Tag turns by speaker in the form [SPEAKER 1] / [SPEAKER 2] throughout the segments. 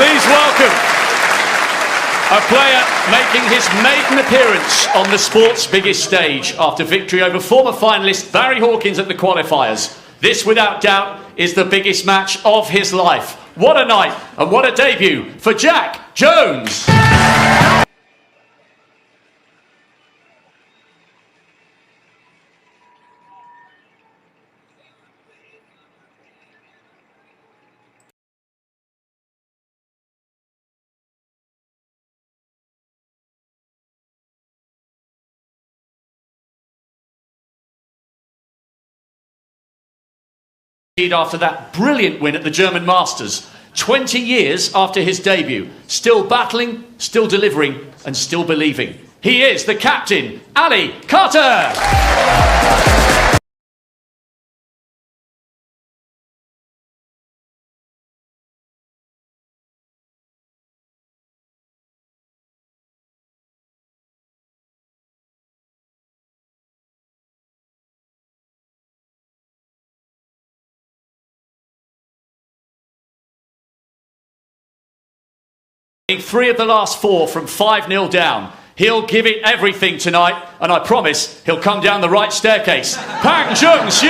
[SPEAKER 1] Please welcome a player making his maiden appearance on the sport's biggest stage after victory over former finalist Barry Hawkins at the qualifiers. This, without doubt, is the biggest match of his life. What a night and what a debut for Jack Jones. After that brilliant win at the German Masters, 20 years after his debut, still battling, still delivering and still believing. He is the captain, Ali Carter! Three of the last four from 5-0 down. He'll give it everything tonight, and I promise he'll come down the right staircase. Junxu!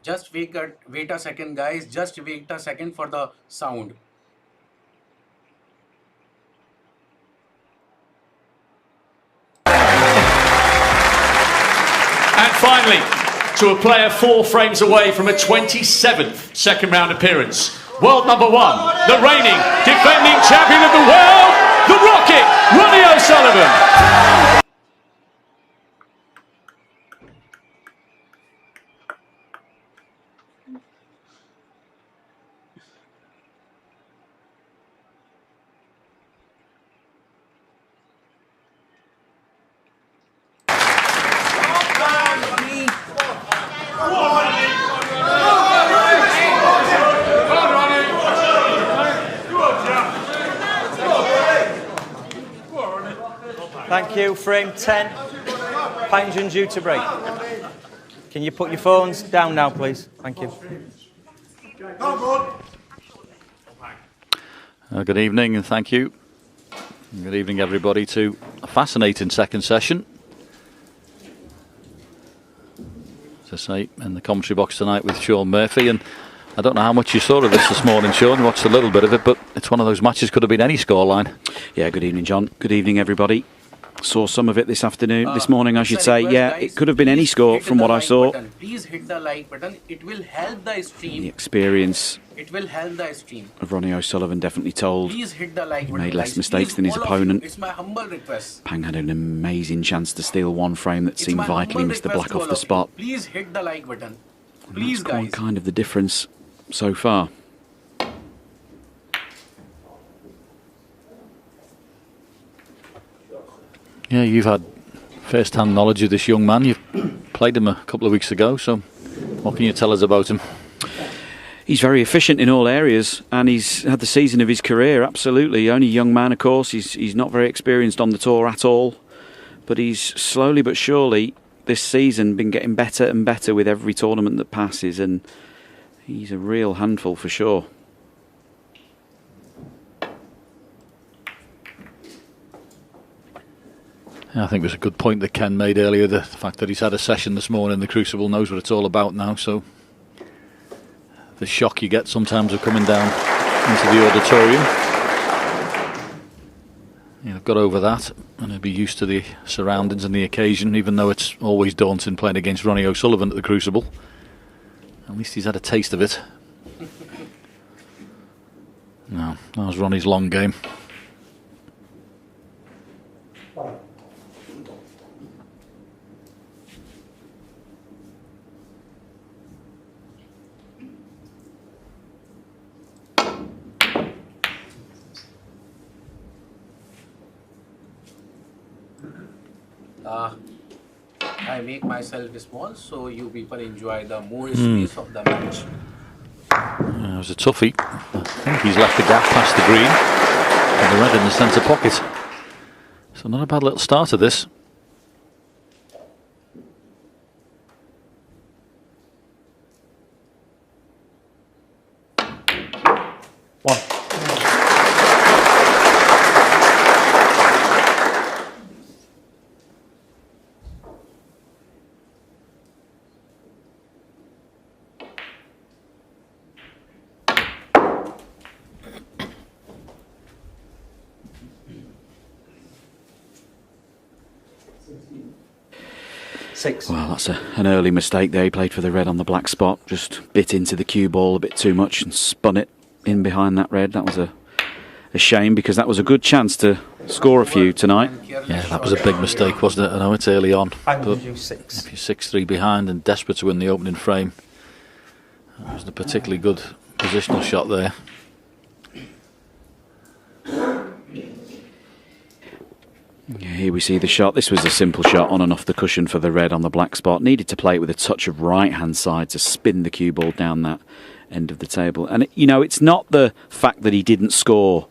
[SPEAKER 2] Just wait a second, guys. Just wait a second for the sound.
[SPEAKER 1] And finally, to a player 4 frames away from a 27th second round appearance. World number 1, the reigning, defending champion of the world, the Rocket, Ronnie O'Sullivan.
[SPEAKER 3] Thank you. Frame 10. Junxu to break. Can you put your phones down now, please? Thank you.
[SPEAKER 4] Good evening and thank you. Good evening, everybody, to a fascinating second session. As I say, in the commentary box tonight with Sean Murphy, and I don't know how much you saw of this morning, Sean. You watched a little bit of it, but it's one of those matches could have been any scoreline.
[SPEAKER 5] Yeah, good evening, John. Good evening, everybody. Saw some of it this morning, I should say. Yeah, it could have been any score from what I saw.
[SPEAKER 2] Please hit the like button. It will help the stream.
[SPEAKER 5] The experience
[SPEAKER 2] It will help the stream.
[SPEAKER 5] of Ronnie O'Sullivan definitely told.
[SPEAKER 2] Please hit the like
[SPEAKER 5] He
[SPEAKER 2] button.
[SPEAKER 5] made less
[SPEAKER 2] guys.
[SPEAKER 5] mistakes
[SPEAKER 2] Please,
[SPEAKER 5] than his
[SPEAKER 2] all of
[SPEAKER 5] opponent.
[SPEAKER 2] you, it's my humble request.
[SPEAKER 5] Pang had an amazing chance to steal one frame that
[SPEAKER 2] It's
[SPEAKER 5] seemed
[SPEAKER 2] my
[SPEAKER 5] vitally
[SPEAKER 2] humble
[SPEAKER 5] missed the
[SPEAKER 2] request
[SPEAKER 5] black
[SPEAKER 2] to
[SPEAKER 5] off
[SPEAKER 2] all
[SPEAKER 5] the
[SPEAKER 2] of you.
[SPEAKER 5] spot.
[SPEAKER 2] Please hit the like button.
[SPEAKER 5] And
[SPEAKER 2] Please,
[SPEAKER 5] that's quite
[SPEAKER 2] guys.
[SPEAKER 5] kind of the difference so far.
[SPEAKER 4] Yeah, you've had first-hand knowledge of this young man. You've played him a couple of weeks ago, so what can you tell us about him?
[SPEAKER 5] He's very efficient in all areas, and he's had the season of his career, absolutely. Only a young man, of course. He's not very experienced on the tour at all, but he's slowly but surely this season been getting better and better with every tournament that passes, and he's a real handful for sure.
[SPEAKER 4] I think it was a good point that Ken made earlier, the fact that he's had a session this morning. The Crucible knows what it's all about now, so the shock you get sometimes of coming down into the auditorium, you've got over that and he'll be used to the surroundings and the occasion, even though it's always daunting playing against Ronnie O'Sullivan at the Crucible. At least he's had a taste of it. No, that was Ronnie's long game.
[SPEAKER 2] I make myself small so you people enjoy the more space of the match.
[SPEAKER 4] It was a toughie. I think he's left the gap past the green and the red in the centre pocket. So not a bad little start of this.
[SPEAKER 3] 1.
[SPEAKER 5] Well, that's an early mistake there. He played for the red on the black spot, just bit into the cue ball a bit too much and spun it in behind that red. That was a shame, because that was a good chance to score a few tonight.
[SPEAKER 4] Yeah, that was a big mistake, wasn't it? I know it's early on, but if you're
[SPEAKER 3] 6.
[SPEAKER 4] 6-3 behind and desperate to win the opening frame, that was a particularly good positional shot there.
[SPEAKER 5] Yeah, here we see the shot. This was a simple shot on and off the cushion for the red on the black spot. Needed to play it with a touch of right-hand side to spin the cue ball down that end of the table. And, it's not the fact that he didn't score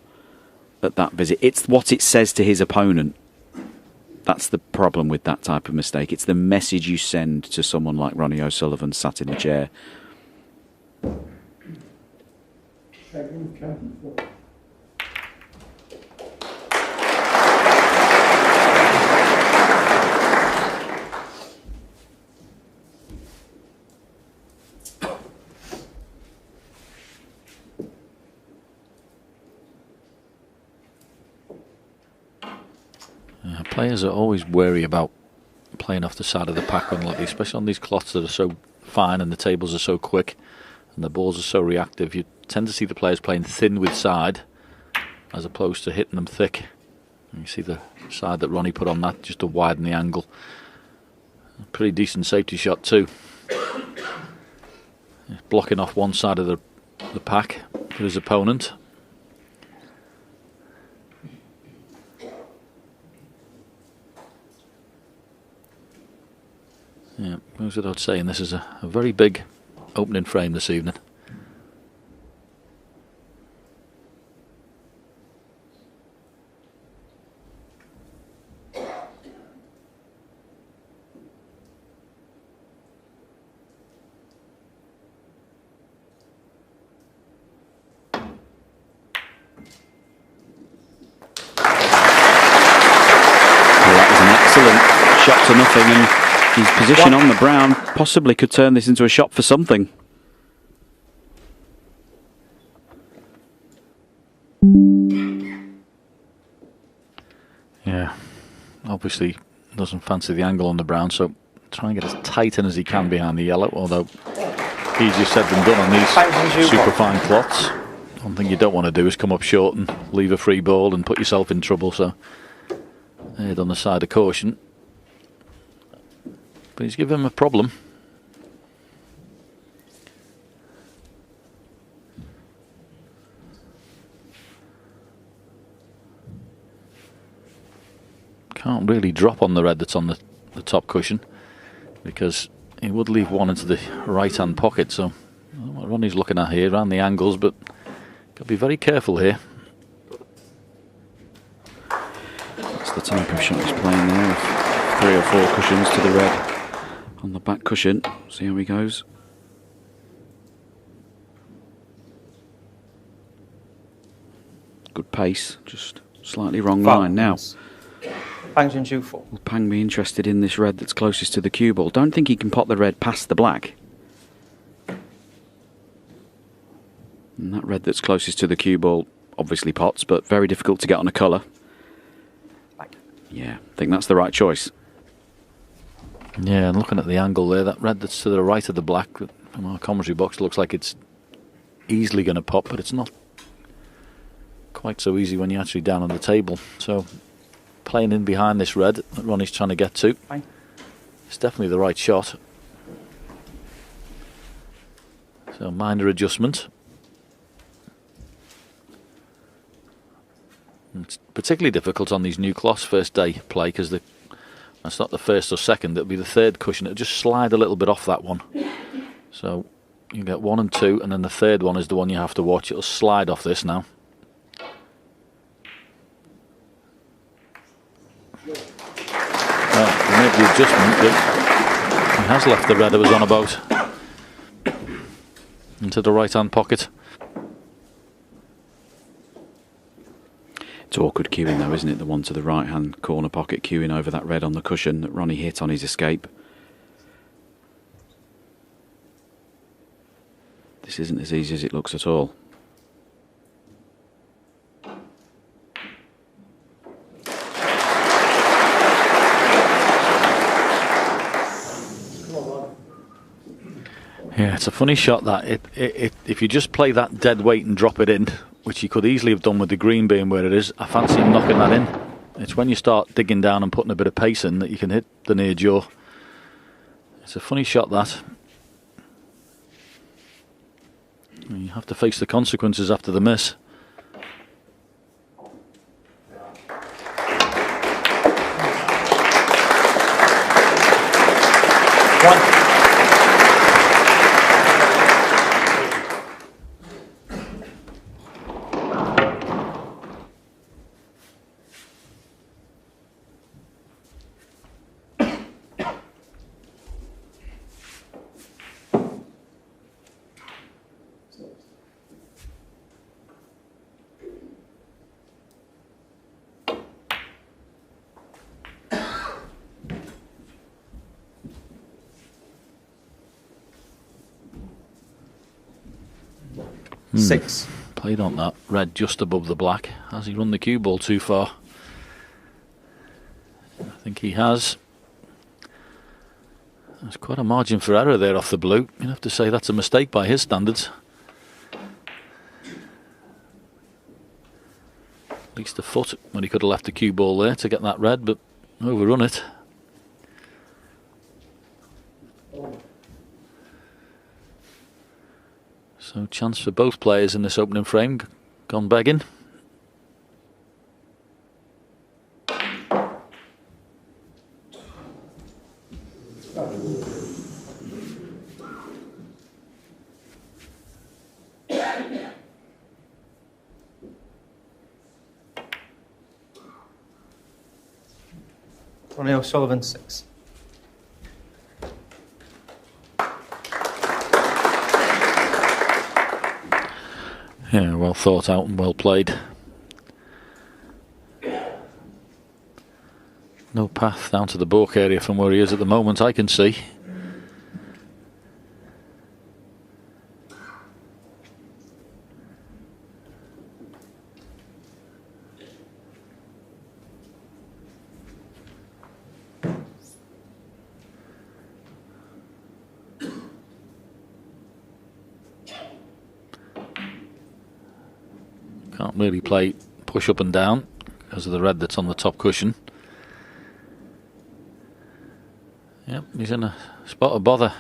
[SPEAKER 5] at that visit. It's what it says to his opponent. That's the problem with that type of mistake. It's the message you send to someone like Ronnie O'Sullivan sat in the chair.
[SPEAKER 4] Players are always wary about playing off the side of the pack, especially on these cloths that are so fine and the tables are so quick and the balls are so reactive. You tend to see the players playing thin with side as opposed to hitting them thick. And you see the side that Ronnie put on that just to widen the angle. A pretty decent safety shot too. Blocking off one side of the pack for his opponent. Yeah, that's what I'd say, and this is a very big opening frame this evening.
[SPEAKER 5] Shot to nothing, and his position on the brown possibly could turn this into a shot for something.
[SPEAKER 4] Yeah, obviously doesn't fancy the angle on the brown, so try and get as tight in as he can behind the yellow, although easier said than done on these super fine cloths. One thing you don't want to do is come up short and leave a free ball and put yourself in trouble, so head on the side of caution. But he's given him a problem. Can't really drop on the red that's on the top cushion, because he would leave one into the right hand pocket. So I don't know what Ronnie's looking at here around the angles, but got to be very careful here.
[SPEAKER 5] That's the type of shot he's playing there, 3 or 4 cushions to the red on the back cushion. See how he goes. Good pace, just slightly wrong line now.
[SPEAKER 3] Pang Junxu 4.
[SPEAKER 5] Will Pang be interested in this red that's closest to the cue ball? Don't think he can pot the red past the black. And that red that's closest to the cue ball obviously pots, but very difficult to get on a colour. Yeah, I think that's the right choice.
[SPEAKER 4] Yeah, and looking at the angle there, that red that's to the right of the black from our commentary box looks like it's easily going to pop, but it's not quite so easy when you're actually down on the table. So playing in behind this red that Ronnie's trying to get to, it's definitely the right shot. So minor adjustment. It's particularly difficult on these new cloths first day play, because that's not the first or second, it'll be the third cushion. It'll just slide a little bit off that one. So you get 1 and 2, and then the third one is the one you have to watch. It'll slide off this now. Well, he made the adjustment, but he has left the red I was on about into the right hand pocket.
[SPEAKER 5] It's awkward cueing though, isn't it? The one to the right hand corner pocket cueing over that red on the cushion that Ronnie hit on his escape. This isn't as easy as it looks at all.
[SPEAKER 4] Yeah, it's a funny shot that. If you just play that dead weight and drop it in, which he could easily have done with the green being where it is, I fancy him knocking that in. It's when you start digging down and putting a bit of pace in that you can hit the near jaw. It's a funny shot, that. You have to face the consequences after the miss.
[SPEAKER 3] One. Six.
[SPEAKER 4] Played on that red just above the black. Has he run the cue ball too far? I think he has. There's quite a margin for error there off the blue. You'd have to say that's a mistake by his standards. At least a foot when he could have left the cue ball there to get that red, but overrun it. So chance for both players in this opening frame gone begging.
[SPEAKER 3] Ronnie O'Sullivan, 6.
[SPEAKER 4] Yeah, well thought out and well played. No path down to the balk area from where he is at the moment, I can see. Can't really play push up and down because of the red that's on the top cushion. Yep, he's in a spot of bother.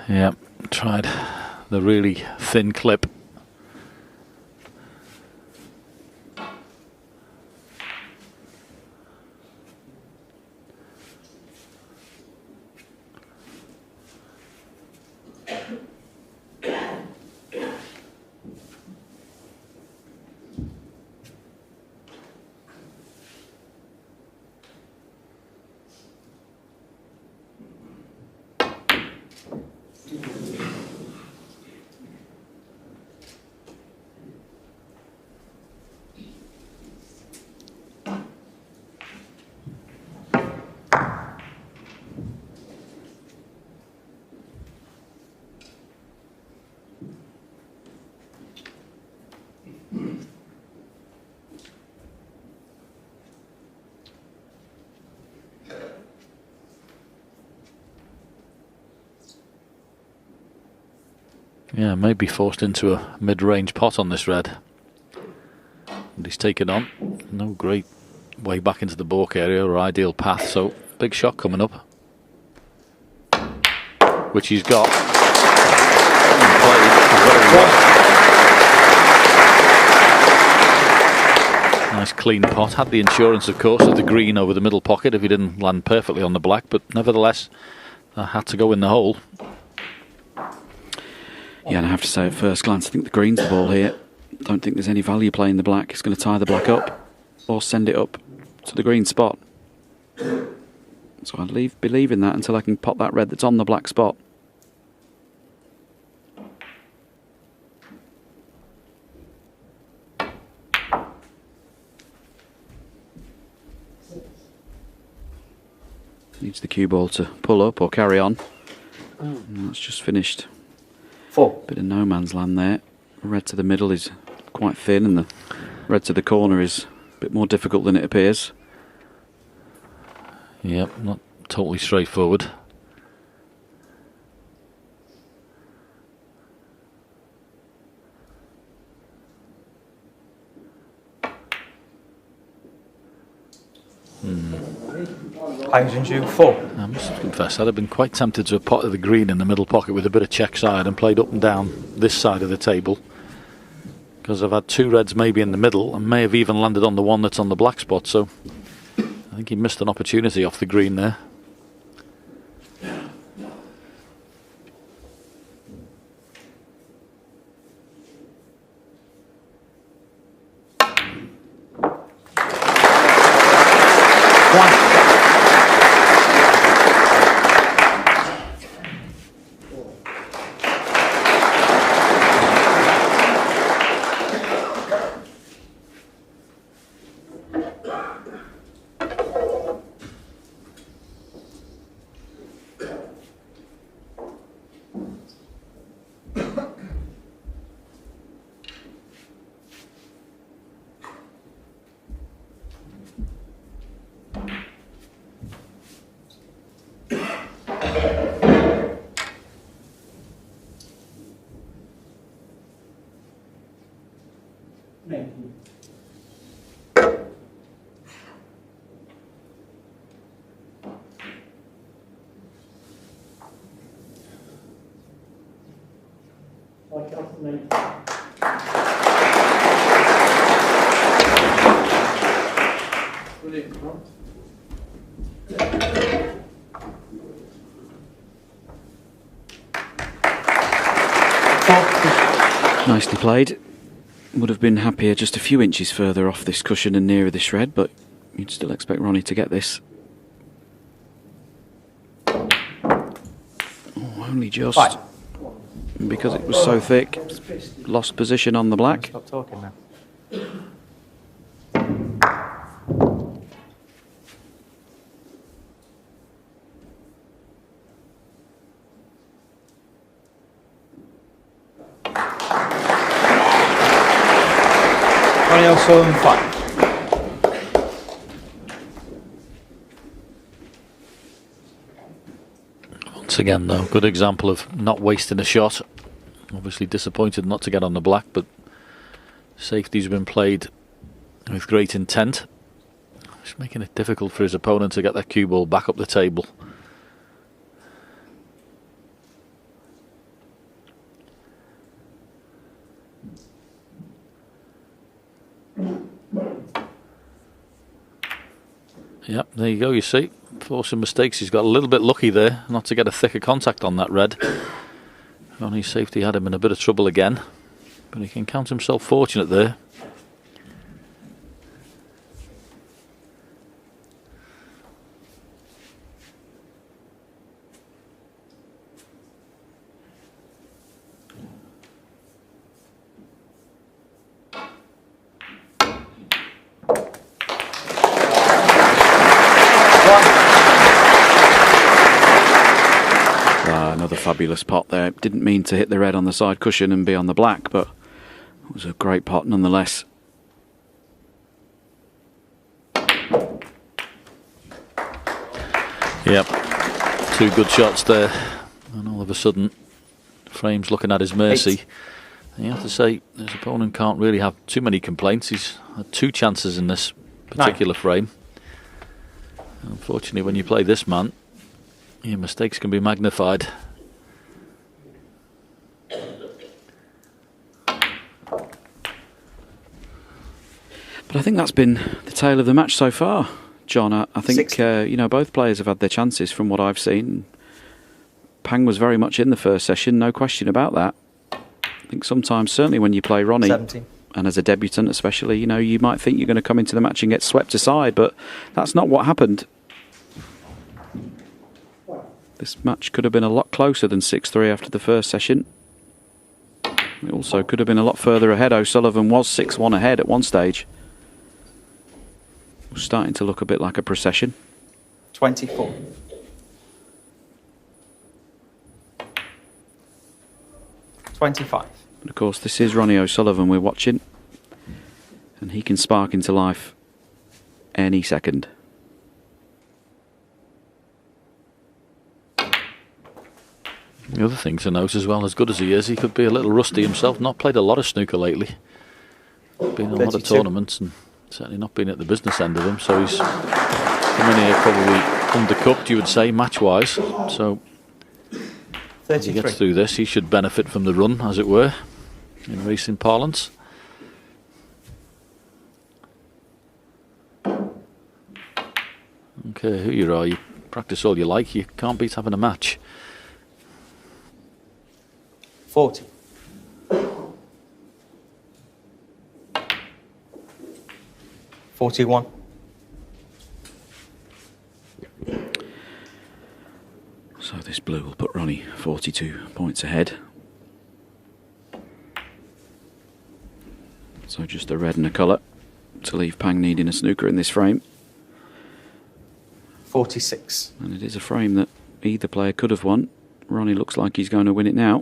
[SPEAKER 4] Yep, tried the really thin clip. Yeah, maybe forced into a mid-range pot on this red. And he's taken on. No great way back into the balk area or ideal path, so big shot coming up. Which he's got. And played very well. Nice clean pot. Had the insurance, of course, of the green over the middle pocket if he didn't land perfectly on the black, but nevertheless, had to go in the hole.
[SPEAKER 5] Yeah, and I have to say at first glance, I think the green's the ball here. Don't think there's any value playing the black. It's going to tie the black up or send it up to the green spot. So I'll believe in that until I can pop that red that's on the black spot. Needs the cue ball to pull up or carry on. And that's just finished.
[SPEAKER 3] 4.
[SPEAKER 5] Bit of no man's land there. Red to the middle is quite thin, and the red to the corner is a bit more difficult than it appears.
[SPEAKER 4] Yep, not totally straightforward.
[SPEAKER 3] Pine Junxu 4.
[SPEAKER 4] I must confess, I'd have been quite tempted to have potted the green in the middle pocket with a bit of check side and played up and down this side of the table, because I've had 2 reds maybe in the middle and may have even landed on the one that's on the black spot, so I think he missed an opportunity off the green there.
[SPEAKER 5] Nicely played. Would have been happier just a few inches further off this cushion and nearer this red, but you'd still expect Ronnie to get this. Oh, only just.
[SPEAKER 3] Right.
[SPEAKER 5] Because it was so thick, lost position on the black.
[SPEAKER 3] Stop talking now. Ronnie also 5.
[SPEAKER 4] Once again, though, good example of not wasting a shot. Obviously disappointed not to get on the black, but safety's been played with great intent. Just making it difficult for his opponent to get that cue ball back up the table. Yep, there you go, you see. For some mistakes, he's got a little bit lucky there not to get a thicker contact on that red. Ronnie's safety had him in a bit of trouble again, but he can count himself fortunate there.
[SPEAKER 5] Another fabulous pot there. Didn't mean to hit the red on the side cushion and be on the black, but it was a great pot nonetheless.
[SPEAKER 4] Yep, 2 good shots there, and all of a sudden Frame's looking at his mercy. And you have to say his opponent can't really have too many complaints. He's had 2 chances in this particular frame. Unfortunately, when you play this man, your mistakes can be magnified.
[SPEAKER 5] But I think that's been the tale of the match so far, John. I think both players have had their chances from what I've seen. Pang was very much in the first session, no question about that. I think sometimes, certainly when you play Ronnie,
[SPEAKER 3] 17.
[SPEAKER 5] and as a debutant especially, you know, you might think you're going to come into the match and get swept aside, but that's not what happened. This match could have been a lot closer than 6-3 after the first session. It also could have been a lot further ahead. O'Sullivan was 6-1 ahead at one stage. It was starting to look a bit like a procession.
[SPEAKER 3] 24. $25.
[SPEAKER 5] But of course, this is Ronnie O'Sullivan we're watching, and he can spark into life any second.
[SPEAKER 4] The other thing to note as well, as good as he is, he could be a little rusty himself. Not played a lot of snooker lately. Been in a lot of
[SPEAKER 3] 32.
[SPEAKER 4] tournaments and certainly not been at the business end of them. So he's come in here probably undercooked, you would say, match-wise. So as he
[SPEAKER 3] 33.
[SPEAKER 4] gets through this, he should benefit from the run, as it were, in racing parlance. Okay, who you are, you practice all you like, you can't beat having a match.
[SPEAKER 3] 40. 41.
[SPEAKER 5] So this blue will put Ronnie 42 points ahead. So just a red and a colour to leave Pang needing a snooker in this frame.
[SPEAKER 3] 46.
[SPEAKER 5] And it is a frame that either player could have won. Ronnie looks like he's going to win it now.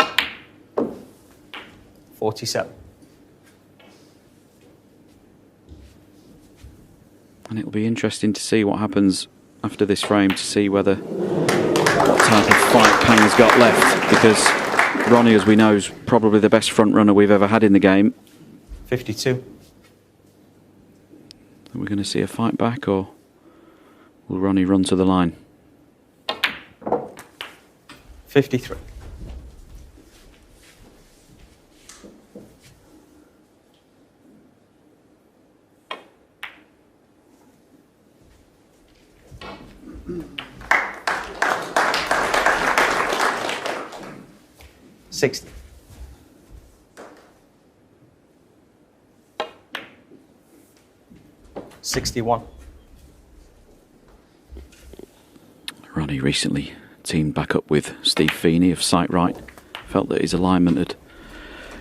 [SPEAKER 3] 47.
[SPEAKER 5] And it'll be interesting to see what happens after this frame, to see whether what type of fight Pang has got left, because Ronnie, as we know, is probably the best front runner we've ever had in the game.
[SPEAKER 3] 52.
[SPEAKER 5] Are we going to see a fight back, or will Ronnie run to the line?
[SPEAKER 3] 53. $60. 61.
[SPEAKER 5] Ronnie recently teamed back up with Steve Feeney of Sight Right. Felt that his alignment had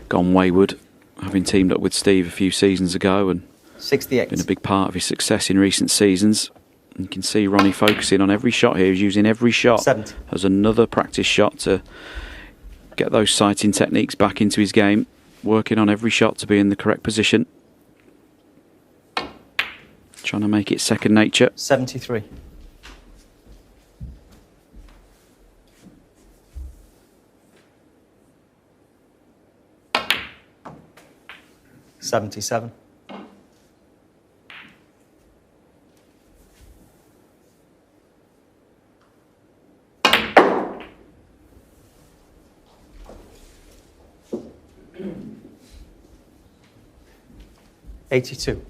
[SPEAKER 5] gone wayward, having teamed up with Steve a few seasons ago, and
[SPEAKER 3] 68.
[SPEAKER 5] been a big part of his success in recent seasons. You can see Ronnie focusing on every shot here. He's using every shot
[SPEAKER 3] 70.
[SPEAKER 5] as another practice shot to get those sighting techniques back into his game, working on every shot to be in the correct position, trying to make it second nature.
[SPEAKER 3] 73. 77. 82.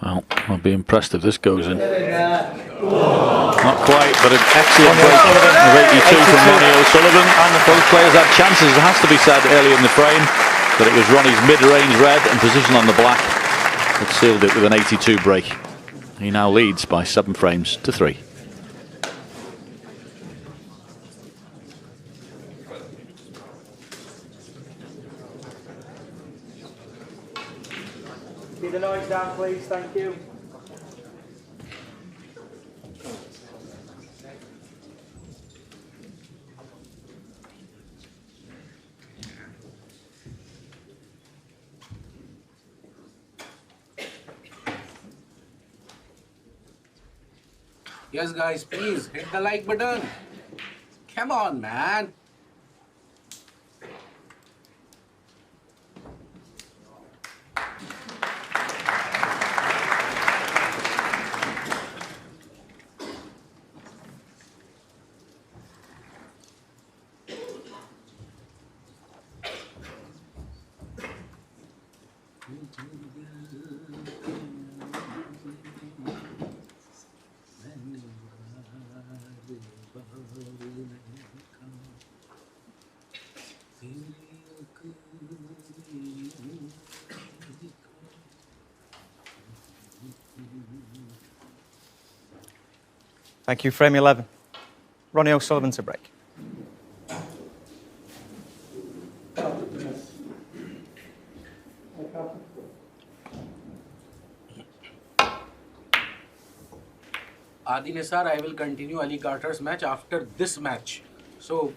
[SPEAKER 4] Well, I'll be impressed if this goes in. Not quite, but an excellent break of 82 from Ronnie O'Sullivan. Both players had chances, it has to be said, early in the frame, but it was Ronnie's mid-range red and position on the black that sealed it with an 82 break. He now leads by 7 frames to 3.
[SPEAKER 3] Keep the noise down, please. Thank you.
[SPEAKER 2] Yes, guys, please hit the like button. Come on, man.
[SPEAKER 3] Thank you. Frame 11. Ronnie O'Sullivan to break.
[SPEAKER 2] Adi Nisar, I will continue Ali Carter's match after this match. So,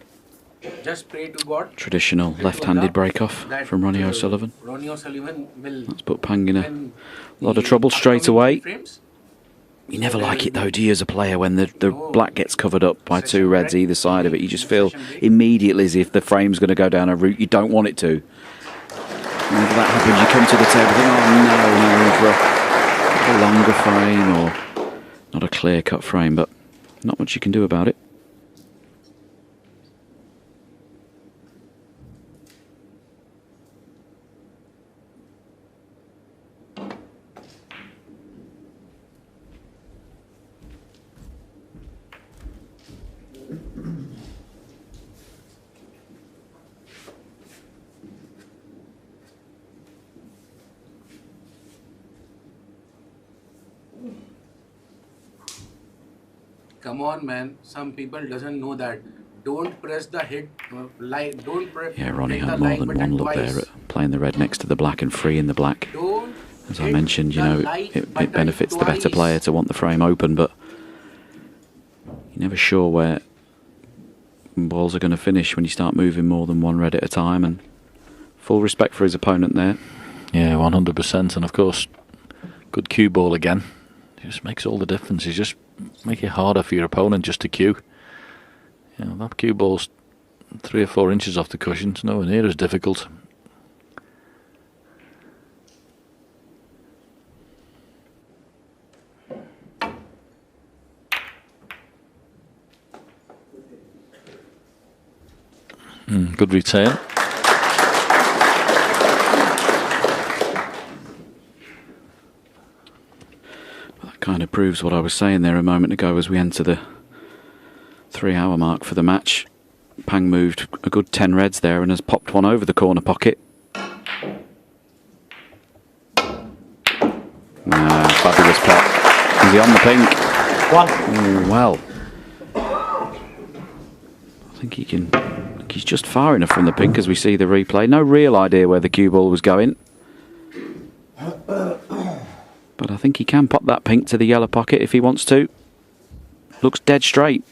[SPEAKER 2] just pray to God.
[SPEAKER 5] Traditional left-handed break-off from Ronnie O'Sullivan.
[SPEAKER 2] Ronnie O'Sullivan will.
[SPEAKER 5] That's put Pang in a
[SPEAKER 2] win
[SPEAKER 5] lot of
[SPEAKER 2] the
[SPEAKER 5] trouble straight
[SPEAKER 2] upcoming
[SPEAKER 5] away.
[SPEAKER 2] frames.
[SPEAKER 5] You never like it though, do you, as a player, when the black gets covered up by two reds either side of it. You just feel immediately as if the frame's going to go down a route you don't want it to. Whenever that happens, you come to the table and think, oh no, we're in for a longer frame or not a clear-cut frame, but not much you can do about it.
[SPEAKER 2] Come on, man. Some people doesn't know that. Don't press the hit like. Don't press.
[SPEAKER 5] Yeah, Ronnie
[SPEAKER 2] hit
[SPEAKER 5] had
[SPEAKER 2] the
[SPEAKER 5] more
[SPEAKER 2] like
[SPEAKER 5] than
[SPEAKER 2] button
[SPEAKER 5] one look
[SPEAKER 2] twice.
[SPEAKER 5] there at playing the red next to the black and freeing the black.
[SPEAKER 2] Don't
[SPEAKER 5] As I
[SPEAKER 2] hit
[SPEAKER 5] mentioned, you
[SPEAKER 2] the
[SPEAKER 5] know,
[SPEAKER 2] like
[SPEAKER 5] it
[SPEAKER 2] button
[SPEAKER 5] benefits the better
[SPEAKER 2] twice.
[SPEAKER 5] player to want the frame open, but you're never sure where balls are going to finish when you start moving more than one red at a time, and full respect for his opponent there.
[SPEAKER 4] Yeah, 100%. And of course, good cue ball again. It just makes all the difference. You just make it harder for your opponent just to cue. You know, that cue ball's 3 or 4 inches off the cushion. It's nowhere near as difficult. Good return.
[SPEAKER 5] That kind of proves what I was saying there a moment ago as we enter the 3-hour mark for the match. Pang moved a good 10 reds there and has popped one over the corner pocket. Fabulous pot. Is he on the pink?
[SPEAKER 3] One.
[SPEAKER 5] Oh, well. I think he's just far enough from the pink as we see the replay. No real idea where the cue ball was going. But I think he can pop that pink to the yellow pocket if he wants to. Looks dead straight.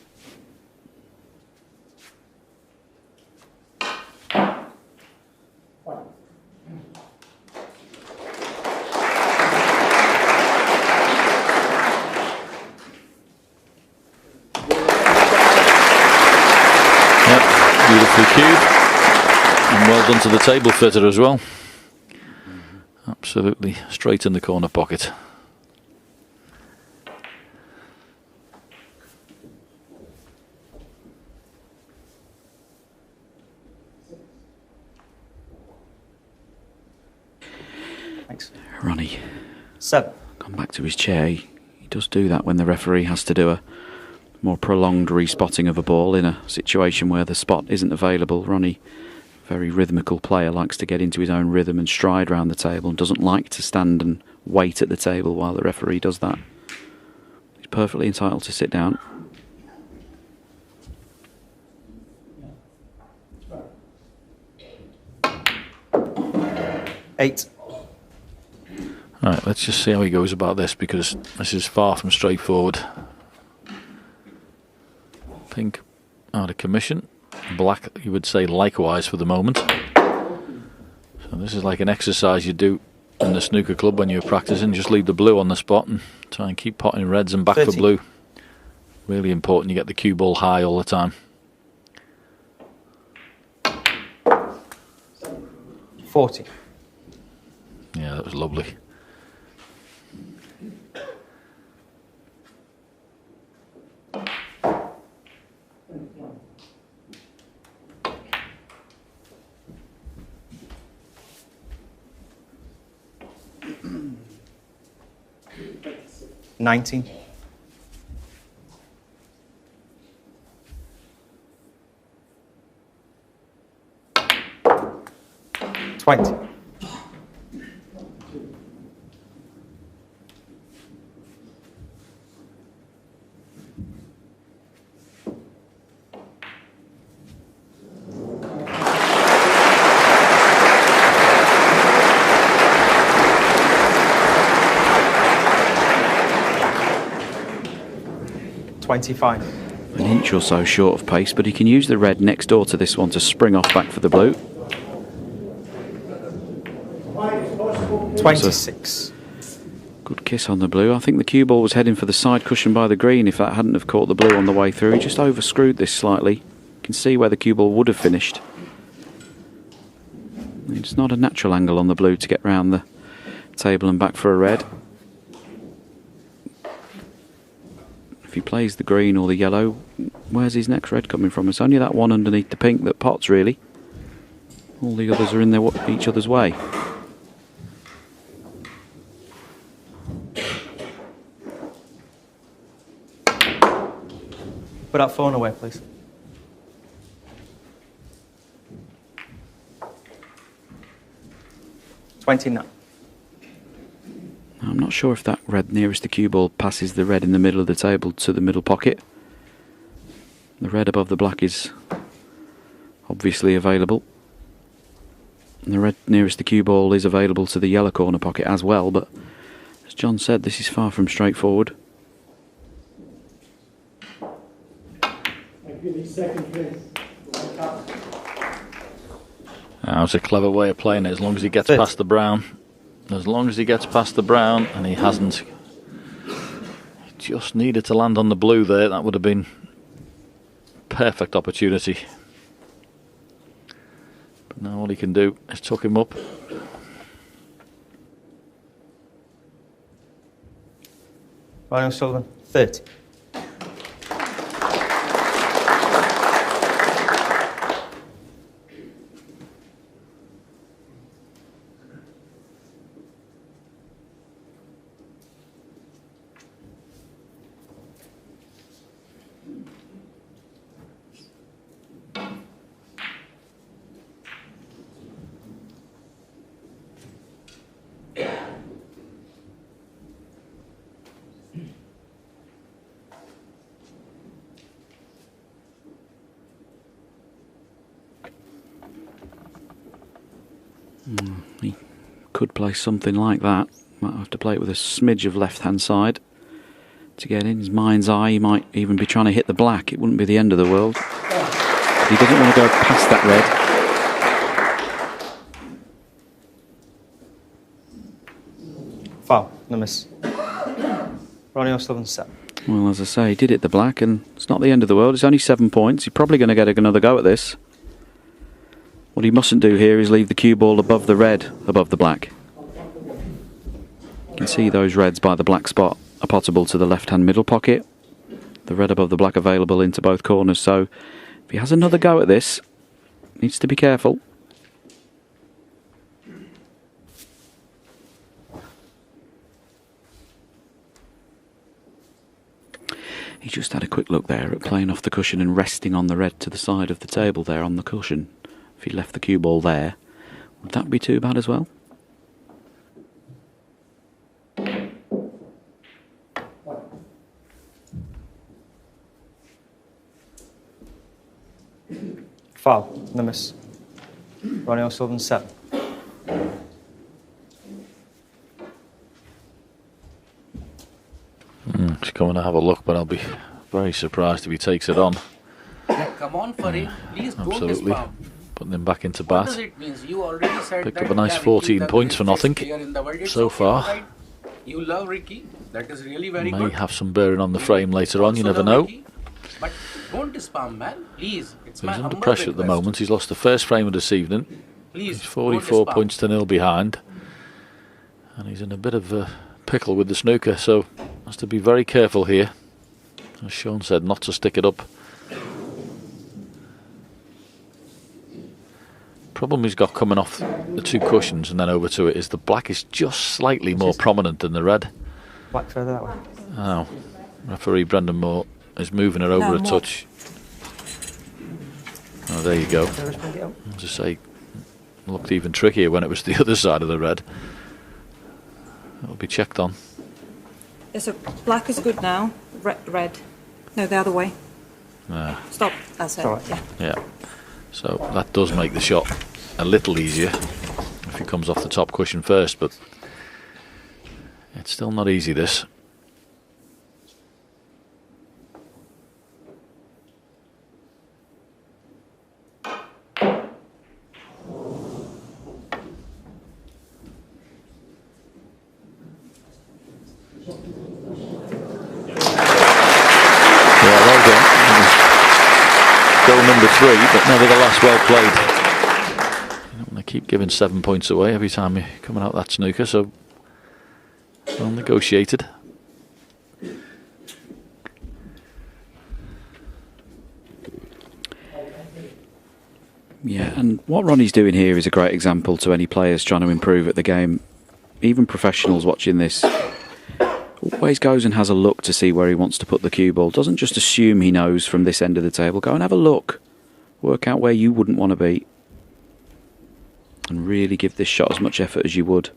[SPEAKER 4] Beautifully cued. And well done to the table fitter as well. Absolutely straight in the corner pocket.
[SPEAKER 3] Thanks.
[SPEAKER 5] Ronnie.
[SPEAKER 3] 7.
[SPEAKER 5] Come back to his chair. He does do that when the referee has to do a more prolonged respotting of a ball in a situation where the spot isn't available. Ronnie, very rhythmical player, likes to get into his own rhythm and stride around the table and doesn't like to stand and wait at the table while the referee does that. He's perfectly entitled to sit down.
[SPEAKER 3] Eight.
[SPEAKER 4] Right, let's just see how he goes about this, because this is far from straightforward. Pink out of commission. Black, you would say, likewise for the moment. So this is like an exercise you do in the snooker club when you're practicing. Just leave the blue on the spot and try and keep potting reds and back
[SPEAKER 3] 30.
[SPEAKER 4] for blue. Really important you get the cue ball high all the time.
[SPEAKER 3] 40.
[SPEAKER 4] Yeah, that was lovely.
[SPEAKER 3] $19. $20. 25.
[SPEAKER 5] An inch or so short of pace, but he can use the red next door to this one to spring off back for the blue.
[SPEAKER 3] 26.
[SPEAKER 5] Good kiss on the blue. I think the cue ball was heading for the side cushion by the green if that hadn't have caught the blue on the way through. He just overscrewed this slightly. You can see where the cue ball would have finished. It's not a natural angle on the blue to get round the table and back for a red. If he plays the green or the yellow, where's his next red coming from? It's only that one underneath the pink that pots, really. All the others are in each other's way.
[SPEAKER 3] Put that phone away, please. $29.
[SPEAKER 5] I'm not sure if that red nearest the cue ball passes the red in the middle of the table to the middle pocket. The red above the black is obviously available. And the red nearest the cue ball is available to the yellow corner pocket as well, but as John said, this is far from straightforward.
[SPEAKER 4] That was a clever way of playing it, as long as he gets past the brown. As long as he gets past the brown, and he hasn't. He just needed to land on the blue there. That would have been perfect opportunity. But now all he can do is tuck him up.
[SPEAKER 3] Ronnie O'Sullivan, 30.
[SPEAKER 5] He could play something like that. Might have to play it with a smidge of left-hand side to get in his mind's eye. He might even be trying to hit the black. It wouldn't be the end of the world. He doesn't want to go past that
[SPEAKER 3] red. Foul, no miss. Ronnie O'Sullivan, 7.
[SPEAKER 5] Well, as I say, he did hit the black, and it's not the end of the world. It's only 7 points. He's probably going to get another go at this. What he mustn't do here is leave the cue ball above the red, above the black. You can see those reds by the black spot are potable to the left-hand middle pocket. The red above the black available into both corners, so if he has another go at this, needs to be careful. He just had a quick look there at playing off the cushion and resting on the red to the side of the table there on the cushion. If he left the cue ball there, would that be too bad as well?
[SPEAKER 3] Foul, no miss. Ronnie O'Sullivan, 7.
[SPEAKER 4] He's coming to have a look, but I'll be very surprised if he takes it on.
[SPEAKER 2] Come on, Farid. Please don't
[SPEAKER 4] Absolutely.
[SPEAKER 2] spam.
[SPEAKER 4] Putting him back into
[SPEAKER 2] What does
[SPEAKER 4] bat.
[SPEAKER 2] it mean? You already said
[SPEAKER 4] Picked
[SPEAKER 2] that
[SPEAKER 4] up a nice
[SPEAKER 2] Ricky
[SPEAKER 4] 14
[SPEAKER 2] is the
[SPEAKER 4] points for
[SPEAKER 2] best
[SPEAKER 4] nothing
[SPEAKER 2] player in the world. It's
[SPEAKER 4] so
[SPEAKER 2] okay,
[SPEAKER 4] far.
[SPEAKER 2] alright. You love Ricky. That is really very
[SPEAKER 4] May
[SPEAKER 2] good.
[SPEAKER 4] have some bearing on the frame later on, you
[SPEAKER 2] Also
[SPEAKER 4] never
[SPEAKER 2] love
[SPEAKER 4] know.
[SPEAKER 2] Ricky. But don't spam, man. Please. It's my
[SPEAKER 4] He's under
[SPEAKER 2] humble
[SPEAKER 4] pressure at the
[SPEAKER 2] request.
[SPEAKER 4] moment. He's lost the first frame of this evening.
[SPEAKER 2] Please.
[SPEAKER 4] He's 44
[SPEAKER 2] don't spam.
[SPEAKER 4] points to 0 behind. And he's in a bit of a pickle with the snooker, so has to be very careful here. As Sean said, not to stick it up. Problem he's got coming off the two cushions and then over to it is the black is just slightly more prominent than the red.
[SPEAKER 3] Black further that way.
[SPEAKER 4] Oh, referee Brendan Moore is moving her over a touch. Oh, there you go. As I say, looked even trickier when it was the other side of the red. It'll be checked on.
[SPEAKER 6] Yeah, so black is good now. Red. No, the other way. Stop. That's it.
[SPEAKER 3] Sorry.
[SPEAKER 6] Yeah.
[SPEAKER 4] Yeah. So that does make the shot a little easier if he comes off the top cushion first, but it's still not easy, this. number 3, but nevertheless well played. You don't want to keep giving 7 points away every time you're coming out that snooker, so well negotiated.
[SPEAKER 5] Yeah, and what Ronnie's doing here is a great example to any players trying to improve at the game. Even professionals watching this always goes and has a look to see where he wants to put the cue ball. Doesn't just assume he knows from this end of the table. Go and have a look. Work out where you wouldn't want to be. And really give this shot as much effort as you would.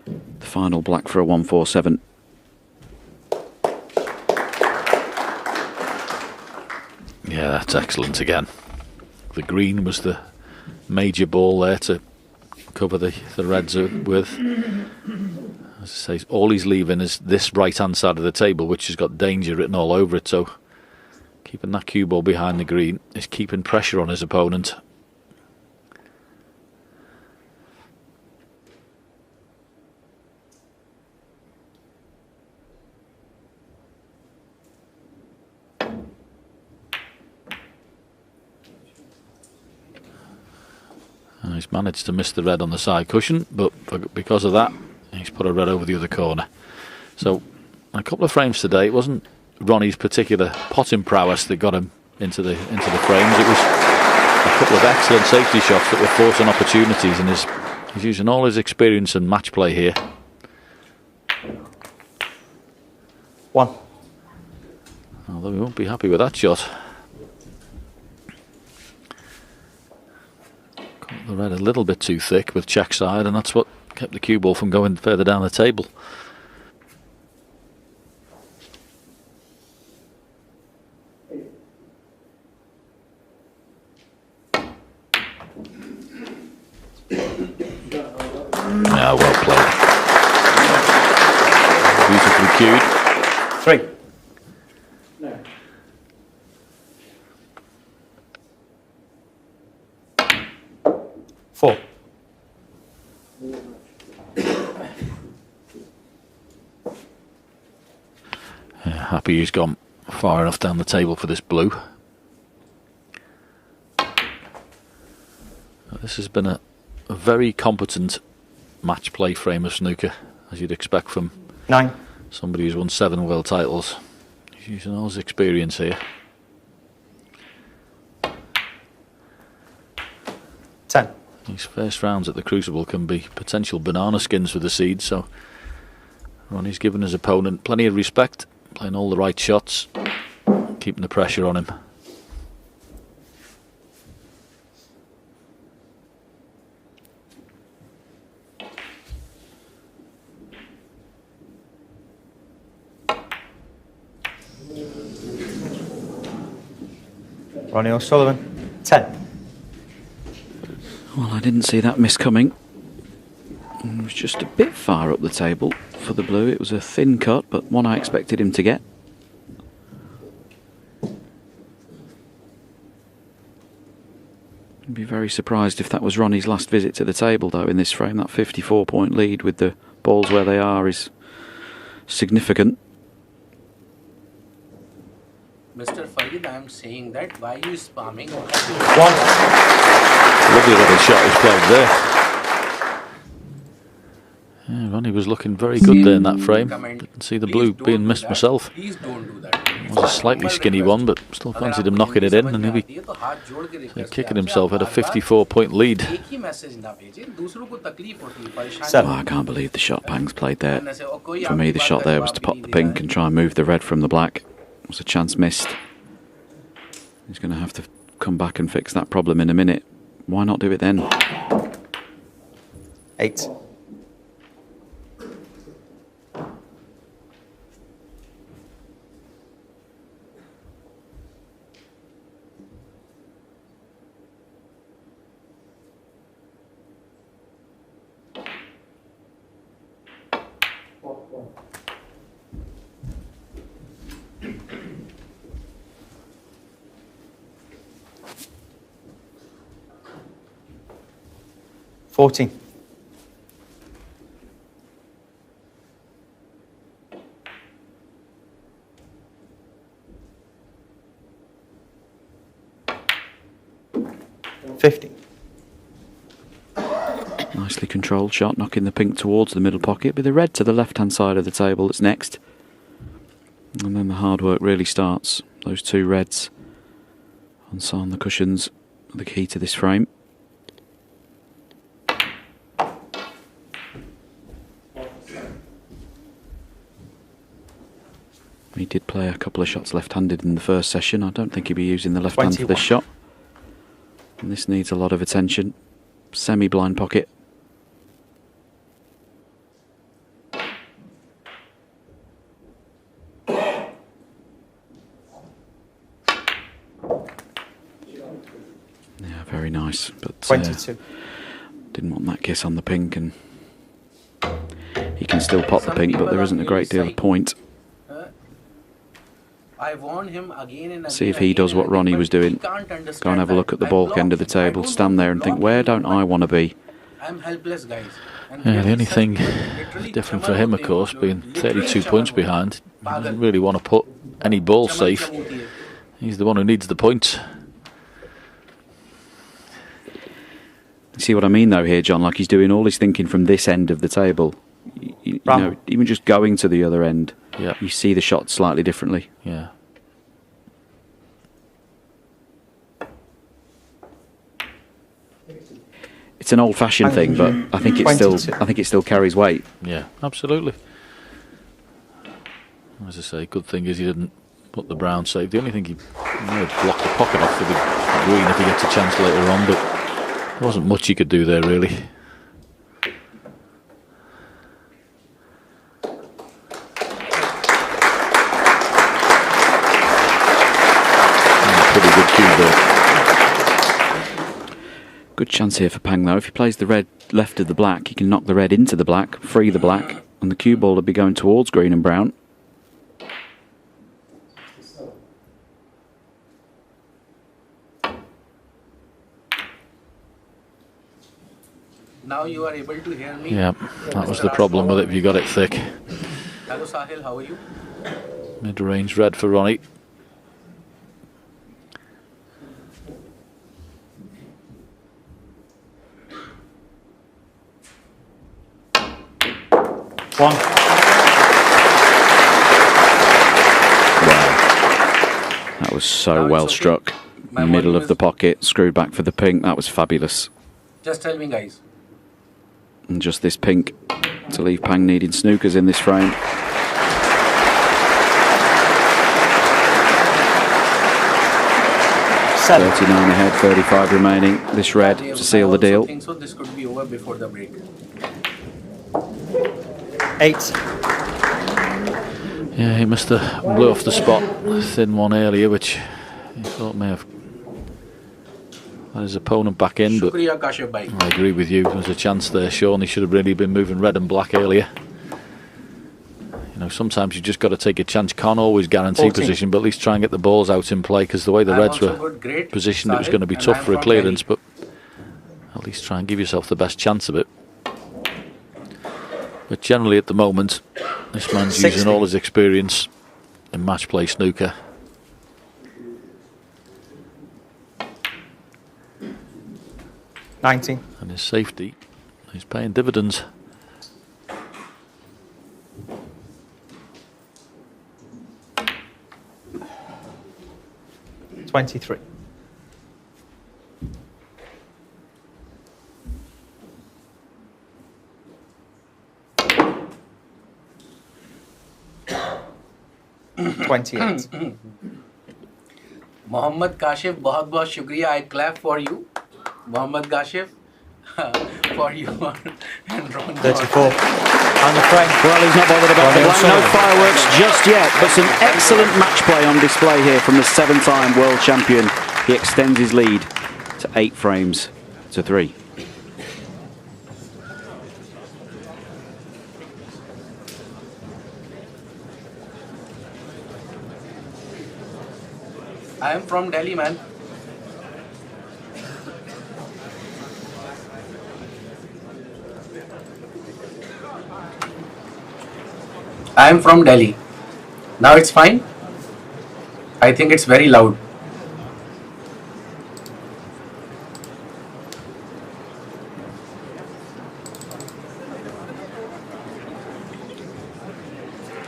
[SPEAKER 5] The final black for a 147.
[SPEAKER 4] Yeah, that's excellent again. The green was the major ball there to cover the reds with. As I say, all he's leaving is this right-hand side of the table, which has got danger written all over it. So keeping that cue ball behind the green is keeping pressure on his opponent. And he's managed to miss the red on the side cushion, but because of that, he's put a red over the other corner. So, a couple of frames today. It wasn't Ronnie's particular potting prowess that got him into the frames. It was a couple of excellent safety shots that were forcing opportunities, and he's using all his experience and match play here.
[SPEAKER 3] 1.
[SPEAKER 4] Although we won't be happy with that shot. Caught the red a little bit too thick with check side, and that's what kept the cue ball from going further down the table. Yeah, well played. Beautifully cued.
[SPEAKER 3] 3. Four.
[SPEAKER 4] Happy he's gone far enough down the table for this blue. This has been a very competent match play frame of snooker, as you'd expect from
[SPEAKER 3] 9.
[SPEAKER 4] somebody who's won 7 world titles. He's using all his experience here.
[SPEAKER 3] 10.
[SPEAKER 4] These first rounds at the Crucible can be potential banana skins for the seed, so Ronnie's given his opponent plenty of respect, playing all the right shots, keeping the pressure on him.
[SPEAKER 3] Ronnie O'Sullivan, 10.
[SPEAKER 5] Well, I didn't see that miss coming. It was just a bit far up the table for the blue. It was a thin cut, but one I expected him to get. I'd be very surprised if that was Ronnie's last visit to the table, though, in this frame. That 54-point lead with the balls where they are is significant.
[SPEAKER 2] Mr. Farid, I am saying that why you spamming?
[SPEAKER 3] 1.
[SPEAKER 4] Lovely little shot he's played there. Yeah, Ronnie was looking very good there in that frame. Didn't see the blue being missed myself.
[SPEAKER 2] Please don't do that.
[SPEAKER 4] It was a slightly skinny one, but still fancied him knocking it in, and he'll be kicking himself at a 54-point lead.
[SPEAKER 3] 7.
[SPEAKER 5] Oh, I can't believe the shot Pang's played there. For me, the shot there was to pop the pink and try and move the red from the black. It was a chance missed. He's going to have to come back and fix that problem in a minute. Why not do it then?
[SPEAKER 3] 8. $14. 50.
[SPEAKER 5] Nicely controlled shot, knocking the pink towards the middle pocket, with the red to the left-hand side of the table that's next. And then the hard work really starts. Those two reds on the cushions are the key to this frame. He did play a couple of shots left-handed in the first session. I don't think he'll be using the left hand for this shot. And this needs a lot of attention. Semi-blind pocket. Yeah, very nice. But
[SPEAKER 3] 22.
[SPEAKER 5] Didn't want that kiss on the pink, and he can still pot the pink, but there isn't a great deal of point.
[SPEAKER 2] I warned him again and again.
[SPEAKER 5] See if he does what Ronnie was doing. Go and have a look at the balk end of the table, stand there and think, where don't I want to be?
[SPEAKER 2] I'm helpless, guys.
[SPEAKER 4] Yeah, the only thing different for him, of course, being 32 points behind, he doesn't really want to put any ball safe. He's the one who needs the points.
[SPEAKER 5] See what I mean, though, here, John? Like, he's doing all his thinking from this end of the table. You know, even just going to the other end,
[SPEAKER 4] yeah,
[SPEAKER 5] you see the shot slightly differently.
[SPEAKER 4] Yeah.
[SPEAKER 5] It's an old-fashioned thing, but I think it still carries weight.
[SPEAKER 4] Yeah, absolutely. As I say, good thing is he didn't put the brown safe. The only thing he would block the pocket off for the green if he gets a chance later on, but there wasn't much he could do there, really. Pretty good cue there.
[SPEAKER 5] Good chance here for Pang, though. If he plays the red left of the black, he can knock the red into the black, free the black, and the cue ball will be going towards green and brown.
[SPEAKER 2] Now you are able to hear me.
[SPEAKER 4] Yeah, that was the problem with it if you got it thick.
[SPEAKER 2] Hello Sahil, how are you?
[SPEAKER 4] Mid-range red for Ronnie.
[SPEAKER 3] One.
[SPEAKER 5] Wow. That was so well struck. Middle of the pocket, screwed back for the pink. That was fabulous.
[SPEAKER 2] Just tell me, guys.
[SPEAKER 5] And just this pink to leave Pang needing snookers in this frame. 39 ahead, 35 remaining. This red to seal the deal.
[SPEAKER 2] I think so. This could be over before the break.
[SPEAKER 3] 8.
[SPEAKER 4] Yeah, he must have blew off the spot. Thin one earlier, which he thought may have had his opponent back in, but
[SPEAKER 2] Shukriya, Kashif bhai.
[SPEAKER 4] I agree with you. There was a chance there, Sean. He should have really been moving red and black earlier. You know, sometimes you just got to take a chance. Can't always guarantee
[SPEAKER 3] 14.
[SPEAKER 4] position, but at least try and get the balls out in play, because the way the Reds were positioned, it was going to be tough for a clearance, but at least try and give yourself the best chance of it. But generally at the moment, this man's
[SPEAKER 3] 60.
[SPEAKER 4] using all his experience in match play snooker.
[SPEAKER 3] $19.
[SPEAKER 4] And his safety is paying dividends.
[SPEAKER 3] $23. $28.
[SPEAKER 2] Mohammad Kashif, बहुत बहुत शुक्रिया. I clap for you, Mohammad Kashif, for you and Ron.
[SPEAKER 3] 34. And the frame.
[SPEAKER 5] Well, he's not bothered about the black. No fireworks just yet, but some excellent match play on display here from the 7-time world champion. He extends his lead to 8 frames to 3.
[SPEAKER 2] I am from Delhi, man. I am from Delhi. Now it's fine. I think it's very loud.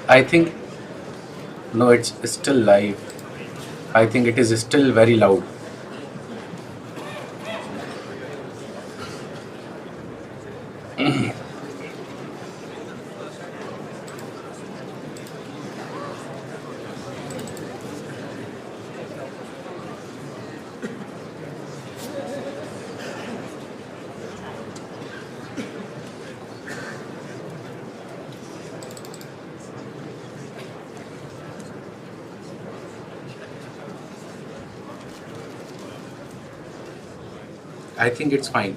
[SPEAKER 2] I think no, it's still live. I think it is still very loud. I think it's fine.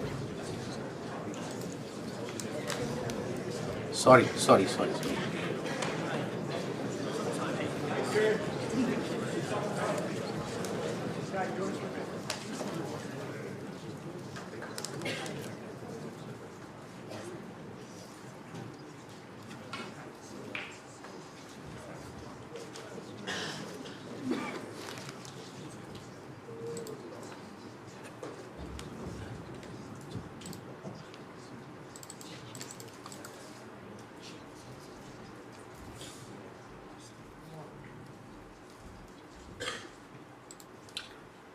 [SPEAKER 2] Sorry.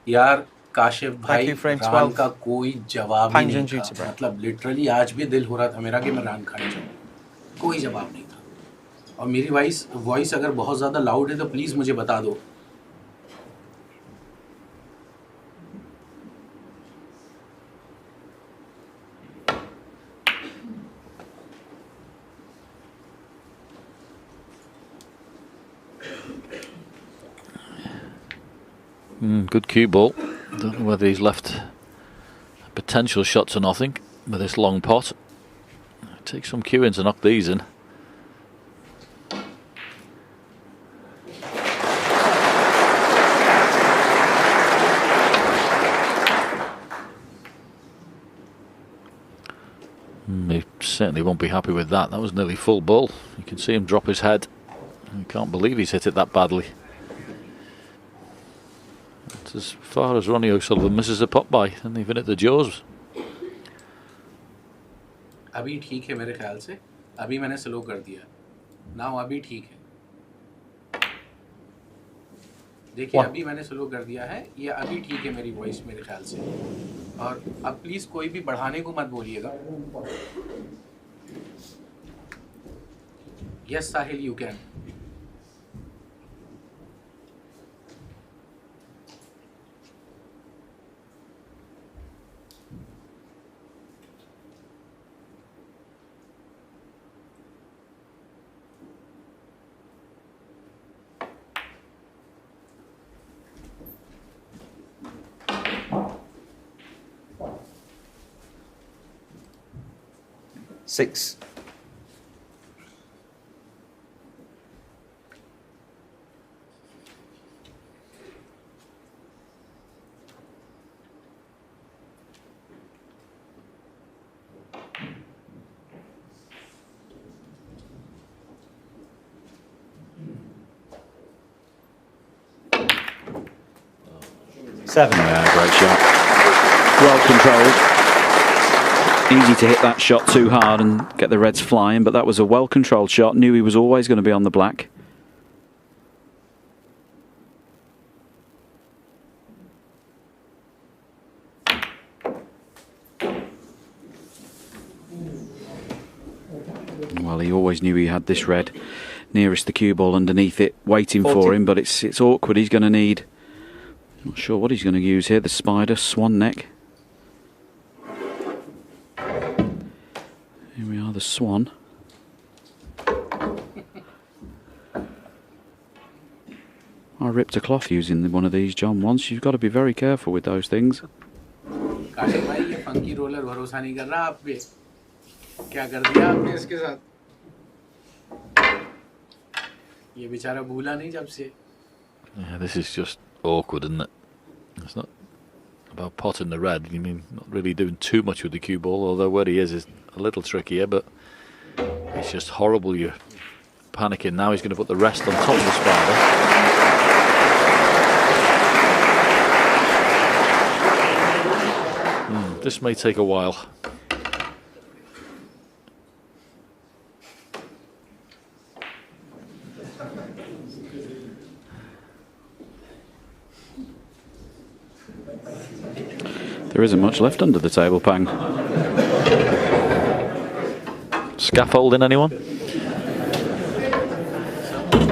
[SPEAKER 2] यार काशिफ भाई
[SPEAKER 3] you, frame
[SPEAKER 2] रान
[SPEAKER 3] 12.
[SPEAKER 2] का कोई जवाब ही
[SPEAKER 3] Pang
[SPEAKER 2] नहीं
[SPEAKER 3] Junxu
[SPEAKER 2] था.
[SPEAKER 3] to break.
[SPEAKER 2] मतलब literally आज भी दिल हो रहा था मेरा कि मैं रान खाने जाऊं. कोई जवाब नहीं था. और मेरी वॉइस अगर बहुत ज़्यादा लाउड है तो प्लीज़ मुझे बता दो.
[SPEAKER 4] Good cue ball. Don't know whether he's left potential shot to nothing with this long pot. Take some cueing to knock these in. He certainly won't be happy with that. That was nearly full ball. You can see him drop his head. I can't believe he's hit it that badly. It's as far as Ronnie O'Sullivan misses a pot by, and even at the jaws.
[SPEAKER 2] अभी ठीक है मेरे ख्याल से. अभी मैंने slow कर दिया. नाउ अभी ठीक है. देखिए अभी मैंने स्लो कर दिया है. ये अभी ठीक है मेरी वॉइस मेरे ख्याल से. और अब प्लीज कोई भी बढ़ाने को मत बोलिएगा. Yes Sahil you can.
[SPEAKER 3] Six. Seven.
[SPEAKER 5] Yeah, great shot. Well controlled. Easy to hit that shot too hard and get the reds flying, but that was a well controlled shot. Knew he was always going to be on the black. Well, he always knew he had this red nearest the cue ball underneath it, waiting
[SPEAKER 3] 40.
[SPEAKER 5] for him, but it's awkward. He's going to need... Not sure what he's going to use here. The spider, swan neck. Here we are, the swan. I ripped a cloth using one of these, John, once. You've got to be very careful with those things.
[SPEAKER 2] Kashif भाई ये funky roller भरोसा नहीं कर रहा आप पे. क्या कर दिया आपने इसके साथ? ये बेचारा भूला नहीं जब से.
[SPEAKER 4] Yeah, this is just awkward, isn't it? It's not about potting the red. You mean not really doing too much with the cue ball, although where he is a little trickier, but it's just horrible. You're panicking now. He's going to put the rest on top of the spider. This may take a while.
[SPEAKER 5] There isn't much left under the table, Pang.
[SPEAKER 4] Scaffolding, anyone?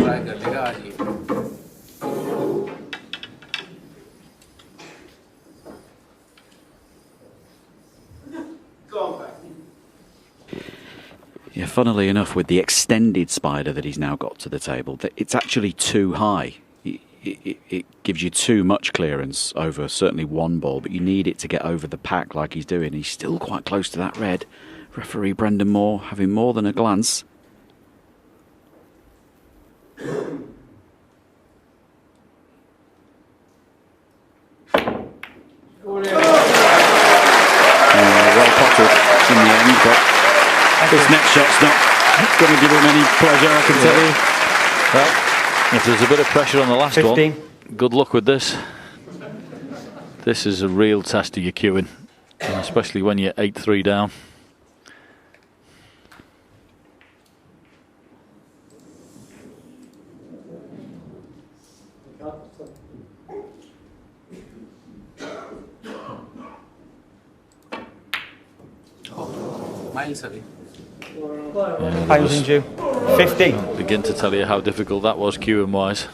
[SPEAKER 2] Try कर लेगा आज ये.
[SPEAKER 5] Yeah, funnily enough, with the extended spider that he's now got to the table, it's actually too high. It gives you too much clearance over certainly one ball, but you need it to get over the pack like he's doing. He's still quite close to that red. Referee Brendan Moore having more than a glance. Well potted in the end, but this next shot's not going to give him any pleasure, I can tell you.
[SPEAKER 4] Well, if there's a bit of pressure on the last
[SPEAKER 3] 15.
[SPEAKER 4] one, good luck with this. This is a real test of your cueing, especially when you're 8-3 down.
[SPEAKER 2] Miles away.
[SPEAKER 3] Pang Junxu. 50.
[SPEAKER 4] Begin to tell you how difficult that was cueing wise.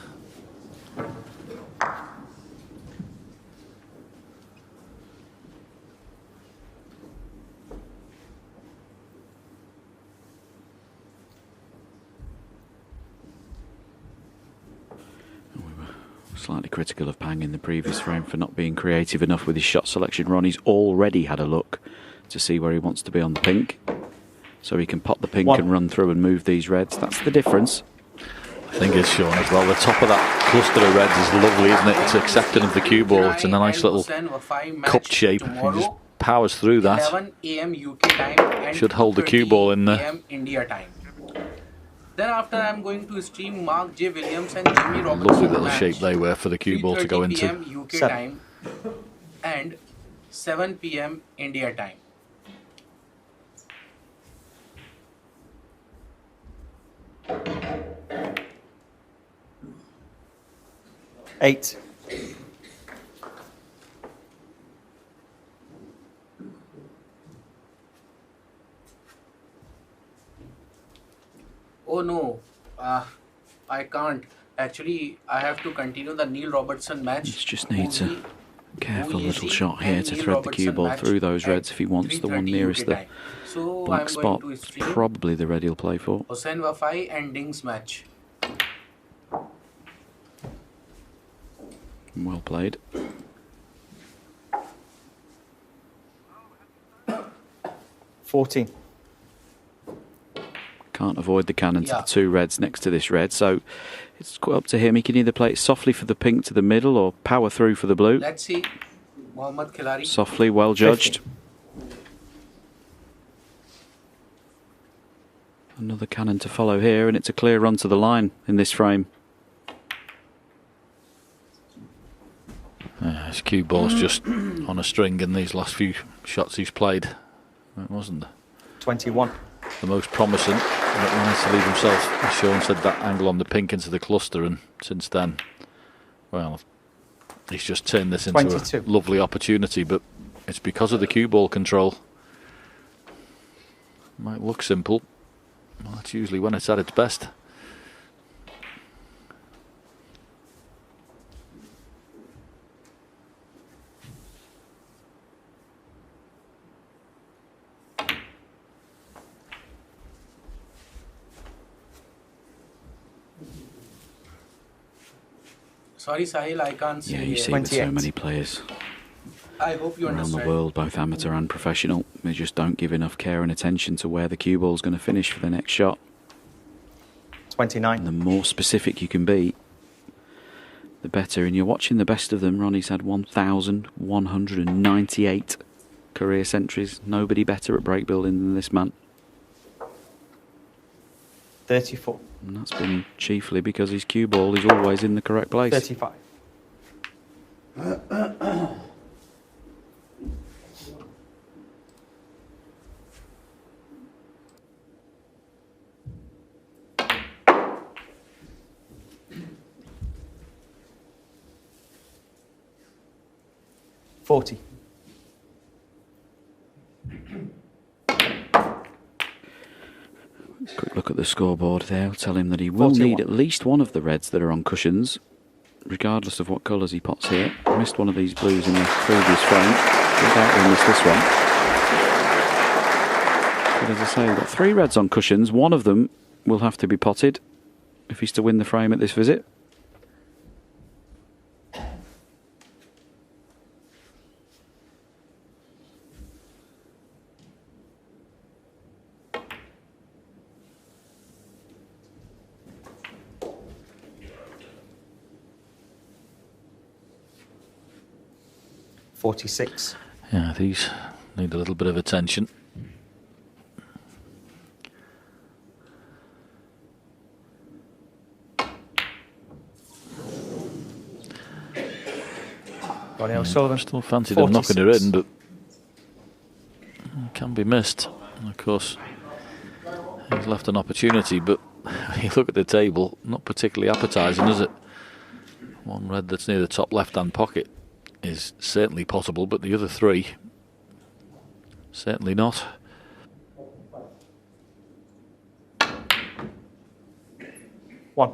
[SPEAKER 5] Slightly critical of Pang in the previous frame for not being creative enough with his shot selection. Ronnie's already had a look to see where he wants to be on the pink, so he can pop the pink and run through and move these reds. That's the difference.
[SPEAKER 4] I think it's shown as well. The top of that cluster of reds is lovely, isn't it? It's accepting of the cue ball. It's in a nice little cupped shape. He just powers through that.
[SPEAKER 2] 11 a.m. UK time and
[SPEAKER 4] Should hold the cue ball in there.
[SPEAKER 2] 2:30 a.m. India time. Then after I'm going to stream Mark J. Williams and Jimmy Robertson
[SPEAKER 4] Lovely little
[SPEAKER 2] match,
[SPEAKER 4] shape they were for the cue ball to go
[SPEAKER 2] 3:30
[SPEAKER 4] into.
[SPEAKER 2] p.m. UK
[SPEAKER 3] 7.
[SPEAKER 2] time and 7 p.m. India time.
[SPEAKER 3] Eight.
[SPEAKER 2] Oh no, I can't. Actually, I have to continue the Neil Robertson match.
[SPEAKER 5] He just needs a careful
[SPEAKER 2] Who is
[SPEAKER 5] little
[SPEAKER 2] he?
[SPEAKER 5] shot here
[SPEAKER 2] And
[SPEAKER 5] to
[SPEAKER 2] Neil
[SPEAKER 5] thread the cue
[SPEAKER 2] Robertson
[SPEAKER 5] ball
[SPEAKER 2] match
[SPEAKER 5] through those
[SPEAKER 2] at
[SPEAKER 5] reds if he wants the one
[SPEAKER 2] 3:30
[SPEAKER 5] nearest
[SPEAKER 2] UK
[SPEAKER 5] the
[SPEAKER 2] time. So
[SPEAKER 5] black
[SPEAKER 2] I'm
[SPEAKER 5] spot.
[SPEAKER 2] going to stream
[SPEAKER 5] Probably the red he'll play for.
[SPEAKER 2] Hossein Wafai and Ding's match.
[SPEAKER 5] Well played.
[SPEAKER 3] $14.
[SPEAKER 5] Can't avoid the cannon to
[SPEAKER 2] Yeah.
[SPEAKER 5] the two reds next to this red, so it's quite up to him. He can either play it softly for the pink to the middle or power through for the blue.
[SPEAKER 2] Let's see. Mohammad Khilari.
[SPEAKER 5] Softly, well judged. Another cannon to follow here, and it's a clear run to the line in this frame.
[SPEAKER 4] His cue ball's just on a string in these last few shots he's played. It wasn't
[SPEAKER 3] 21.
[SPEAKER 4] the most promising, but managed to leave himself, as Sean said, that angle on the pink into the cluster, and since then, well, he's just turned this into
[SPEAKER 3] 22.
[SPEAKER 4] a lovely opportunity, but it's because of the cue ball control. Might look simple, well, that's usually when it's at its best.
[SPEAKER 2] Sorry, Sahil, I can't see
[SPEAKER 5] Yeah, you
[SPEAKER 2] it.
[SPEAKER 5] see with so
[SPEAKER 3] 28.
[SPEAKER 5] many players
[SPEAKER 2] I hope you
[SPEAKER 5] around the
[SPEAKER 2] understand.
[SPEAKER 5] world, both amateur and professional, they just don't give enough care and attention to where the cue ball's going to finish for the next shot.
[SPEAKER 3] 29.
[SPEAKER 5] And the more specific you can be, the better. And you're watching the best of them. Ronnie's had 1,198 career centuries. Nobody better at break building than this man.
[SPEAKER 3] 34.
[SPEAKER 5] And that's been chiefly because his cue ball is always in the correct place.
[SPEAKER 3] 35. $40.
[SPEAKER 5] look at the scoreboard there. I'll tell him that he will
[SPEAKER 3] 41.
[SPEAKER 5] need at least one of the reds that are on cushions, regardless of what colours he pots here. Missed one of these blues in the previous frame. No doubt he'll miss this one. But as I say, we've got 3 reds on cushions. One of them will have to be potted if he's to win the frame at this visit.
[SPEAKER 3] .46.
[SPEAKER 4] Yeah, these need a little bit of attention.
[SPEAKER 3] Ronnie O'Sullivan.
[SPEAKER 4] Still fancy them knocking her in, but it can be missed. And of course, he's left an opportunity, but you look at the table, not particularly appetising, is it? One red that's near the top left-hand pocket is certainly possible, but the other 3 certainly not.
[SPEAKER 3] One.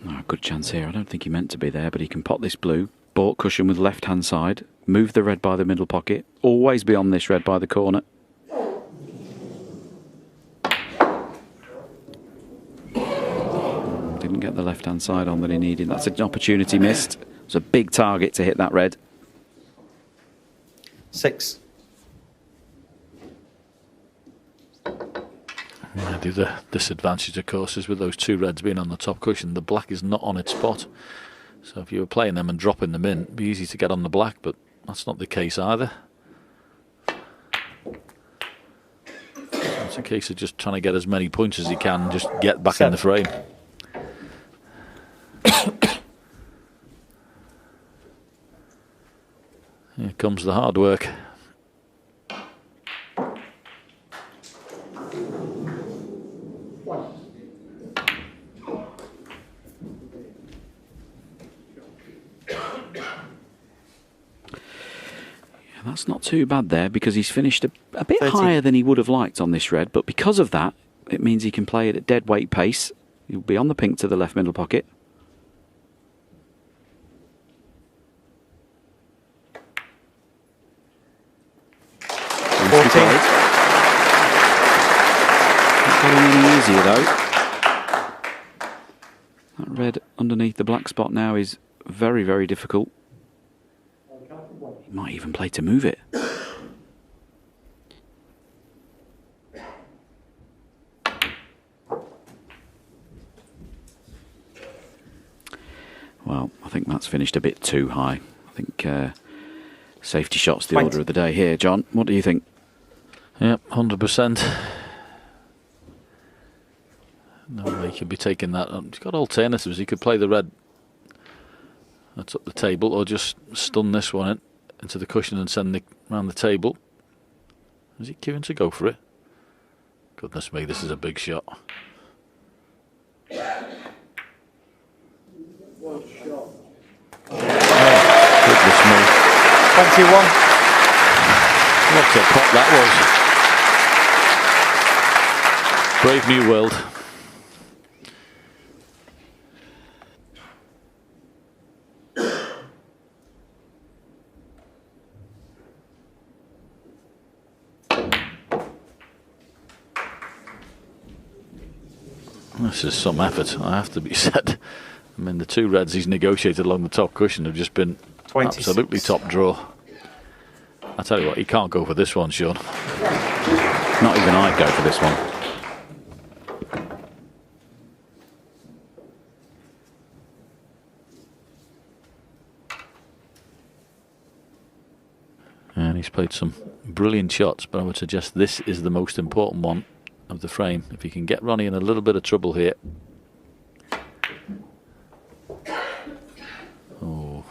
[SPEAKER 5] Oh, good chance here. I don't think he meant to be there, but he can pot this blue. Baulk cushion with left-hand side. Move the red by the middle pocket. Always be on this red by the corner. Didn't get the left-hand side on that he needed. That's an opportunity missed. It was a big target to hit that red.
[SPEAKER 3] 6.
[SPEAKER 4] Yeah, the other disadvantage, of course, is with those 2 reds being on the top cushion, the black is not on its spot. So if you were playing them and dropping them in, it'd be easy to get on the black, but that's not the case either. It's a case of just trying to get as many points as you can and just get back in the frame. Here comes the hard work.
[SPEAKER 5] That's not too bad there, because he's finished a bit
[SPEAKER 3] 30.
[SPEAKER 5] higher than he would have liked on this red, but because of that, it means he can play it at dead weight pace. He'll be on the pink to the left middle pocket. Not getting any easier though. That red underneath the black spot now is very, very difficult. He might even play to move it. Well, I think that's finished a bit too high. I think safety shot's the
[SPEAKER 3] 20.
[SPEAKER 5] order of the day here. John, what do you think?
[SPEAKER 4] Yep, 100%. No way he could be taking that. He's got alternatives. He could play the red that's up the table, or just stun this one into the cushion and send it round the table. Is he queuing to go for it? Goodness me, this is a big shot. Goodness me.
[SPEAKER 3] 21.
[SPEAKER 4] What a pot that was. Brave new world. This is some effort, I have to be said. I mean, the 2 reds he's negotiated along the top cushion have just been
[SPEAKER 3] 26.
[SPEAKER 4] absolutely top draw. I tell you what, he can't go for this one, Sean.
[SPEAKER 5] Not even I'd go for this one.
[SPEAKER 4] And he's played some brilliant shots, but I would suggest this is the most important one of the frame. If he can get Ronnie in a little bit of trouble here. Oh.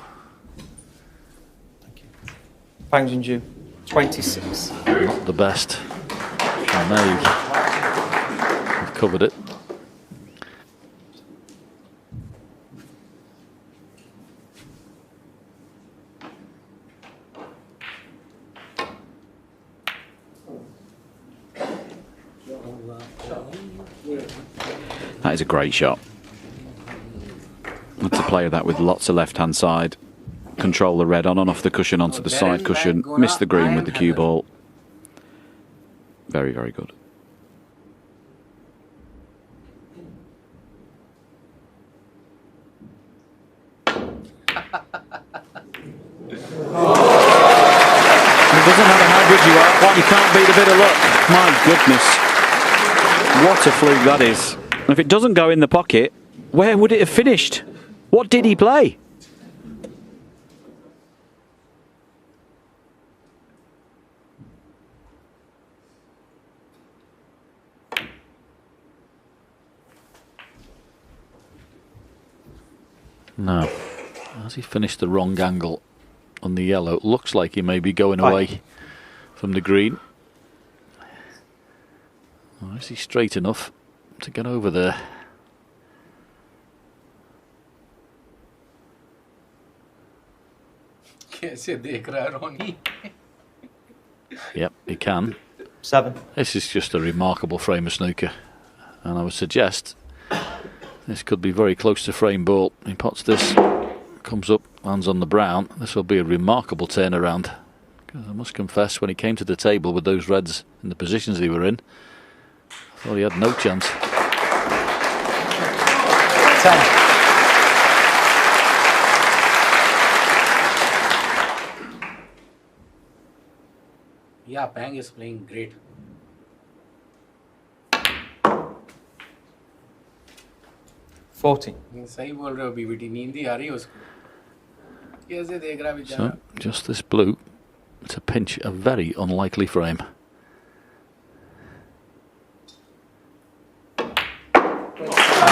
[SPEAKER 3] Bang Junxu. 26.
[SPEAKER 4] Not the best. And there you've covered it.
[SPEAKER 5] That is a great shot. And to play that with lots of left-hand side. Control the red on and off the cushion onto the side cushion. Miss the green with the cue ball. Very, very good. It doesn't matter how good you are, you can't beat a bit of luck. My goodness. What a fluke that is. And if it doesn't go in the pocket, where would it have finished? What did he play?
[SPEAKER 4] No. Has he finished the wrong angle on the yellow? It looks like he may be going away from the green. Or is he straight enough to get over there?
[SPEAKER 2] कैसे देख रहा है Ronnie?
[SPEAKER 4] Yep, he can.
[SPEAKER 3] 7.
[SPEAKER 4] This is just a remarkable frame of snooker, and I would suggest this could be very close to frame ball. He pots this, comes up, lands on the brown. This will be a remarkable turnaround. Because I must confess, when he came to the table with those reds in the positions they were in, I thought he had no chance.
[SPEAKER 3] 10.
[SPEAKER 2] Yeah, Pang is playing great. सही बोल रहे हो BBT नींद ही आ रही है उसको कैसे देख रहा है बेचारा
[SPEAKER 4] So, just this blue to pinch a very unlikely frame.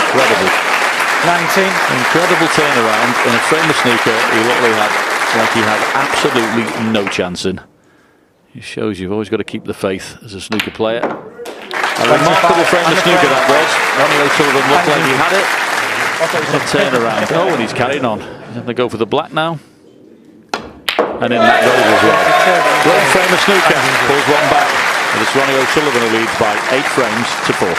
[SPEAKER 4] Incredible.
[SPEAKER 3] 19.
[SPEAKER 4] Incredible turnaround in a frame of snooker he literally had like he had absolutely no chance in. It shows you've always got to keep the faith as a snooker player. A remarkable frame of snooker that was. Ronnie O'Sullivan looked like he had it. What a turnaround. Oh, and he's carrying on. He's going to go for the black now. And in that goes as well. Great frame of snooker. Pulls one back. And it's Ronnie O'Sullivan who leads by 8 frames to 4.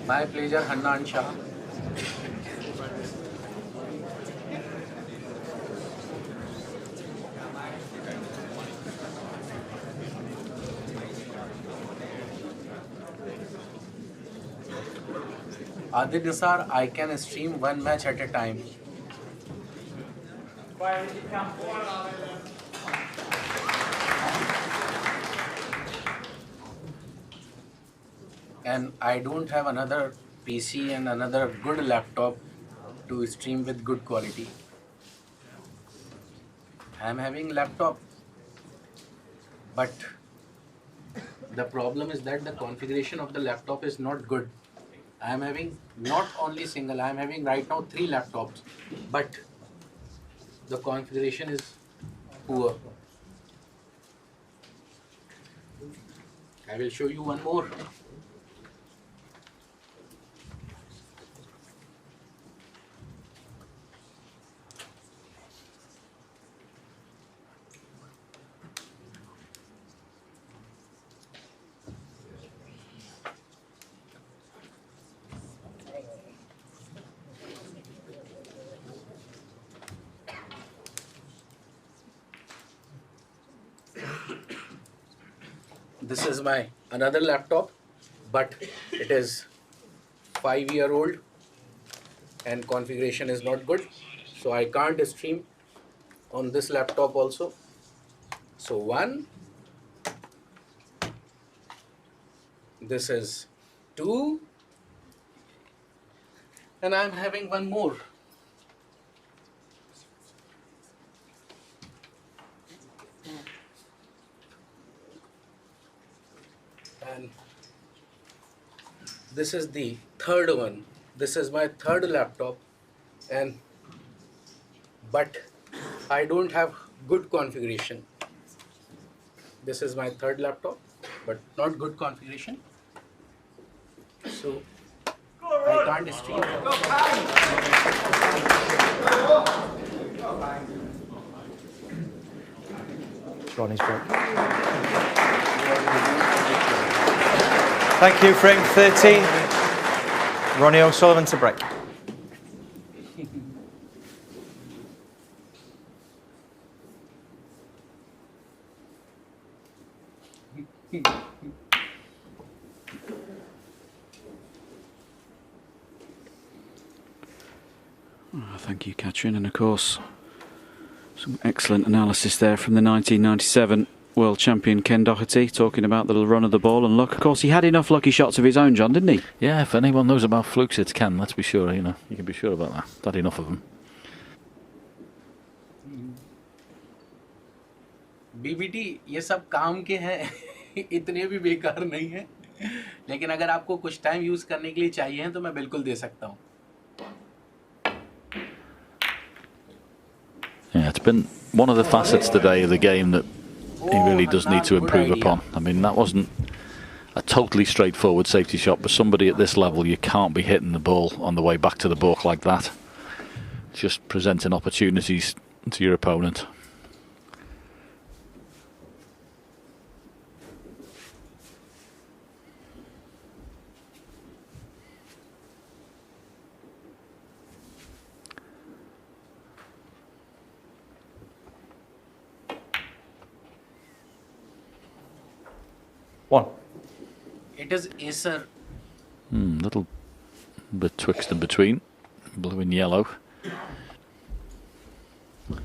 [SPEAKER 2] My pleasure, Hannan Shah. Adil Nisar, I can stream one match at a time. And I don't have another PC and another good laptop to stream with good quality. I am having laptop, but the problem is that the configuration of the laptop is not good. I am having not only single, I am having right now 3 laptops, but the configuration is poor. I will show you one more. This is my another laptop, but it is 5-year-old and configuration is not good, so I can't stream on this laptop also. So 1, this is 2, and I'm having one more. And this is the third one. This is my third laptop, and but I don't have good configuration. This is my third laptop, but not good configuration. So can't stream.
[SPEAKER 3] Ronnie's break. Thank you, frame 13. Ronnie O'Sullivan to break.
[SPEAKER 5] Thank you, Katrin. And of course, some excellent analysis there from the 1997 world champion Ken Doherty, talking about the little run of the ball and luck. Of course, he had enough lucky shots of his own, John, didn't he?
[SPEAKER 4] Yeah, if anyone knows about flukes, it's Ken. Let's be sure. You can be sure about that. Had enough of them.
[SPEAKER 2] BBT ये सब काम के हैं इतने भी बेकार नहीं है लेकिन अगर आपको कुछ टाइम यूज करने के लिए चाहिए तो मैं बिल्कुल दे सकता हूँ
[SPEAKER 4] Yeah, it's been one of the facets today of the game that he really does need to improve upon. I mean, that wasn't a totally straightforward safety shot, but somebody at this level, you can't be hitting the ball on the way back to the book like that. Just presenting opportunities to your opponent.
[SPEAKER 3] One.
[SPEAKER 2] It is Acer.
[SPEAKER 4] Little bit twixt and between, blue and yellow. And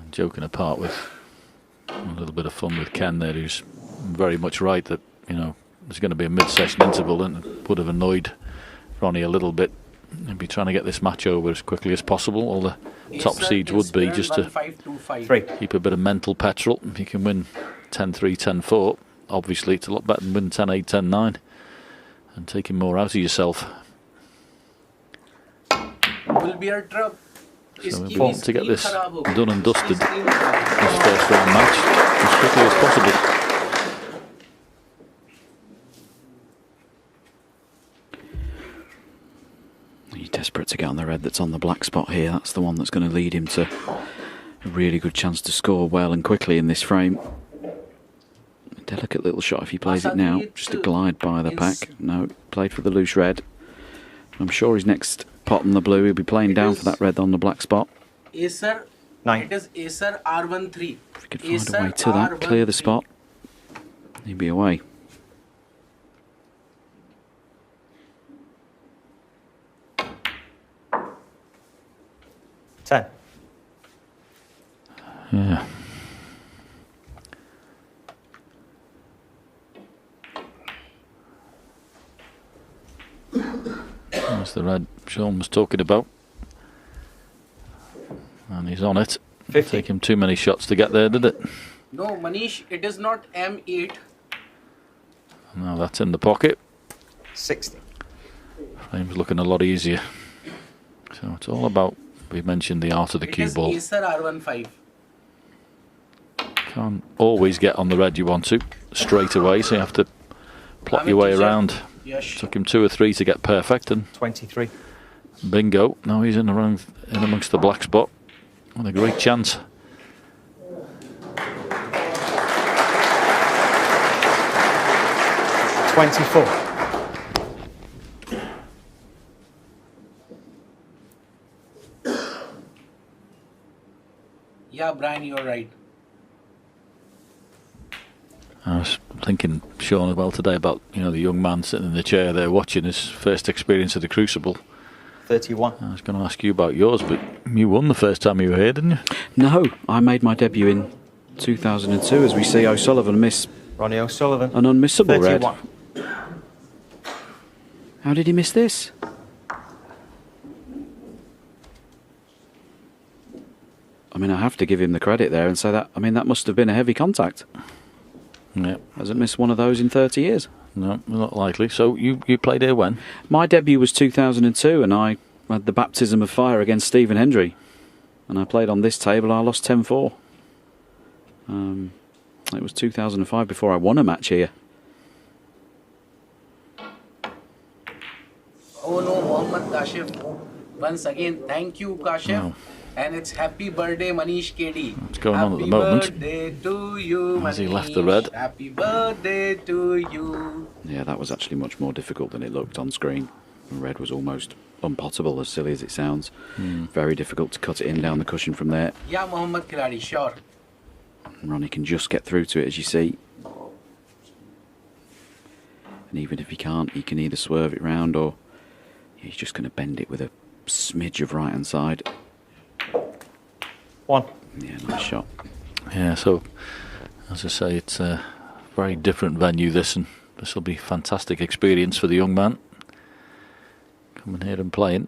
[SPEAKER 4] joking apart with a little bit of fun with Ken there, who's very much right that, there's going to be a mid-session interval, and it would have annoyed Ronnie a little bit. He'd be trying to get this match over as quickly as possible. All the top seeds would be just to keep a bit of mental petrol. If you can win 10-3, 10-4, obviously it's a lot better than win 10-8, 10-9 and taking more out of yourself.
[SPEAKER 2] Will be a trap.
[SPEAKER 4] So important to get this done and dusted, this first round match, as quickly as possible.
[SPEAKER 5] He's desperate to get on the red that's on the black spot here. That's the one that's going to lead him to a really good chance to score well and quickly in this frame. A delicate little shot if he plays it now. Just a glide by the pack. No, played for the loose red. I'm sure his next pot on the blue, he'll be playing down for that red on the black spot.
[SPEAKER 2] Acer.
[SPEAKER 3] 9.
[SPEAKER 2] It is Acer R13.
[SPEAKER 5] If he could find a way to that, clear the spot, he'd be away.
[SPEAKER 3] Ten.
[SPEAKER 4] Yeah. That's the red Sean was talking about. And he's on it.
[SPEAKER 3] 50.
[SPEAKER 4] Take him too many shots to get there, did it?
[SPEAKER 2] No, Manish, it is not M8.
[SPEAKER 4] Now that's in the pocket.
[SPEAKER 3] 60.
[SPEAKER 4] Frame's looking a lot easier. So it's all about, we mentioned the art of the cue ball.
[SPEAKER 2] It is Acer R15.
[SPEAKER 4] Can't always get on the red you want to straight away, so you have to plot your way around.
[SPEAKER 2] Yes.
[SPEAKER 4] Took him 2 or 3 to get perfect, and
[SPEAKER 3] 23.
[SPEAKER 4] bingo. Now he's in amongst the black spot. What a great chance.
[SPEAKER 3] $24.
[SPEAKER 2] Yeah, Brian, you're right.
[SPEAKER 4] I was thinking, Sean, as well today about the young man sitting in the chair there watching his first experience of the Crucible.
[SPEAKER 3] 31.
[SPEAKER 4] I was going to ask you about yours, but you won the first time you were here, didn't you?
[SPEAKER 5] No, I made my debut in 2002 as we see O'Sullivan miss
[SPEAKER 3] Ronnie O'Sullivan.
[SPEAKER 5] an unmissable
[SPEAKER 3] 31.
[SPEAKER 5] red. How did he miss this? I mean, I have to give him the credit there and say that, that must have been a heavy contact.
[SPEAKER 4] Yeah.
[SPEAKER 5] Hasn't missed one of those in 30 years.
[SPEAKER 4] No, not likely. So you played here when?
[SPEAKER 5] My debut was 2002 and I had the baptism of fire against Stephen Hendry. And I played on this table, I lost 10-4. It was 2005 before I won a match here.
[SPEAKER 2] Oh no, Mohammad Kashif. Once again, thank you, Kashif.
[SPEAKER 4] Oh.
[SPEAKER 2] And it's happy birthday, Manish KD.
[SPEAKER 4] What's going on at the moment?
[SPEAKER 2] Happy birthday to you,
[SPEAKER 4] Has he
[SPEAKER 2] Manish.
[SPEAKER 4] left the red?
[SPEAKER 2] Happy birthday to you.
[SPEAKER 5] Yeah, that was actually much more difficult than it looked on screen. The red was almost unpottable, as silly as it sounds. Very difficult to cut it in down the cushion from there.
[SPEAKER 2] Yeah, Mohammad Khiladi, sure.
[SPEAKER 5] Ronnie can just get through to it, as you see. And even if he can't, he can either swerve it round or he's just going to bend it with a smidge of right-hand side.
[SPEAKER 3] 1.
[SPEAKER 5] Yeah, nice shot.
[SPEAKER 4] Yeah, so as I say, it's a very different venue this, and this will be a fantastic experience for the young man coming here and playing,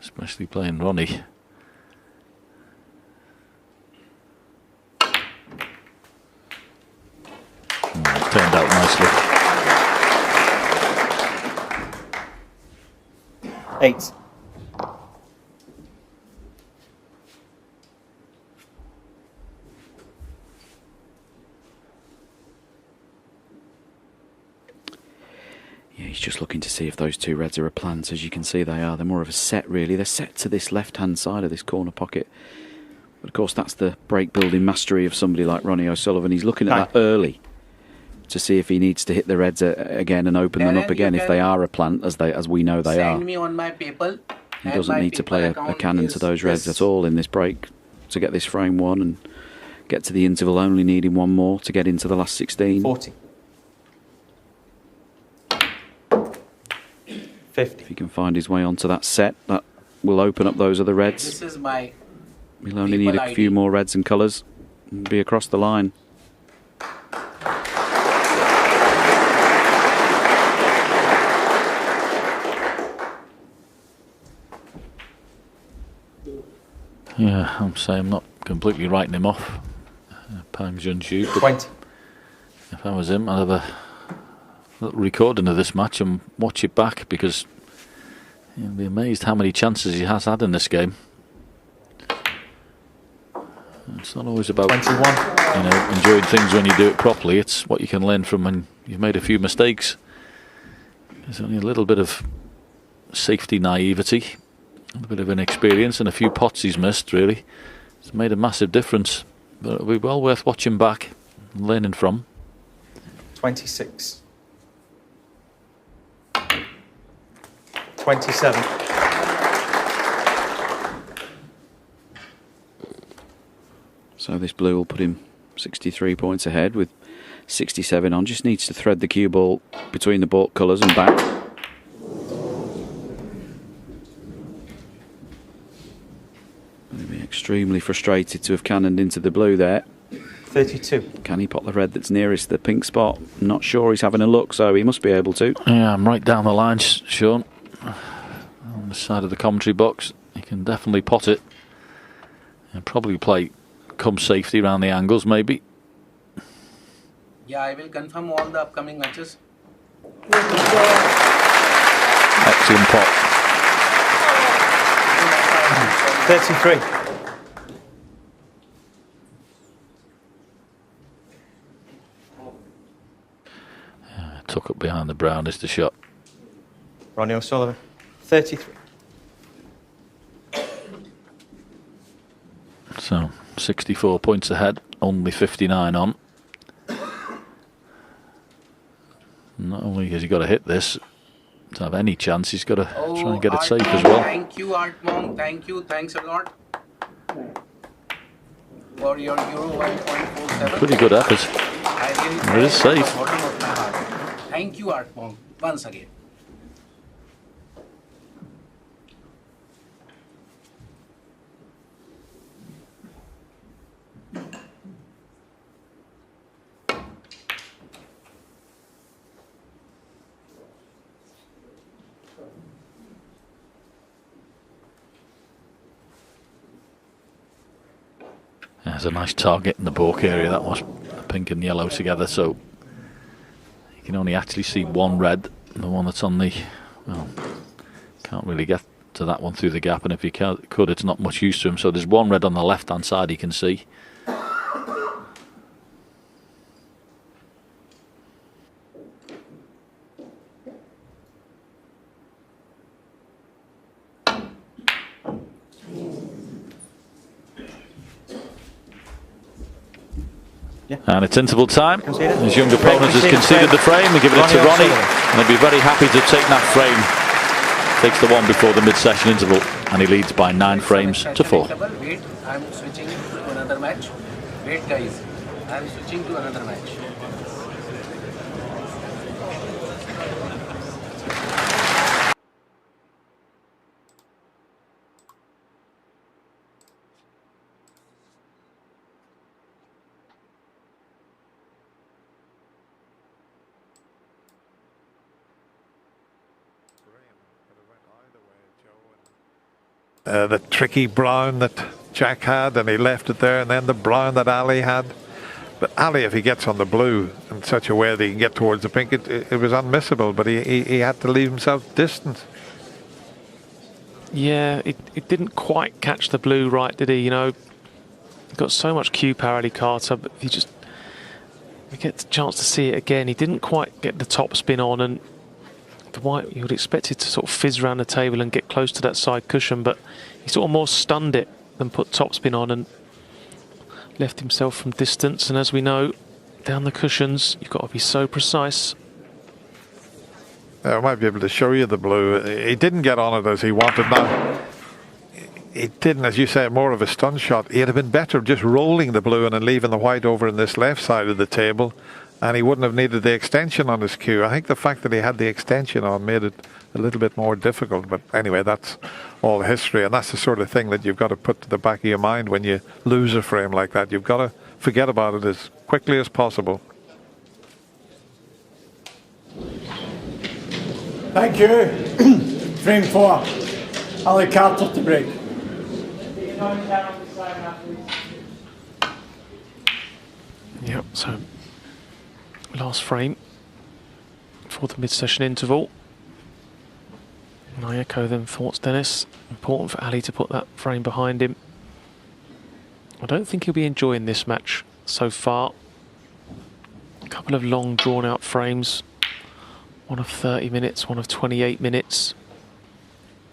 [SPEAKER 4] especially playing Ronnie. It turned out nicely.
[SPEAKER 3] 8.
[SPEAKER 5] Yeah, he's just looking to see if those two reds are a plant. As you can see, they are. They're more of a set, really. They're set to this left-hand side of this corner pocket. But of course, that's the break-building mastery of somebody like Ronnie O'Sullivan. He's looking at that early to see if he needs to hit the reds again and open them up again if they are a plant, as we know they are.
[SPEAKER 2] Send me on my PayPal.
[SPEAKER 5] He doesn't need to play a cannon to those reds at all in this break to get this frame one and get to the interval, only needing one more to get into the last 16.
[SPEAKER 3] 40. 50.
[SPEAKER 5] If he can find his way onto that set, that will open up those other reds.
[SPEAKER 2] This is my
[SPEAKER 5] He'll only need a few more reds and colours and be across the line.
[SPEAKER 4] Yeah, I'm saying I'm not completely writing him off, Pang Junxu, but
[SPEAKER 3] 20.
[SPEAKER 4] if I was him, I'd have a little recording of this match and watch it back, because you'll be amazed how many chances he has had in this game. It's not always about
[SPEAKER 3] 21.
[SPEAKER 4] Enjoying things when you do it properly. It's what you can learn from when you've made a few mistakes. There's only a little bit of safety naivety, a bit of inexperience, and a few pots he's missed, really. It's made a massive difference, but it'll be well worth watching back and learning from.
[SPEAKER 3] 26. 27.
[SPEAKER 5] So this blue will put him 63 points ahead with 67 on. Just needs to thread the cue ball between the ball colours and back. He'll be extremely frustrated to have cannoned into the blue there.
[SPEAKER 3] 32.
[SPEAKER 5] Can he pot the red that's nearest the pink spot? Not sure. He's having a look, so he must be able to.
[SPEAKER 4] Yeah, I'm right down the line, Sean. On the side of the commentary box. He can definitely pot it. And probably play come safety around the angles, maybe.
[SPEAKER 2] Yeah, I will confirm all the upcoming matches.
[SPEAKER 4] Excellent pot.
[SPEAKER 3] 33.
[SPEAKER 4] Tuck up behind the brown is the shot.
[SPEAKER 3] Ronnie O'Sullivan. 33.
[SPEAKER 4] So 64 points ahead, only 59 on. Not only has he got to hit this to have any chance, he's got to try and get it safe as well.
[SPEAKER 2] Thank you, Art Monk. Thank you. Thanks a lot for your Euro 1.47.
[SPEAKER 4] Pretty good effort. It is safe.
[SPEAKER 2] Thank you, Art Monk, once again.
[SPEAKER 4] There's a nice target in the balk area, that was, the pink and yellow together, so you can only actually see one red, the one that's on the, well, can't really get to that one through the gap, and if you could, it's not much use to him, so there's one red on the left hand side you can see. And it's interval time.
[SPEAKER 3] Conceded.
[SPEAKER 4] His young opponent has conceded the frame. We give it to Ronnie, and he'll be very happy to take that frame. Takes the one before the mid-session interval, and he leads by 9 frames to 4.
[SPEAKER 2] Wait, I'm switching to another match. Wait, guys, I'm switching to another match.
[SPEAKER 7] The tricky brown that Jack had, and he left it there, and then the brown that Ali had. But Ali, if he gets on the blue in such a way that he can get towards the pink, it was unmissable, but he had to leave himself distant.
[SPEAKER 8] Yeah, it didn't quite catch the blue right, did he? You know, he got so much cue power, Ali Carter, but we get the chance to see it again. He didn't quite get the top spin on, and the white, you would expect it to sort of fizz around the table and get close to that side cushion, but he sort of more stunned it than put topspin on and left himself from distance. And as we know, down the cushions, you've got to be so precise.
[SPEAKER 7] I might be able to show you the blue. He didn't get on it as he wanted. Now, he didn't, as you say, more of a stun shot. He'd have been better just rolling the blue and leaving the white over in this left side of the table, and he wouldn't have needed the extension on his cue. I think the fact that he had the extension on made it a little bit more difficult. But anyway, that's all history, and that's the sort of thing that you've got to put to the back of your mind when you lose a frame like that. You've got to forget about it as quickly as possible.
[SPEAKER 9] Thank you. Frame 4. Ali Carter to break.
[SPEAKER 8] Yep, so last frame for the mid-session interval. And I echo them thoughts, Dennis. Important for Ali to put that frame behind him. I don't think he'll be enjoying this match so far. A couple of long drawn-out frames. One of 30 minutes, one of 28 minutes.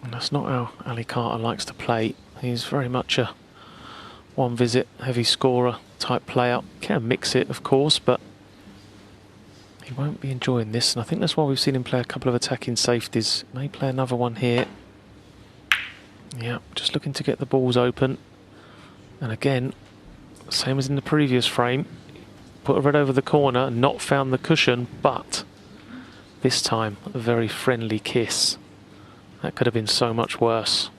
[SPEAKER 8] And that's not how Ali Carter likes to play. He's very much a one-visit, heavy scorer type player. Can mix it, of course, but he won't be enjoying this, and I think that's why we've seen him play a couple of attacking safeties. May play another one here. Yeah, just looking to get the balls open. And again, same as in the previous frame, put a red over the corner and not found the cushion, but this time a very friendly kiss. That could have been so much worse.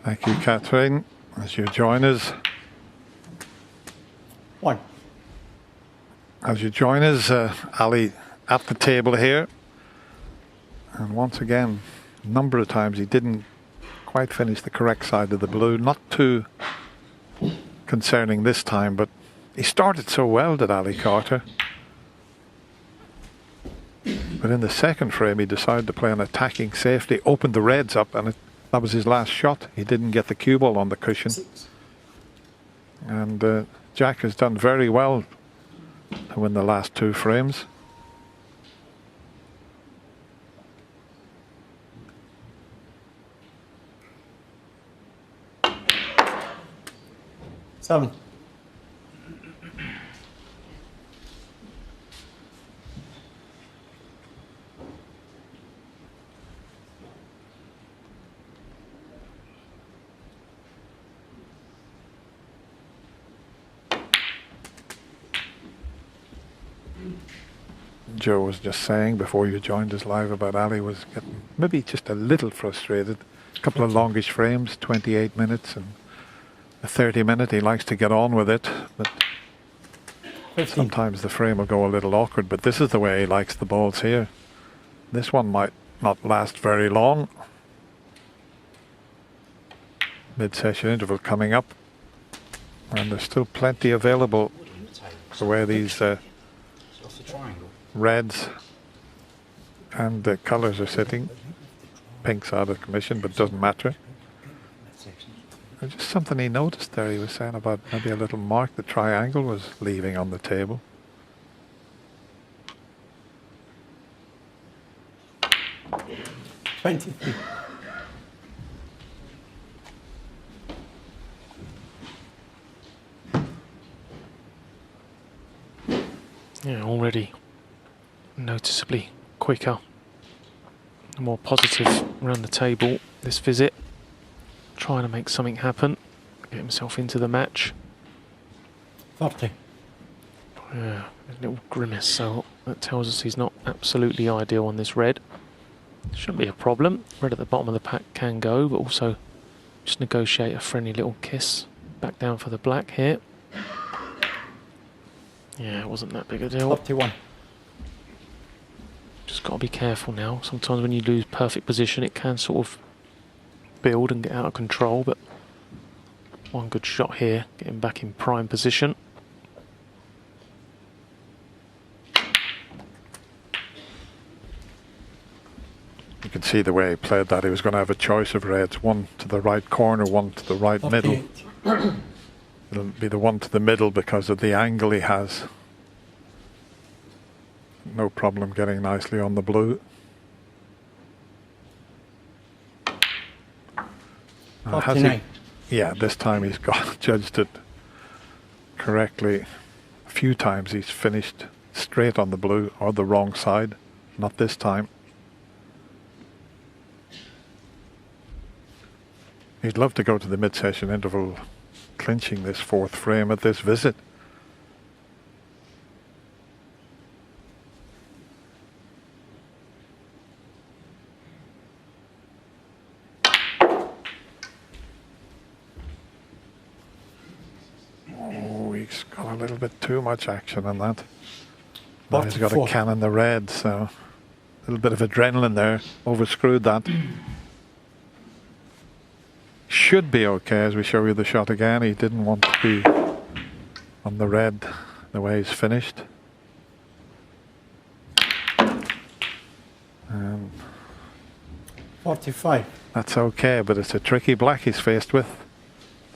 [SPEAKER 7] Thank you, Catherine, as you join us.
[SPEAKER 9] One.
[SPEAKER 7] As you join us, Ali at the table here. And once again, a number of times he didn't quite finish the correct side of the blue. Not too concerning this time, but he started so well, did Ali Carter. But in the second frame, he decided to play an attacking safety, opened the reds up, and that was his last shot. He didn't get the cue ball on the cushion. And Jack has done very well to win the last 2 frames.
[SPEAKER 9] Seven.
[SPEAKER 7] Joe was just saying before you joined us live about Ali was getting maybe just a little frustrated. A couple of longish frames, 28 minutes and a 30-minute. He likes to get on with it, but
[SPEAKER 9] 15.
[SPEAKER 7] sometimes the frame will go a little awkward. But this is the way he likes the balls here. This one might not last very long. Mid-session interval coming up, and there's still plenty available the way these reds and the colours are sitting. Pink's out of commission, but doesn't matter. There's just something he noticed there. He was saying about maybe a little mark the triangle was leaving on the table.
[SPEAKER 9] $23.
[SPEAKER 8] Yeah, already noticeably quicker, more positive around the table this visit. Trying to make something happen, get himself into the match.
[SPEAKER 9] 30.
[SPEAKER 8] Yeah, a little grimace, so that tells us he's not absolutely ideal on this red. Shouldn't be a problem. Red at the bottom of the pack can go, but also just negotiate a friendly little kiss back down for the black here. Yeah, it wasn't that big a deal.
[SPEAKER 9] 31.
[SPEAKER 8] Just got to be careful now. Sometimes when you lose perfect position, it can sort of build and get out of control, but one good shot here, getting back in prime position.
[SPEAKER 7] You can see the way he played that. He was going to have a choice of reds, one to the right corner, one to the right middle. It'll be the one to the middle because of the angle he has. No problem getting nicely on the blue. Has he? Yeah, this time he's got judged it correctly. A few times he's finished straight on the blue or the wrong side. Not this time. He'd love to go to the mid-session interval, clinching this fourth frame at this visit. Oh, he's got a little bit too much action on that. Now he's got a cannon the red, so a little bit of adrenaline there, overscrewed that. Should be okay as we show you the shot again. He didn't want to be on the red the way he's finished.
[SPEAKER 9] 45.
[SPEAKER 7] That's okay, but it's a tricky black he's faced with.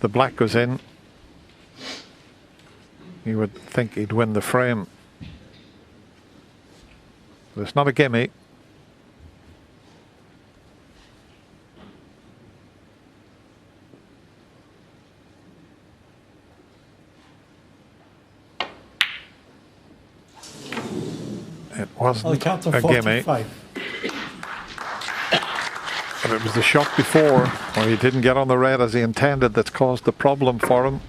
[SPEAKER 7] The black goes in. You would think he'd win the frame. But it's not a gimme. It wasn't a gimme. But it was the shot before where he didn't get on the red as he intended that's caused the problem for him.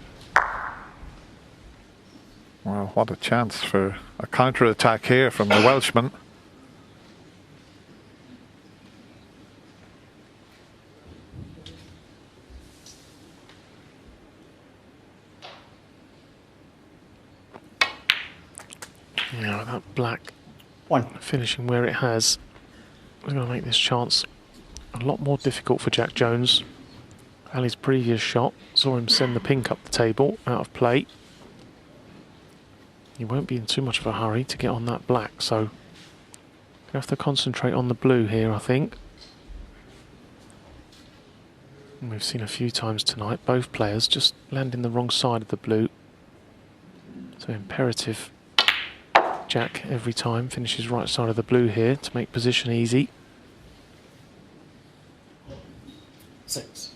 [SPEAKER 7] Well, what a chance for a counter-attack here from the Welshman.
[SPEAKER 8] Yeah, that black finishing where it has is going to make this chance a lot more difficult for Jack Jones. Ali's previous shot saw him send the pink up the table out of play. He won't be in too much of a hurry to get on that black, so you have to concentrate on the blue here, I think. And we've seen a few times tonight both players just landing the wrong side of the blue, so imperative Jack every time finishes right side of the blue here to make position easy.
[SPEAKER 9] 6.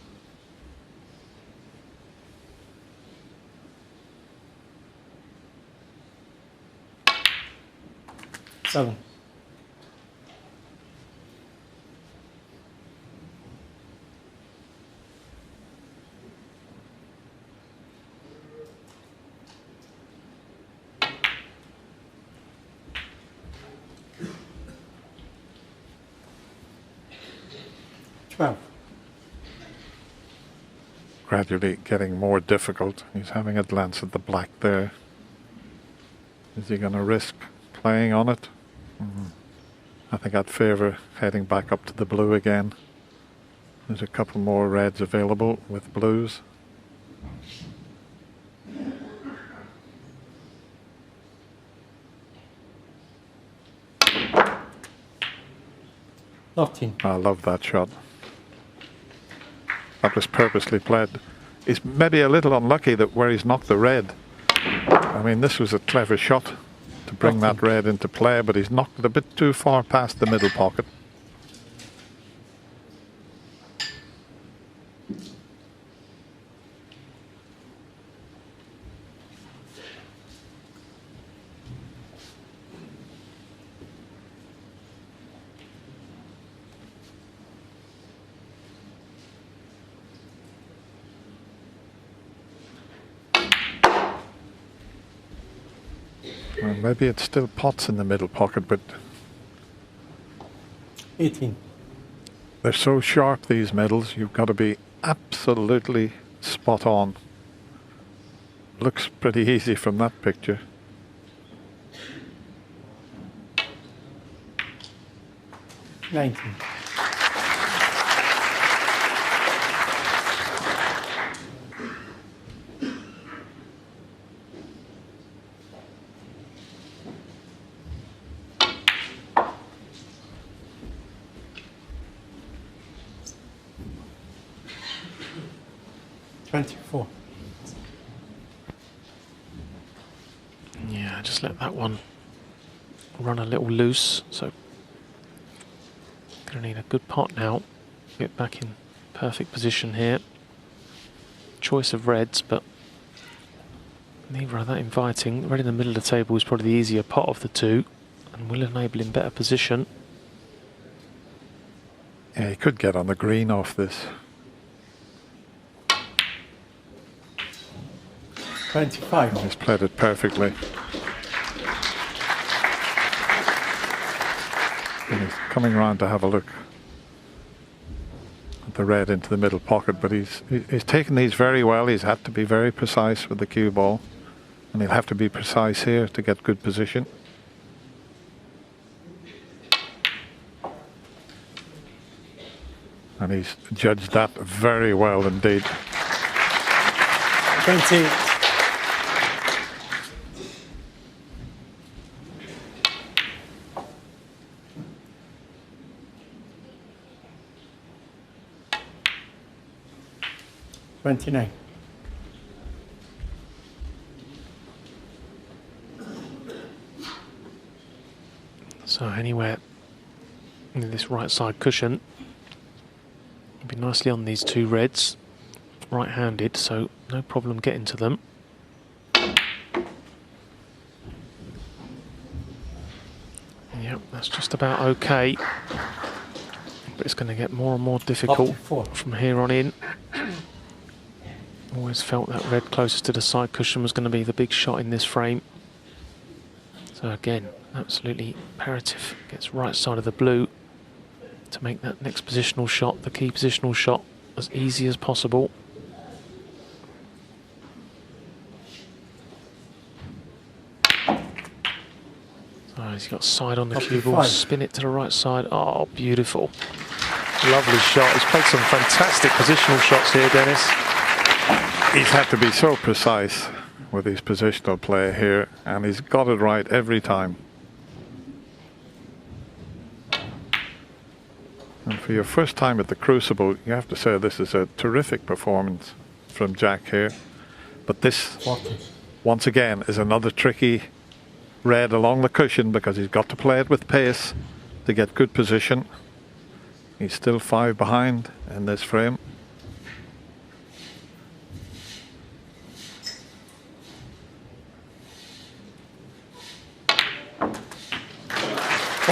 [SPEAKER 9] Seven. 12.
[SPEAKER 7] Gradually getting more difficult. He's having a glance at the black there. Is he going to risk playing on it? I think I'd favour heading back up to the blue again. There's a couple more reds available with blues. I love that shot. That was purposely played. He's maybe a little unlucky that where he's knocked the red. I mean, this was a clever shot to bring that red into play, but he's knocked it a bit too far past the middle pocket. Well, maybe it's still pots in the middle pocket, but
[SPEAKER 9] 18.
[SPEAKER 7] they're so sharp, these medals. You've got to be absolutely spot on. Looks pretty easy from that picture.
[SPEAKER 9] $19. $24.
[SPEAKER 8] Yeah, just let that one run a little loose. So, going to need a good pot now. Get back in perfect position here. Choice of reds, but neither are that inviting. Red in the middle of the table is probably the easier pot of the two and will enable him better position.
[SPEAKER 7] Yeah, he could get on the green off this.
[SPEAKER 9] 25.
[SPEAKER 7] He's played it perfectly. And he's coming round to have a look at the red into the middle pocket, but he's taken these very well. He's had to be very precise with the cue ball, and he'll have to be precise here to get good position. And he's judged that very well indeed.
[SPEAKER 9] 28. $29.
[SPEAKER 8] So anywhere in this right side cushion, you'd be nicely on these two reds, right-handed, so no problem getting to them. Yep, that's just about okay, but it's going to get more and more difficult from here on in. Always felt that red closest to the side cushion was going to be the big shot in this frame. So again, absolutely imperative. Gets right side of the blue to make that next positional shot, the key positional shot, as easy as possible. So he's got side on the cue ball, spin it to the right side. Oh, beautiful. Lovely shot. He's played some fantastic positional shots here, Dennis.
[SPEAKER 7] He's had to be so precise with his positional play here, and he's got it right every time. And for your first time at the Crucible, you have to say this is a terrific performance from Jack here. But this, once again, is another tricky red along the cushion because he's got to play it with pace to get good position. He's still 5 behind in this frame.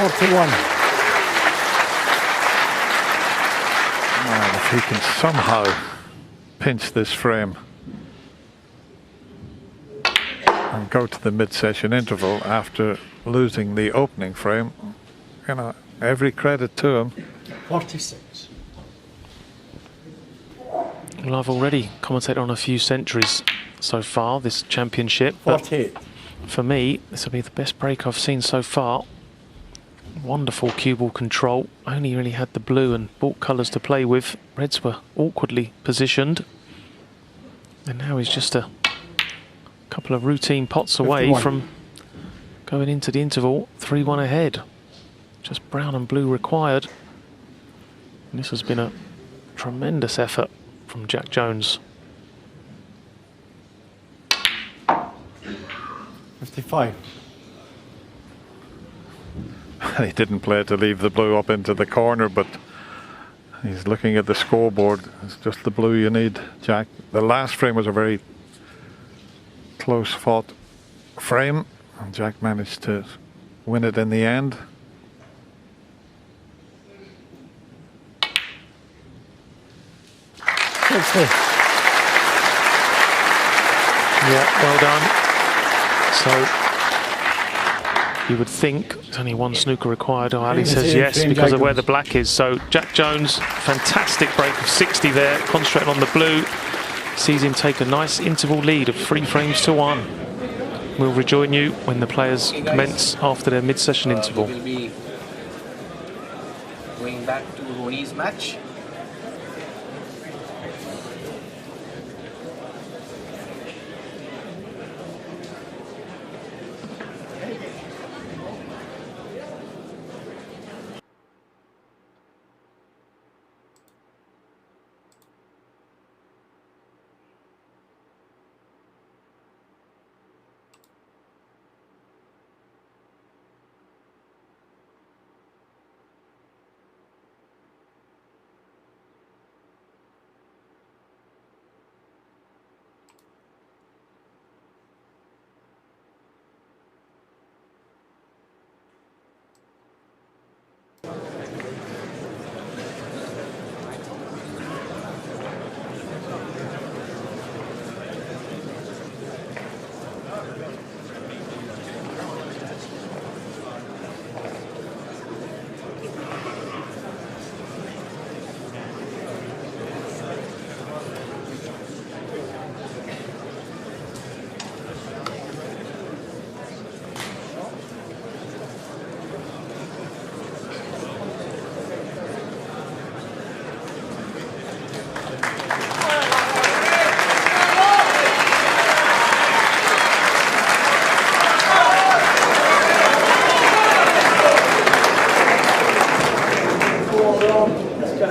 [SPEAKER 7] And if he can somehow pinch this frame and go to the mid-session interval after losing the opening frame, you know, every credit to him.
[SPEAKER 9] 46.
[SPEAKER 8] Well, I've already commentated on a few centuries so far this championship.
[SPEAKER 9] 48.
[SPEAKER 8] For me, this will be the best break I've seen so far. Wonderful cue ball control. Only really had the blue and bought colours to play with. Reds were awkwardly positioned. And now he's just a couple of routine pots away
[SPEAKER 9] 51.
[SPEAKER 8] from going into the interval. 3-1 ahead. Just brown and blue required. And this has been a tremendous effort from Jack Jones.
[SPEAKER 9] 55.
[SPEAKER 7] He didn't play to leave the blue up into the corner, but he's looking at the scoreboard. It's just the blue you need, Jack. The last frame was a very close fought frame, and Jack managed to win it in the end.
[SPEAKER 8] Yeah, well done. So you would think there's only one snooker required. Oh, Ali says yes because of where the black is. So Jack Jones, fantastic break of 60 there, concentrating on the blue. Sees him take a nice interval lead of 3 frames to 1. We'll rejoin you when the players commence after their mid-session interval.
[SPEAKER 2] We will be going back to Ronnie's match.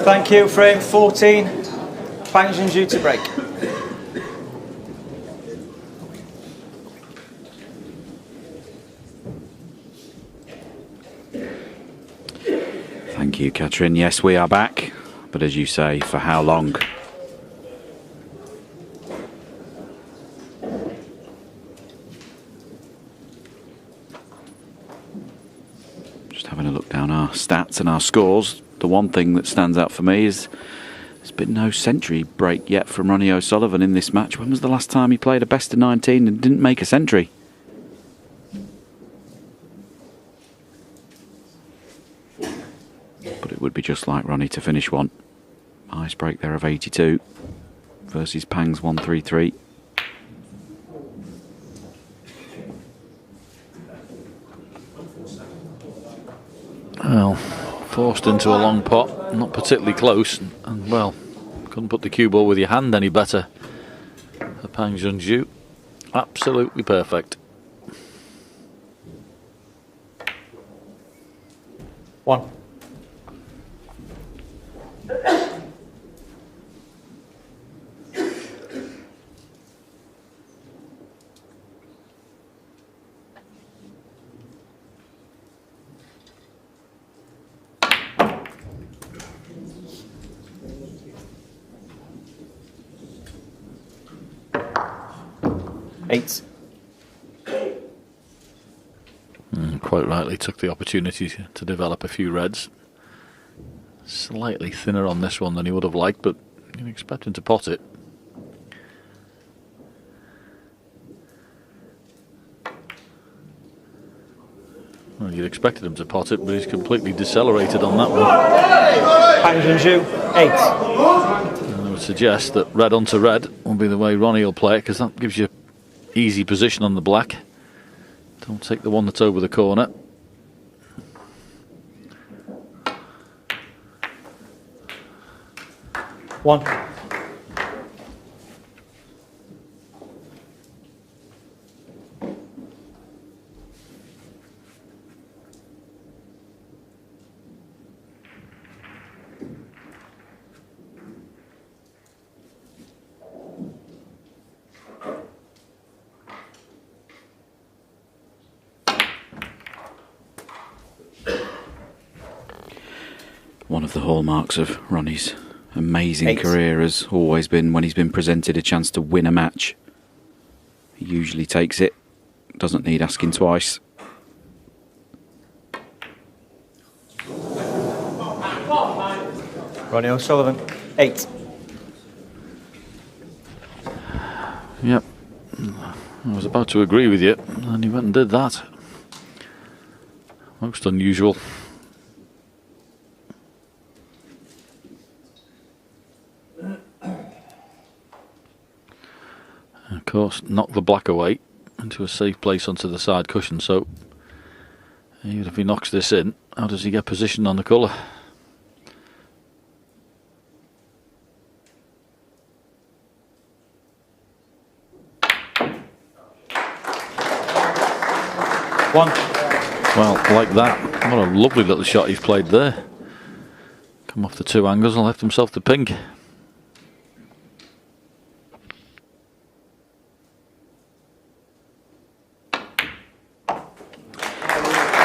[SPEAKER 3] Thank you. Frame 14. Pang Junxu to break.
[SPEAKER 5] Thank you, Katrin. Yes, we are back. But as you say, for how long? Just having a look down our stats and our scores. The one thing that stands out for me is there's been no century break yet from Ronnie O'Sullivan in this match. When was the last time he played a best of 19 and didn't make a century? But it would be just like Ronnie to finish one. Nice break there of 82 versus Pang's 133.
[SPEAKER 4] Well, forced into a long pot, not particularly close, and well, couldn't put the cue ball with your hand any better. The Pang Junxu, absolutely perfect.
[SPEAKER 3] 1. Eight.
[SPEAKER 4] Quite rightly took the opportunity to develop a few reds. Slightly thinner on this one than he would have liked, but you expect him to pot it. Well, you'd expected him to pot it, but he's completely decelerated on that one.
[SPEAKER 3] Pang Junxu, 8.
[SPEAKER 4] And there was would suggest that red onto red will be the way Ronnie will play it, because that gives you easy position on the black. Don't take the one that's over the corner.
[SPEAKER 3] One.
[SPEAKER 5] One of the hallmarks of Ronnie's amazing career has always been when he's been presented a chance to win a match. He usually takes it, doesn't need asking twice.
[SPEAKER 3] Ronnie O'Sullivan, 8.
[SPEAKER 4] Yep. I was about to agree with you, and he went and did that. Most unusual. Of course, knocked the black away into a safe place onto the side cushion, so even if he knocks this in, how does he get positioned on the colour?
[SPEAKER 3] One.
[SPEAKER 4] Well, like that. What a lovely little shot he's played there. Come off the 2 angles and left himself the pink.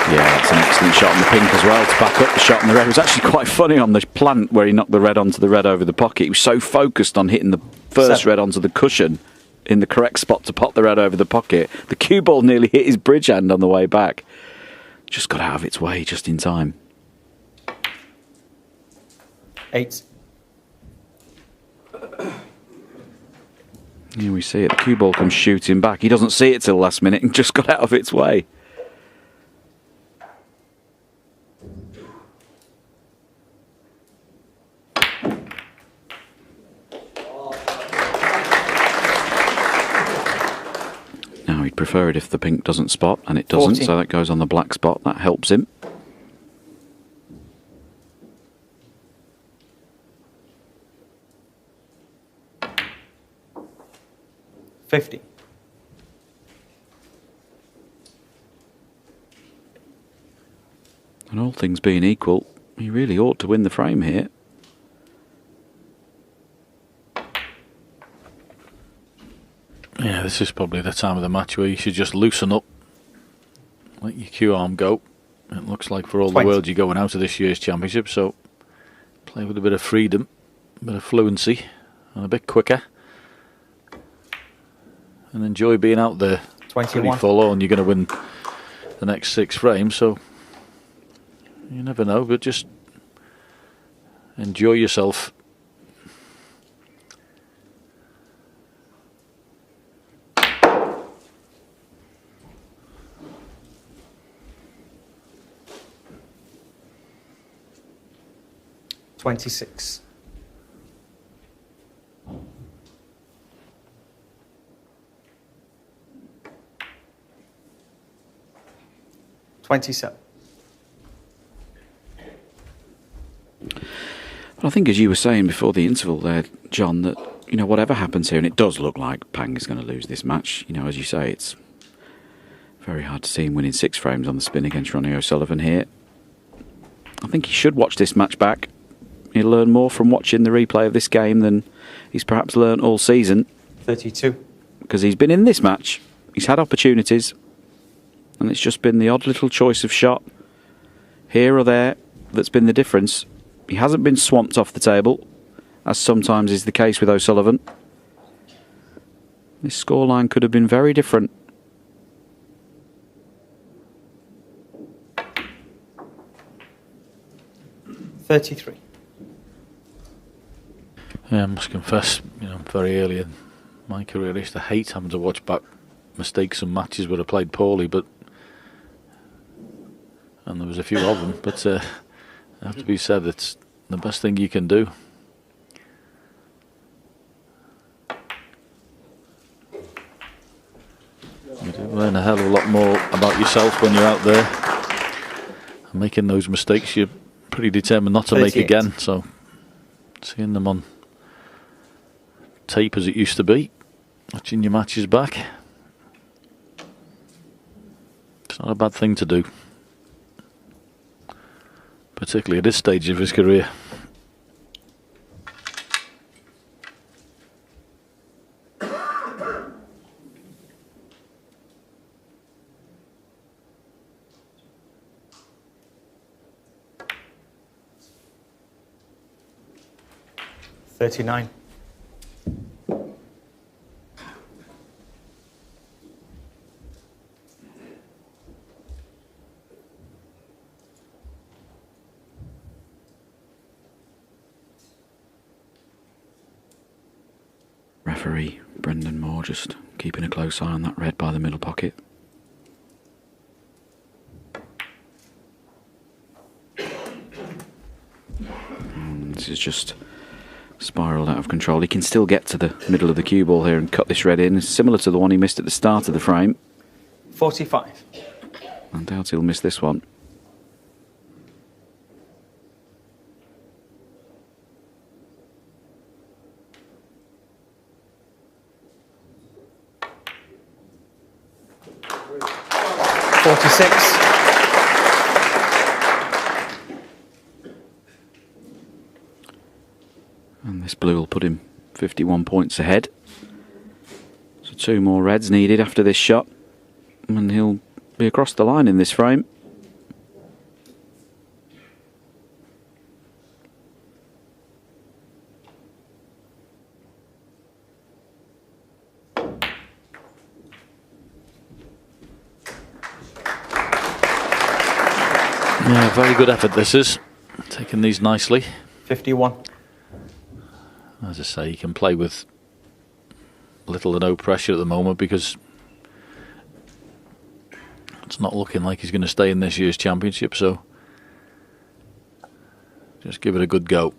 [SPEAKER 5] Yeah, that's an excellent shot on the pink as well to back up the shot on the red. It was actually quite funny on the plant where he knocked the red onto the red over the pocket. He was so focused on hitting the first
[SPEAKER 3] 7.
[SPEAKER 5] red onto the cushion in the correct spot to pop the red over the pocket. The cue ball nearly hit his bridge hand on the way back. Just got out of its way just in time.
[SPEAKER 3] 8.
[SPEAKER 5] Here we see it. The cue ball comes shooting back. He doesn't see it till the last minute and just got out of its way. Now he'd prefer it if the pink doesn't spot, and it doesn't,
[SPEAKER 3] 14.
[SPEAKER 5] so that goes on the black spot. That helps him.
[SPEAKER 3] $50.
[SPEAKER 5] And all things being equal, he really ought to win the frame here.
[SPEAKER 4] Yeah, this is probably the time of the match where you should just loosen up. Let your cue arm go. It looks like for all
[SPEAKER 3] 20.
[SPEAKER 4] the world you're going out of this year's championship, so play with a bit of freedom, a bit of fluency, and a bit quicker. And enjoy being out there.
[SPEAKER 3] 21.
[SPEAKER 4] Pretty full on, you're going to win the next 6 frames, so you never know, but just enjoy yourself.
[SPEAKER 3] $26. $27.
[SPEAKER 5] Well, I think as you were saying before the interval there, John, that, you know, whatever happens here, and it does look like Pang is going to lose this match, you know, as you say, it's very hard to see him winning 6 frames on the spin against Ronnie O'Sullivan here. I think he should watch this match back. He'll learn more from watching the replay of this game than he's perhaps learned all season.
[SPEAKER 3] 32.
[SPEAKER 5] Because he's been in this match, he's had opportunities, and it's just been the odd little choice of shot here or there that's been the difference. He hasn't been swamped off the table, as sometimes is the case with O'Sullivan. This scoreline could have been very different.
[SPEAKER 3] $33.
[SPEAKER 4] Yeah, I must confess, you know, very early in my career I used to hate having to watch back mistakes and matches where I played poorly, and there was a few of them, but I have to be said, it's the best thing you can do. yourself when you're out there and making those mistakes. You're pretty determined not to make
[SPEAKER 3] 38.
[SPEAKER 4] again. So seeing them on tape as it used to be, watching your matches back, it's not a bad thing to do, particularly at this stage of his career.
[SPEAKER 3] $39.
[SPEAKER 5] Referee Brendan Moore just keeping a close eye on that red by the middle pocket. This is just spiralled out of control. He can still get to the middle of the cue ball here and cut this red in. It's similar to the one he missed at the start of the frame.
[SPEAKER 3] 45.
[SPEAKER 5] I doubt he'll miss this one.
[SPEAKER 3] $46.
[SPEAKER 5] And this blue will put him 51 points ahead. So 2 more reds needed after this shot, and he'll be across the line in this frame.
[SPEAKER 4] Yeah, very good effort this is. Taking these nicely.
[SPEAKER 3] 51.
[SPEAKER 4] As I say, he can play with little to no pressure at the moment because it's not looking like he's going to stay in this year's championship, so just give it a good go.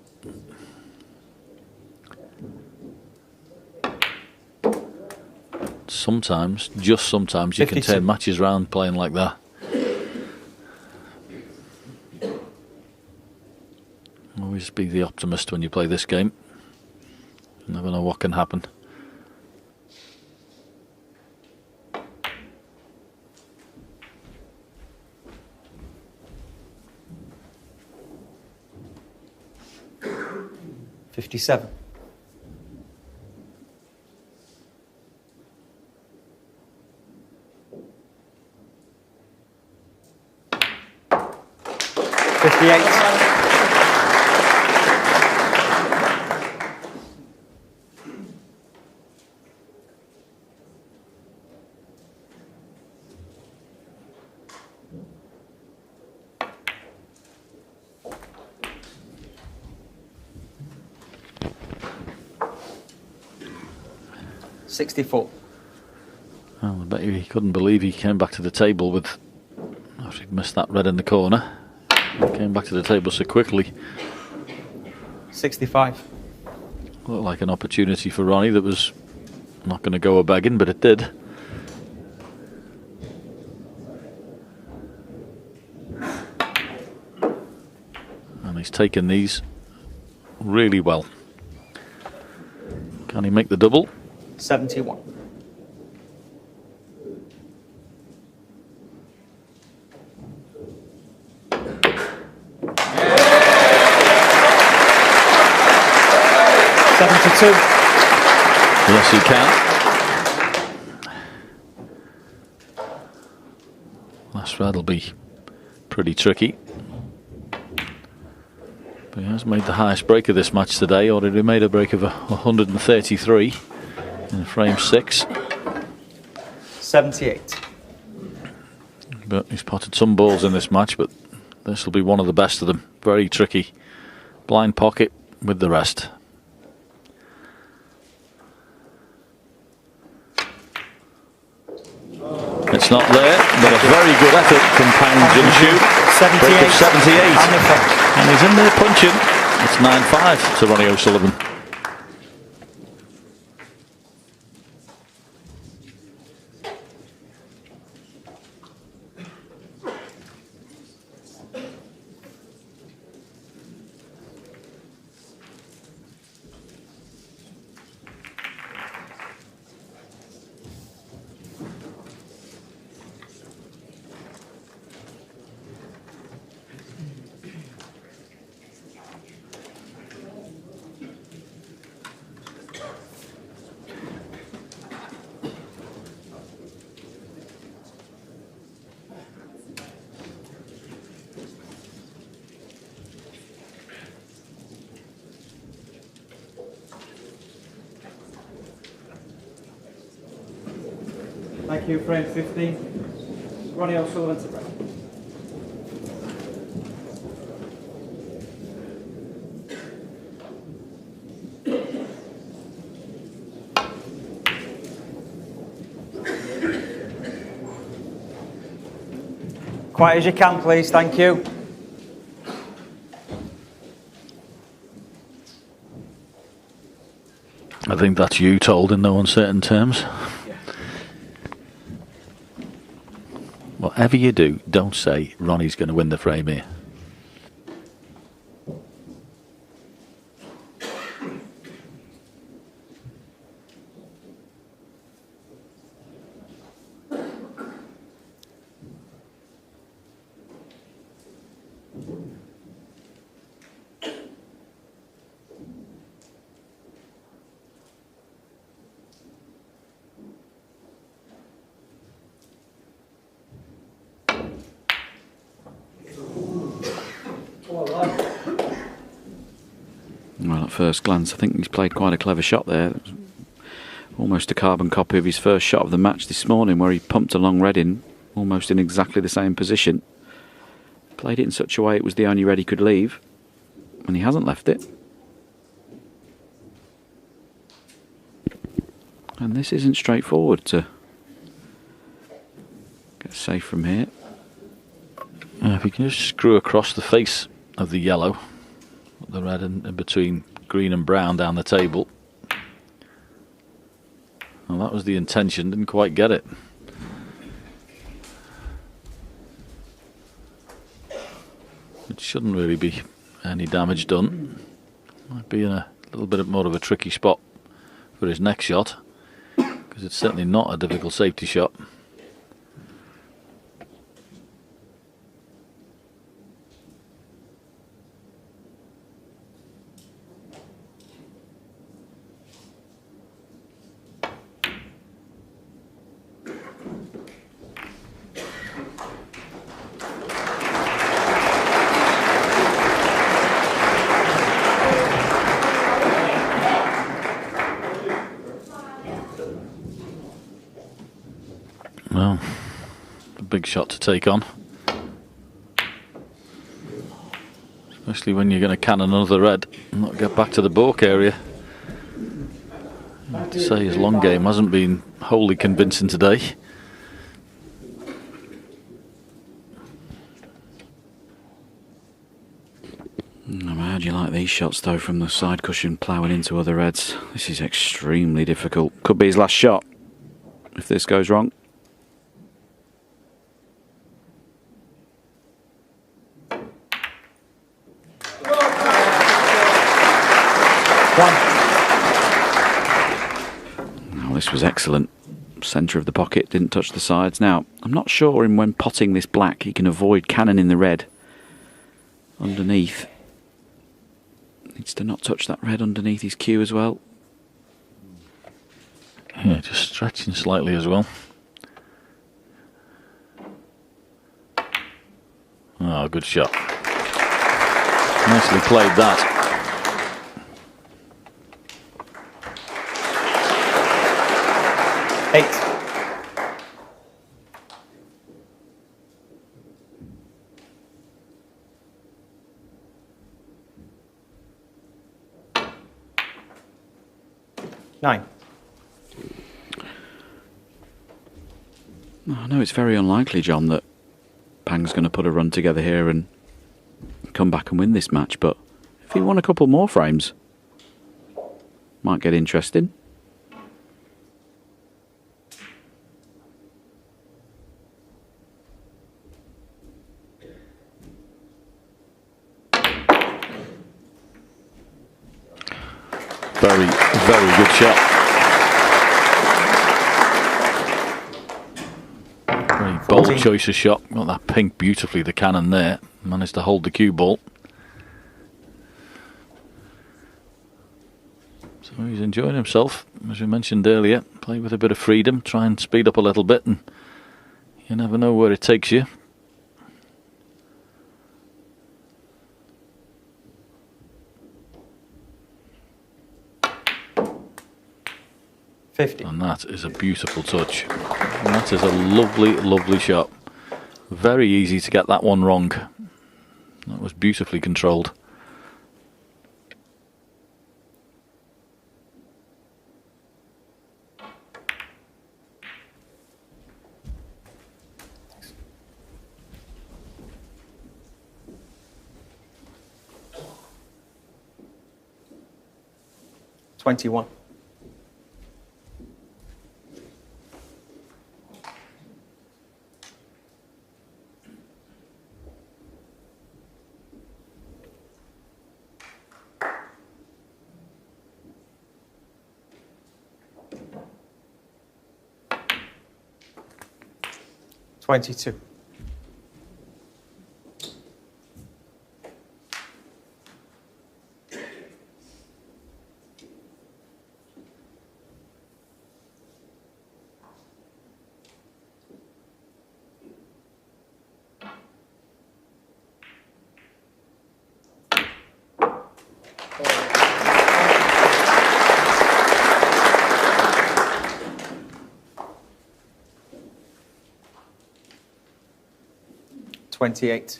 [SPEAKER 4] Sometimes, just sometimes, you
[SPEAKER 3] 52.
[SPEAKER 4] can turn matches round playing like that. Always be the optimist when you play this game. You never know what can happen.
[SPEAKER 3] $57. $58. $64.
[SPEAKER 4] Well, I bet you he couldn't believe he came back to the table with, after he'd missed that red in the corner. He came back to the table so quickly.
[SPEAKER 3] 65.
[SPEAKER 4] Looked like an opportunity for Ronnie that was not going to go a begging, but it did. And he's taken these really well. Can he make the double?
[SPEAKER 3] 71. $72.
[SPEAKER 4] Yes, he can. Last red will be pretty tricky. But he has made the highest break of this match today. Already made a break of 133 in frame 6.
[SPEAKER 3] 78.
[SPEAKER 4] But he's potted some balls in this match, but this will be one of the best of them. Very tricky. Blind pocket with the rest. It's not there, but a very good effort from Junxu.
[SPEAKER 3] 78.
[SPEAKER 4] Break of 78. And he's in there punching. It's 9-5 to Ronnie O'Sullivan.
[SPEAKER 3] Thank you, frame 15. Ronnie O'Sullivan to break. Quiet as you can, please. Thank you.
[SPEAKER 4] I think that's you told in no uncertain terms. Whatever you do, don't say Ronnie's going to win the frame here.
[SPEAKER 5] Well, at first glance, I think he's played quite a clever shot there. Almost a carbon copy of his first shot of the match this morning, where he pumped a long red in, almost in exactly the same position. Played it in such a way it was the only red he could leave, and he hasn't left it. And this isn't straightforward to get safe from here.
[SPEAKER 4] If you can just screw across the face of the yellow, the red in between green and brown down the table. Well, that was the intention, didn't quite get it. It shouldn't really be any damage done. Might be in a little bit more of a tricky spot for his next shot, because it's certainly not a difficult safety shot. Well, a big shot to take on, especially when you're going to cannon another red and not get back to the balk area. I have to say his long game hasn't been wholly convincing today.
[SPEAKER 5] How do you like these shots though, from the side cushion ploughing into other reds? This is extremely difficult. Could be his last shot if this goes wrong. Now this was excellent. Centre of the pocket, didn't touch the sides. Now, I'm not sure when potting this black he can avoid cannon in the red underneath. Needs to not touch that red underneath his cue as well.
[SPEAKER 4] Yeah, just stretching slightly as well. Oh, good shot. Nicely played that.
[SPEAKER 3] Eight. Nine.
[SPEAKER 5] I know it's very unlikely, John, that Pang's going to put a run together here and come back and win this match, but if he won a couple more frames, might get interesting.
[SPEAKER 4] Very, very good shot. Very bold choice of shot. Got that pink beautifully, the cannon there. Managed to hold the cue ball. So he's enjoying himself, as we mentioned earlier. Play with a bit of freedom, try and speed up a little bit, and you never know where it takes you.
[SPEAKER 3] 50.
[SPEAKER 4] And that is a beautiful touch. And that is a lovely, lovely shot. Very easy to get that one wrong. That was beautifully controlled.
[SPEAKER 3] $21. $22. $28.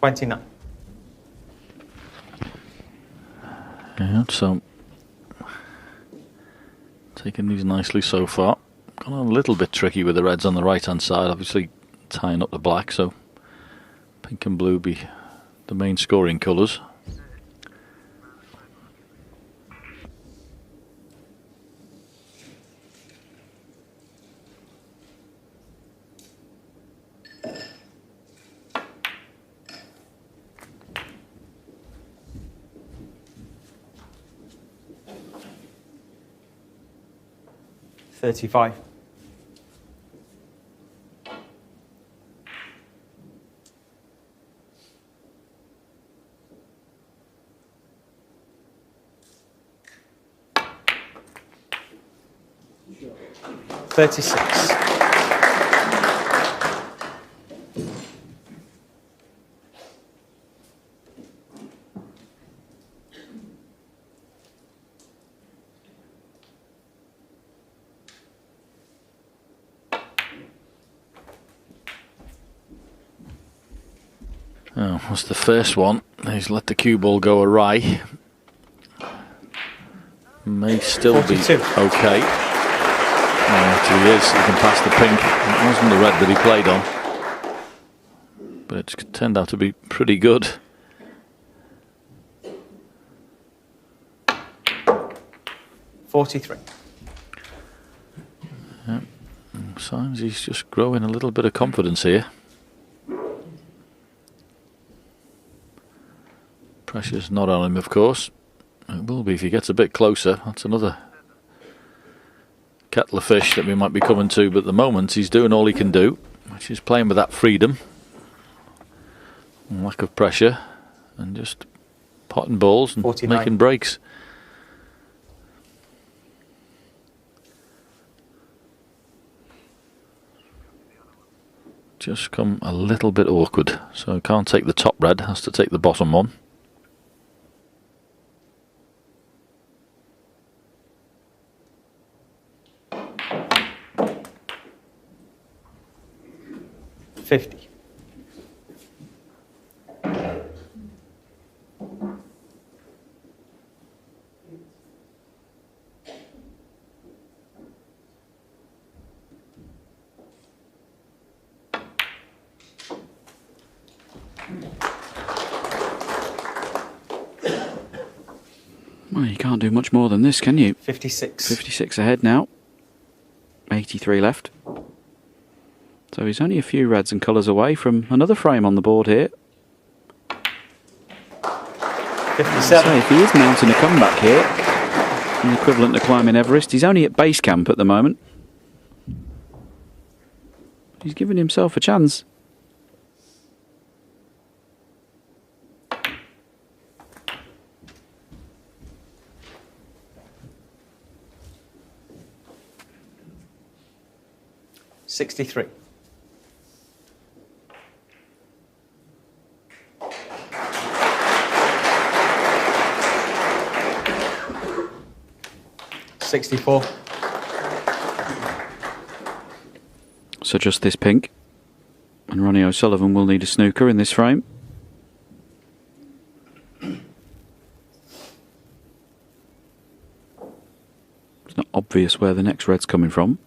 [SPEAKER 3] $29.
[SPEAKER 4] Yeah, so taking these nicely so far. Gone a little bit tricky with the reds on the right hand side, obviously tying up the black, so pink and blue be the main scoring colours.
[SPEAKER 3] $35. $36.
[SPEAKER 4] Oh, that's the first one. He's let the cue ball go awry. May still
[SPEAKER 3] 42.
[SPEAKER 4] be okay. Actually, he is. He can pass the pink. It wasn't the red that he played on, but it's turned out to be pretty good.
[SPEAKER 3] $43.
[SPEAKER 4] Yep. Signs he's just growing a little bit of confidence here. Pressure's not on him, of course. It will be if he gets a bit closer. That's another kettle of fish that we might be coming to, but at the moment he's doing all he can do, which is playing with that freedom and lack of pressure and just potting balls and
[SPEAKER 3] 49.
[SPEAKER 4] making breaks. Just come a little bit awkward, so can't take the top red, has to take the bottom one.
[SPEAKER 3] $50.
[SPEAKER 5] Well, you can't do much more than this, can you?
[SPEAKER 3] 56.
[SPEAKER 5] 56 ahead now. 83 left. So he's only a few reds and colours away from another frame on the board here.
[SPEAKER 3] 57.
[SPEAKER 5] So if he is mounting a comeback here, an equivalent to climbing Everest, he's only at base camp at the moment. He's giving himself a chance.
[SPEAKER 3] 63. $64.
[SPEAKER 5] So just this pink. And Ronnie O'Sullivan will need a snooker in this frame. It's not obvious where the next red's coming from.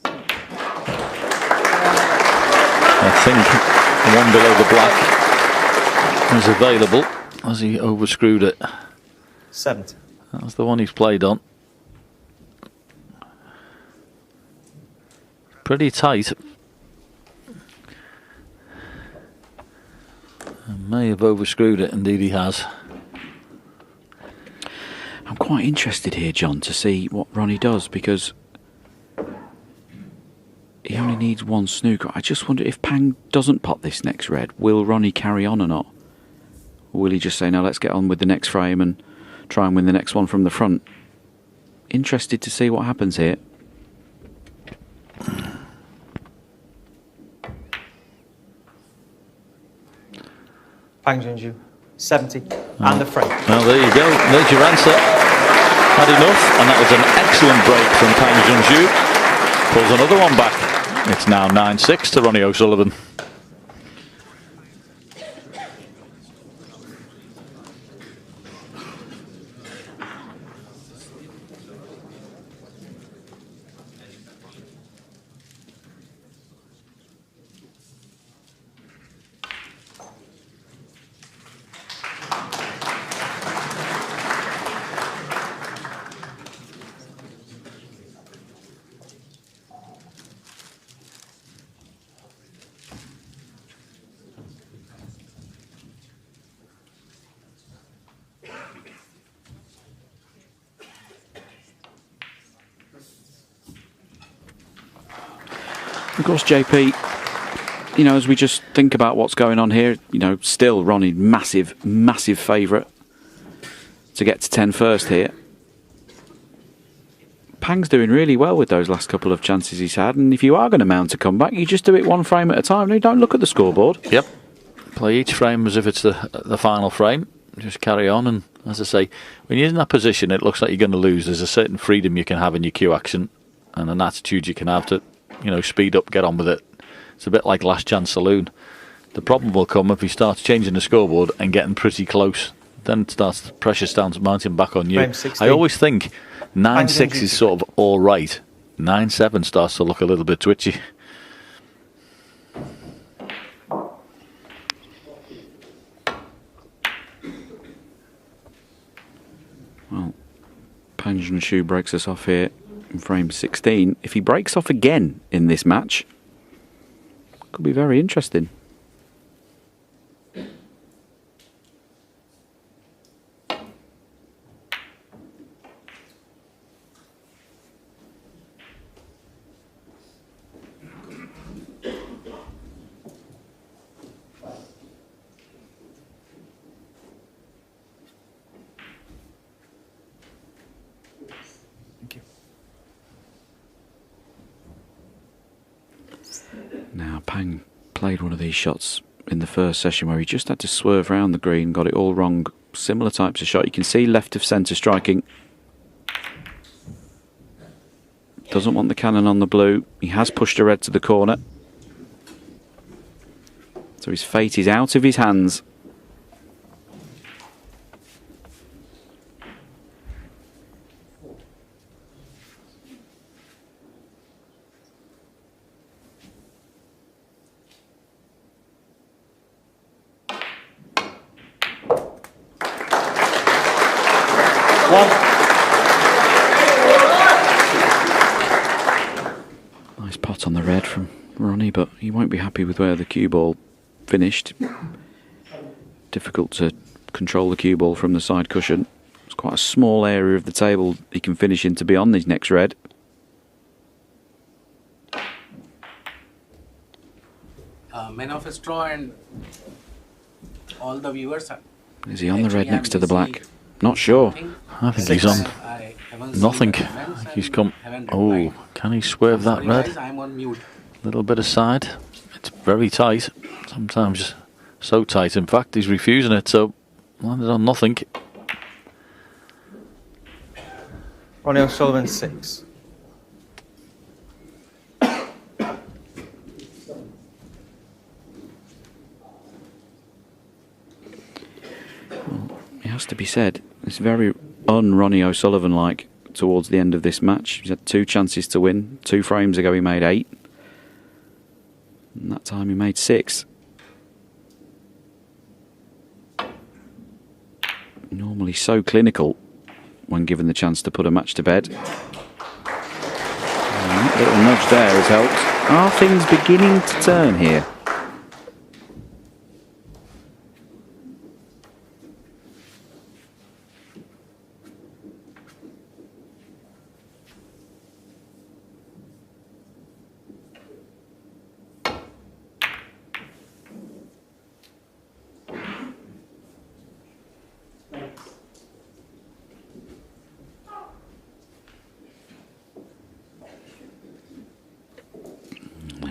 [SPEAKER 4] I think the one below the black is available as he overscrewed it.
[SPEAKER 3] 70.
[SPEAKER 4] That's the one he's played on. Pretty tight. May have overscrewed it, indeed he has.
[SPEAKER 5] I'm quite interested here, John, to see what Ronnie does, because he only needs one snooker. I just wonder if Pang doesn't pot this next red, will Ronnie carry on or not? Or will he just say, no, let's get on with the next frame and try and win the next one from the front? Interested to see what happens here.
[SPEAKER 3] Pang Junxu, 70, and a frame.
[SPEAKER 4] Well, there you go. There's your answer. Had enough, and that was an excellent break from Pang Junxu. Pulls another one back. It's now 9-6 to Ronnie O'Sullivan.
[SPEAKER 5] Of course, JP, you know, as we just think about what's going on here, you know, still Ronnie, massive favourite to get to 10 first here. Pang's doing really well with those last couple of chances he's had, and if you are going to mount a comeback, you just do it one frame at a time. You don't look at the scoreboard.
[SPEAKER 4] Yep. Play each frame as if it's the final frame. Just carry on, and as I say, when you're in that position, it looks like you're going to lose. There's a certain freedom you can have in your cue action, and an attitude you can have to, you know, speed up, get on with it. It's a bit like Last Chance Saloon. The problem will come if he starts changing the scoreboard and getting pretty close. Then starts the pressure starts mounting back on you. I always think 9-6 is sort of all right. 9-7 starts to look a little bit twitchy.
[SPEAKER 5] Well, Pang Junxu breaks us off here in frame 16. If he breaks off again in this match, could be very interesting. Now, Pang played one of these shots in the first session where he just had to swerve around the green, got it all wrong. Similar types of shot. You can see left of centre striking. Doesn't want the cannon on the blue. He has pushed a red to the corner. So his fate is out of his hands. Nice pot on the red from Ronnie, but he won't be happy with where the cue ball finished. Difficult to control the cue ball from the side cushion. It's quite a small area of the table he can finish into beyond his next red.
[SPEAKER 2] Men of straw and all the viewers.
[SPEAKER 5] Is he on the red next to the black? Not sure.
[SPEAKER 4] I think he's on.
[SPEAKER 2] I have
[SPEAKER 4] nothing. He's come. Oh, can he swerve that red?
[SPEAKER 2] I'm on mute.
[SPEAKER 4] Little bit aside. It's very tight. Sometimes so tight. In fact, he's refusing it. So landed on nothing.
[SPEAKER 3] Ronnie O'Sullivan 6.
[SPEAKER 5] It has to be said, it's very un-Ronnie O'Sullivan-like towards the end of this match. He's had 2 chances to win. 2 frames ago he made 8. And that time he made 6. Normally so clinical when given the chance to put a match to bed. And that little nudge there has helped. Are things beginning to turn here?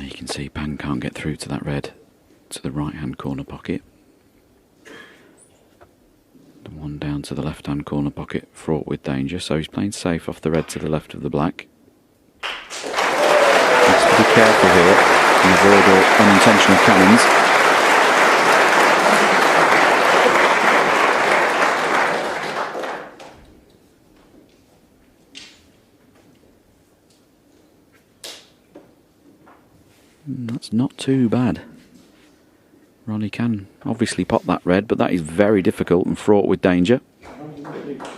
[SPEAKER 5] You can see Pang can't get through to that red, to the right hand corner pocket. The one down to the left hand corner pocket, fraught with danger, so he's playing safe off the red to the left of the black. Has to be careful here and avoid all unintentional cannons. That's not too bad. Ronnie can obviously pop that red, but that is very difficult and fraught with danger.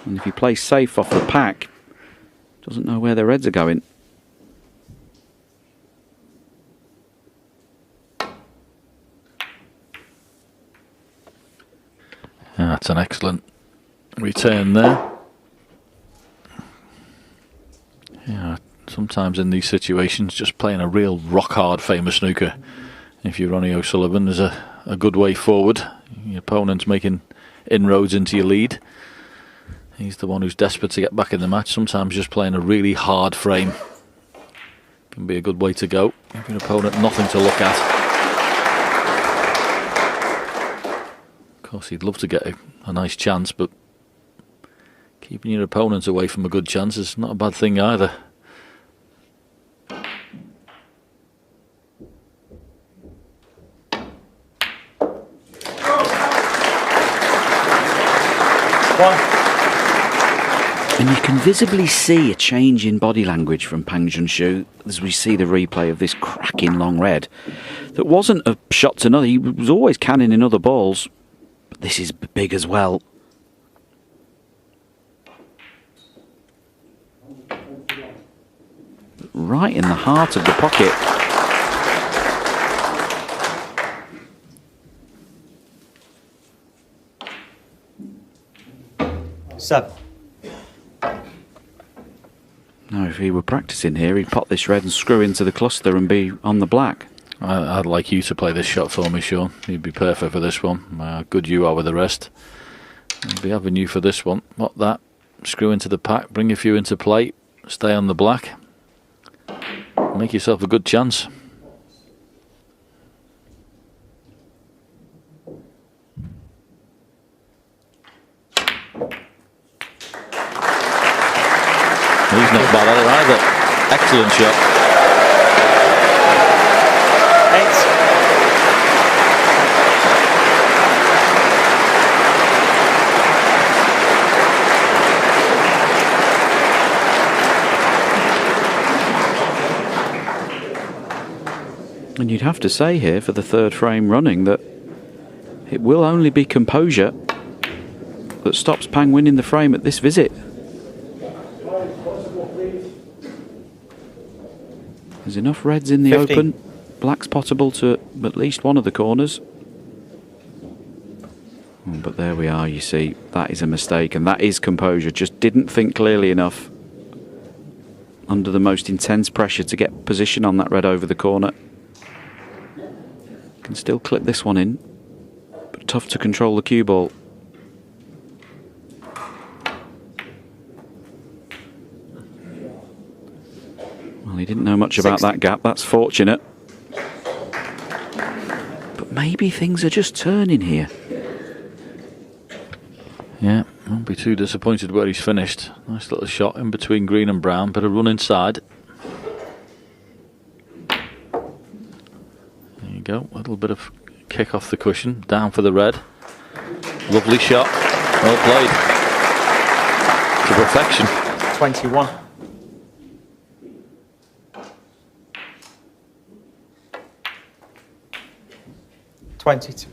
[SPEAKER 5] And if he plays safe off the pack, doesn't know where the reds are going.
[SPEAKER 4] That's an excellent return there. Yeah, sometimes in these situations, just playing a real rock-hard famous snooker, if you're Ronnie O'Sullivan, is a good way forward. Your opponent's making inroads into your lead. He's the one who's desperate to get back in the match. Sometimes just playing a really hard frame can be a good way to go. Give your opponent nothing to look at. Of course, he'd love to get a nice chance, but keeping your opponent away from a good chance is not a bad thing either.
[SPEAKER 5] And you can visibly see a change in body language from Pang Junxu as we see the replay of this cracking long red. That wasn't a shot to nothing. He was always canning in other balls, but this is big as well. Right in the heart of the pocket.
[SPEAKER 3] Seven.
[SPEAKER 5] Now, if he were practicing here, he'd pop this red and screw into the cluster and be on the black.
[SPEAKER 4] I'd like you to play this shot for me, Sean. You'd be perfect for this one. Good you are with the rest. I'll be having you for this one. What that? Screw into the pack, bring a few into play, stay on the black. Make yourself a good chance. He's not bad at it either. Excellent shot.
[SPEAKER 5] 8. And you'd have to say here for the third frame running that it will only be composure that stops Pang winning the frame at this visit. There's enough reds in the
[SPEAKER 3] 15.
[SPEAKER 5] open. Black's potable to at least one of the corners. But there we are, you see. That is a mistake, and that is composure. Just didn't think clearly enough under the most intense pressure to get position on that red over the corner. Can still clip this one in, but tough to control the cue ball. he didn't know much about that gap. That's fortunate. But maybe things are just turning here.
[SPEAKER 4] Yeah, won't be too disappointed where he's finished. Nice little shot in between green and brown. Bit of run inside. There you go. A little bit of kick off the cushion. Down for the red. Lovely shot. Well played. To perfection.
[SPEAKER 3] 21. 22.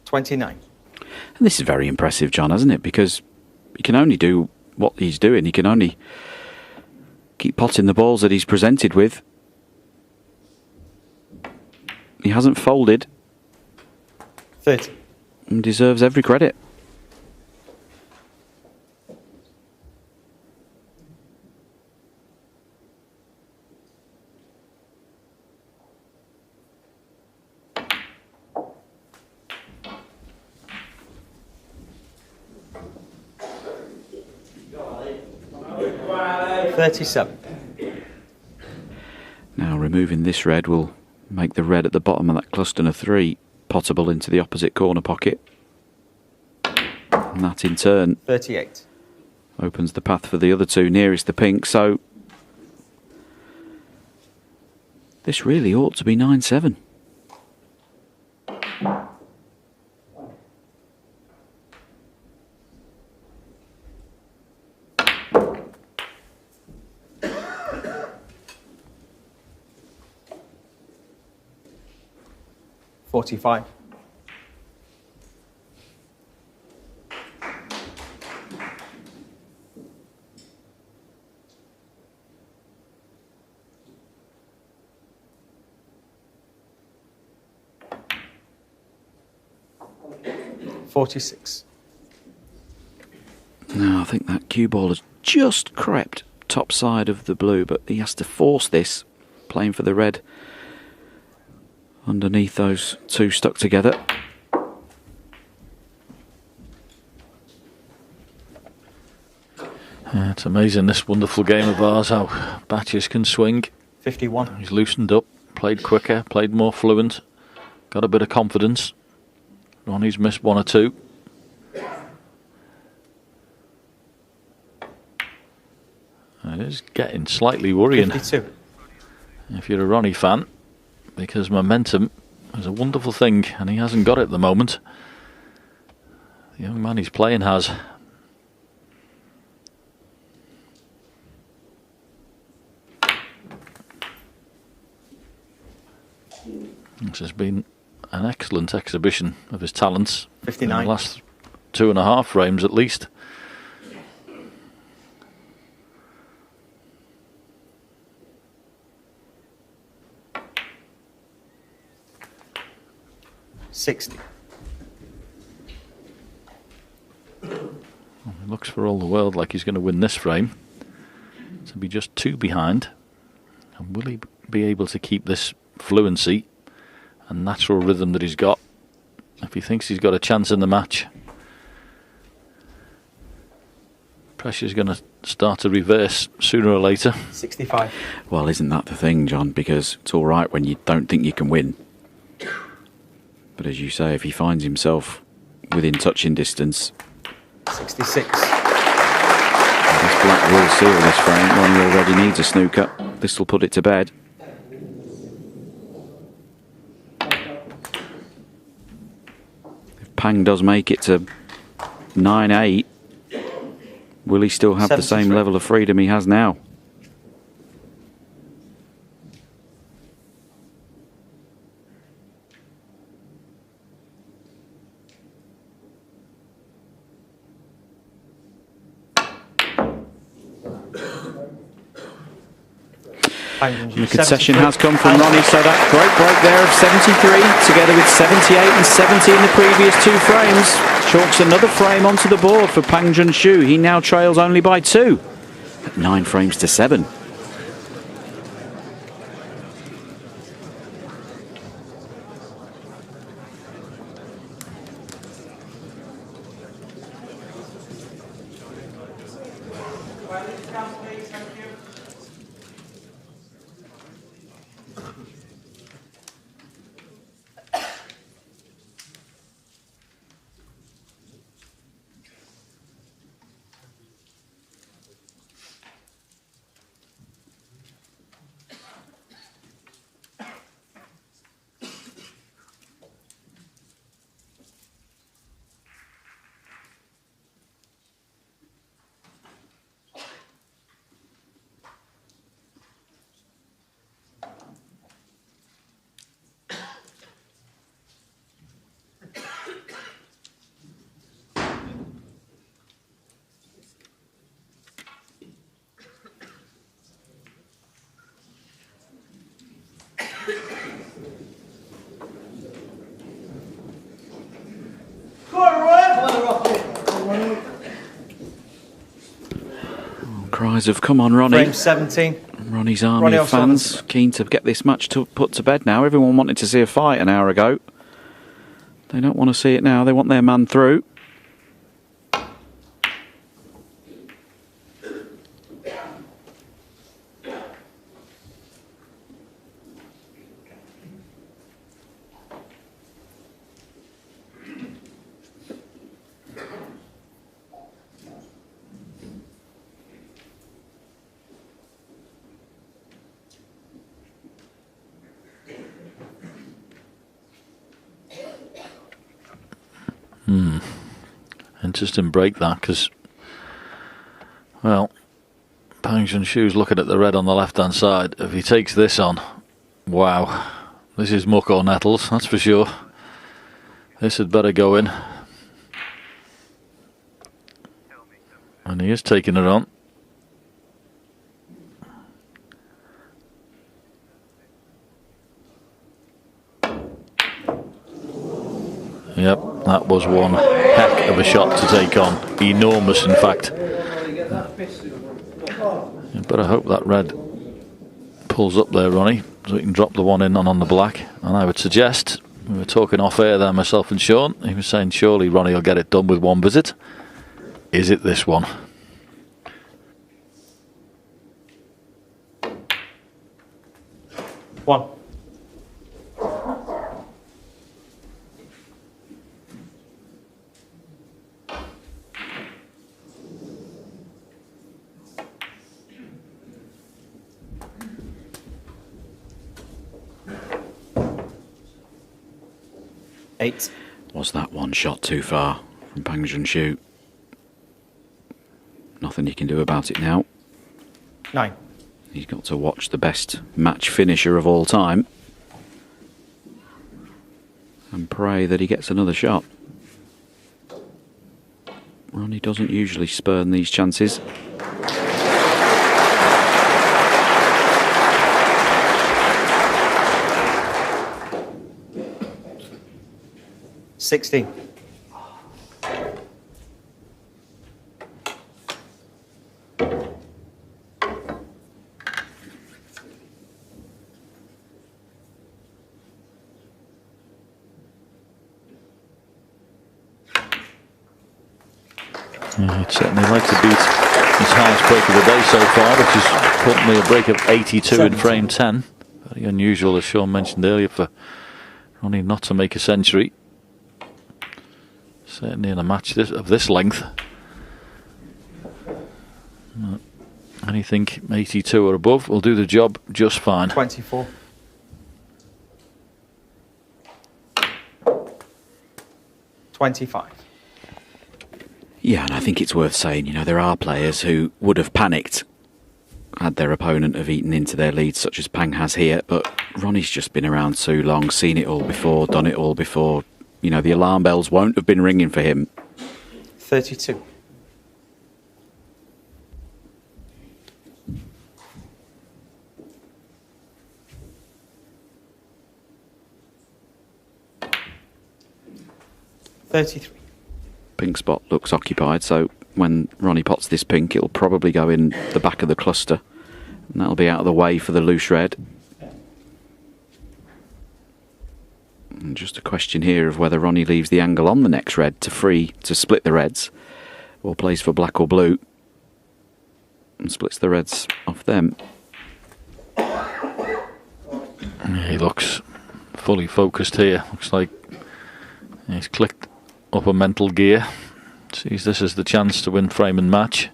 [SPEAKER 3] $29.
[SPEAKER 5] And this is very impressive, John, isn't it? Because he can only do what he's doing. He can only keep potting the balls that he's presented with. He hasn't folded.
[SPEAKER 3] 30.
[SPEAKER 5] And deserves every credit.
[SPEAKER 3] $37.
[SPEAKER 5] Now removing this red will make the red at the bottom of that cluster of 3 pottable into the opposite corner pocket. And that in turn
[SPEAKER 3] 38.
[SPEAKER 5] opens the path for the other 2 nearest the pink. So this really ought to be 9-7.
[SPEAKER 3] $45. $46.
[SPEAKER 5] Now I think that cue ball has just crept top side of the blue, but he has to force this, playing for the red underneath those 2 stuck together.
[SPEAKER 4] Yeah, it's amazing, this wonderful game of ours, how Batches can swing.
[SPEAKER 3] 51.
[SPEAKER 4] He's loosened up, played quicker, played more fluent, got a bit of confidence. Ronnie's missed 1 or 2. It is getting slightly worrying
[SPEAKER 3] 52.
[SPEAKER 4] if you're a Ronnie fan, because momentum is a wonderful thing and he hasn't got it at the moment. The young man he's playing has. This has been an excellent exhibition of his talents.
[SPEAKER 3] 59.
[SPEAKER 4] In the last 2.5 frames at least.
[SPEAKER 3] $60.
[SPEAKER 4] It looks for all the world like he's going to win this frame. To be just 2 behind. And will he be able to keep this fluency and natural rhythm that he's got if he thinks he's got a chance in the match? Pressure's going to start to reverse sooner or later.
[SPEAKER 3] 65.
[SPEAKER 5] Well, isn't that the thing, John? Because it's all right when you don't think you can win. But as you say, if he finds himself within touching distance...
[SPEAKER 3] 66.
[SPEAKER 5] This black will seal this frame. Ronnie already needs a snooker. This will put it to bed. If Pang does make it to 9-8, will he still have the same level of freedom he has now? The concession has come from Ronnie, so that great break there of 73, together with 78 and 70 in the previous 2 frames. chalks another frame onto the board for Pang Junxu. He now trails only by 2 at 9 frames to 7. Cries of "Come on, Ronnie!"
[SPEAKER 3] Frame 17.
[SPEAKER 5] Ronnie's army
[SPEAKER 3] Ronnie
[SPEAKER 5] of fans
[SPEAKER 3] O'Sullivan.
[SPEAKER 5] keen to get this match put to bed now. Everyone wanted to see a fight an hour ago. They don't want to see it now. They want their man through.
[SPEAKER 4] Interesting break that, because, well, Pang Junxu's looking at the red on the left hand side. If he takes this on, wow, this is muck or nettles, that's for sure. This had better go in. And he is taking it on. Yep, that was one heck of a shot to take on. Enormous, in fact. You better hope that red pulls up there, Ronnie, so we can drop the one in on the black. And I would suggest, we were talking off air there, myself and Sean, he was saying surely Ronnie will get it done with one visit. Is it this one?
[SPEAKER 3] One. Eight.
[SPEAKER 5] Was that one shot too far from Pang Junxu? Nothing he can do about it now.
[SPEAKER 3] 9.
[SPEAKER 5] He's got to watch the best match finisher of all time and pray that he gets another shot. Ronnie doesn't usually spurn these chances.
[SPEAKER 3] $16.
[SPEAKER 4] He'd certainly like to beat his highest break of the day so far, which is currently a break of 82 in frame 10. Very unusual, as Sean mentioned earlier, for Ronnie not to make a century. Certainly in a match of this length. Anything 82 or above will do the job just fine.
[SPEAKER 3] 24. $25.
[SPEAKER 5] Yeah, and I think it's worth saying, you know, there are players who would have panicked had their opponent have eaten into their lead, such as Pang has here, but Ronnie's just been around too long, seen it all before, done it all before. You know, the alarm bells won't have been ringing for him.
[SPEAKER 3] 32. $33.
[SPEAKER 5] pink spot looks occupied, so when Ronnie pots this pink, it'll probably go in the back of the cluster, and that'll be out of the way for the loose red. And just a question here of whether Ronnie leaves the angle on the next red to split the reds, or plays for black or blue and splits the reds off them.
[SPEAKER 4] He looks fully focused here. Looks like he's clicked up a mental gear. Sees this as the chance to win frame and match.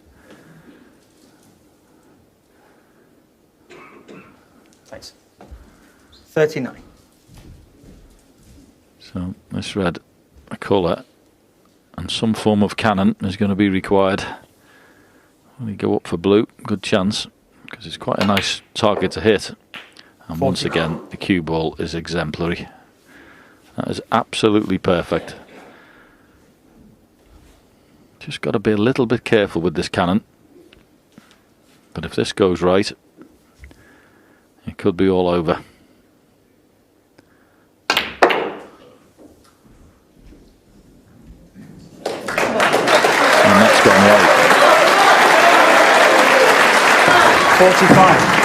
[SPEAKER 3] Thanks. 39.
[SPEAKER 4] So this red, a colour and some form of cannon is going to be required. When you go up for blue, good chance, because it's quite a nice target to hit. And once again, the cue ball is exemplary. That is absolutely perfect. Just got to be a little bit careful with this cannon. But if this goes right, it could be all over. And that's gone right.
[SPEAKER 3] 45.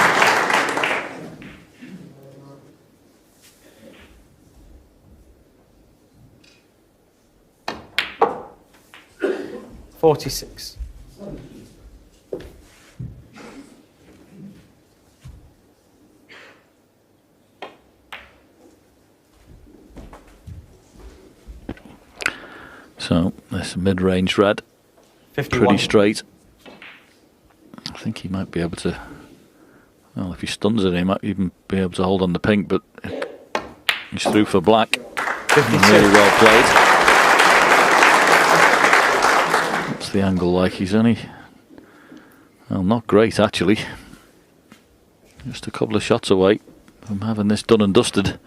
[SPEAKER 3] 46.
[SPEAKER 4] So this mid-range red,
[SPEAKER 3] 51.
[SPEAKER 4] pretty straight. I think he might be able to, well, if he stuns it, he might even be able to hold on the pink, but he's through for black.
[SPEAKER 3] 52.
[SPEAKER 4] Really well played. What's the angle like? He's only, well, not great actually. Just a couple of shots away from having this done and dusted.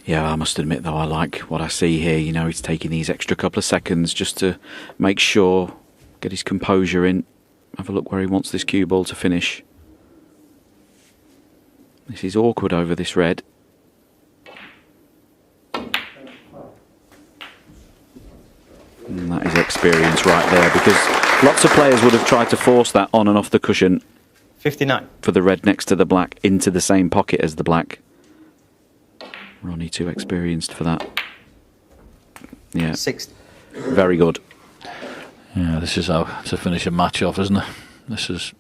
[SPEAKER 5] Yeah, I must admit though, I like what I see here. You know, he's taking these extra couple of seconds just to make sure, get his composure in, have a look where he wants this cue ball to finish. This is awkward over this red. And that is experience right there, because lots of players would have tried to force that on and off the cushion
[SPEAKER 3] 59.
[SPEAKER 5] for the red next to the black into the same pocket as the black. Ronnie too experienced for that. Yeah.
[SPEAKER 3] 60.
[SPEAKER 5] Very good.
[SPEAKER 4] Yeah, this is how to finish a match off, isn't it? This is,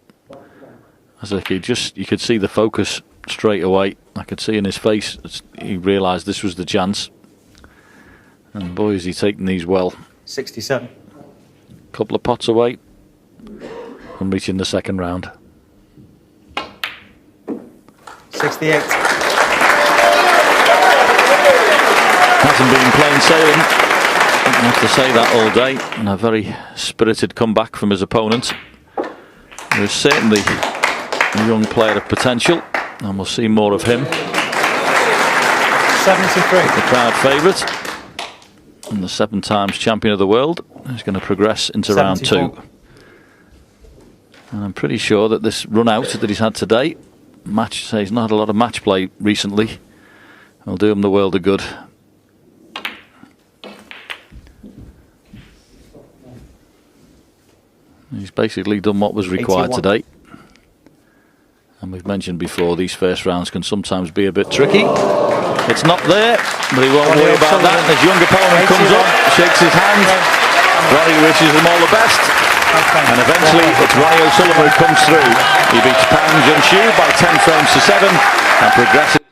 [SPEAKER 4] as if you could see the focus straight away. I could see in his face, he realised this was the chance. And boy, is he taking these well.
[SPEAKER 3] 67.
[SPEAKER 4] Couple of pots away from reaching the second round.
[SPEAKER 3] 68.
[SPEAKER 4] Hasn't been plain sailing. I have to say that all day. And a very spirited comeback from his opponent. There is certainly a young player of potential, and we'll see more of him.
[SPEAKER 3] 73.
[SPEAKER 4] The crowd favourite and the 7 times champion of the world is going to progress into
[SPEAKER 3] 74.
[SPEAKER 4] round 2. And I'm pretty sure that this run out that he's had today, he's not had a lot of match play recently, will do him the world of good. He's basically done what was required
[SPEAKER 3] 81.
[SPEAKER 4] today. And we've mentioned before, these first rounds can sometimes be a bit tricky. It's not there, but he won't worry about that. His young opponent comes up, shakes his hand. Ronnie wishes them all the best. And eventually, it's Ronnie O'Sullivan who comes through. He beats Junxu by 10 frames to 7 and progresses.